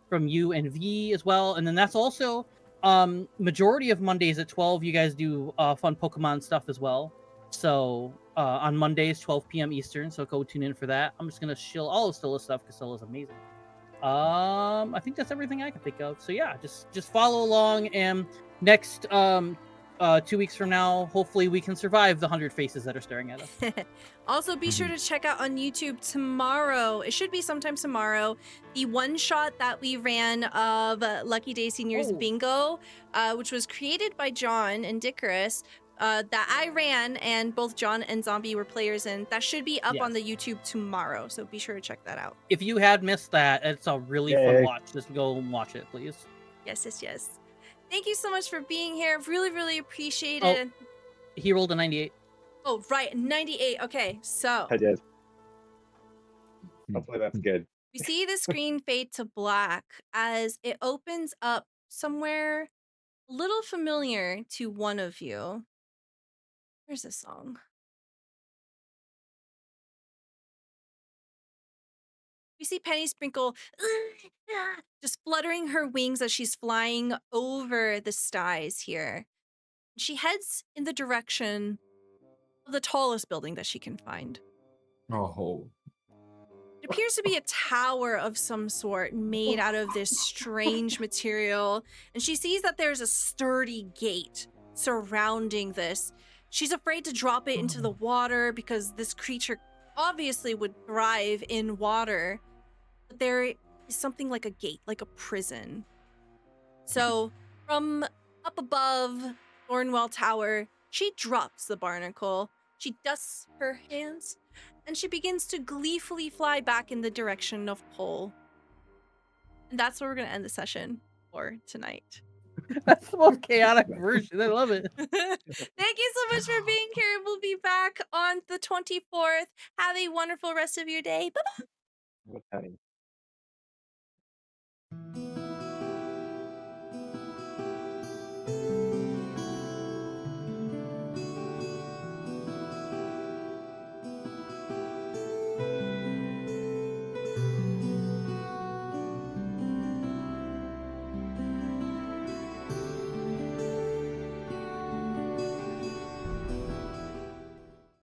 from you and V as well. And then that's also majority of Mondays at 12, you guys do fun Pokemon stuff as well. So on Mondays, 12 p.m. Eastern. So go tune in for that. I'm just going to shill all of Stella's stuff because Stella's amazing. I think that's everything I can think of. So yeah, just follow along, and next 2 weeks from now, hopefully we can survive the 100 faces that are staring at us. Also, be sure to check out on YouTube tomorrow. It should be sometime tomorrow. The one shot that we ran of Lucky Day Seniors Bingo, which was created by John and Dickerus, that I ran, and both John and Zombie were players in. That should be up on the YouTube tomorrow, so be sure to check that out. If you had missed that, it's a really fun watch. Just go and watch it, please. Yes. Thank you so much for being here. Really appreciate it. He rolled a 98. Oh, right, 98. Okay, so I did. Hopefully that's good. we see the screen fade to black as it opens up somewhere a little familiar to one of you. Where's this song? We see Penny Sprinkle just fluttering her wings as she's flying over the skies here. She heads in the direction of the tallest building that she can find. Oh. It appears to be a tower of some sort made out of this strange material, and she sees that there's a sturdy gate surrounding this. She's afraid to drop it into the water because this creature obviously would thrive in water, but there is something like a gate, like a prison. So from up above Thornwell Tower, she drops the barnacle, she dusts her hands, and she begins to gleefully fly back in the direction of Pole. And that's where we're going to end the session for tonight. That's the most chaotic version. I love it. Thank you so much for being here. We'll be back on the 24th. Have a wonderful rest of your day. Bye-bye. Okay.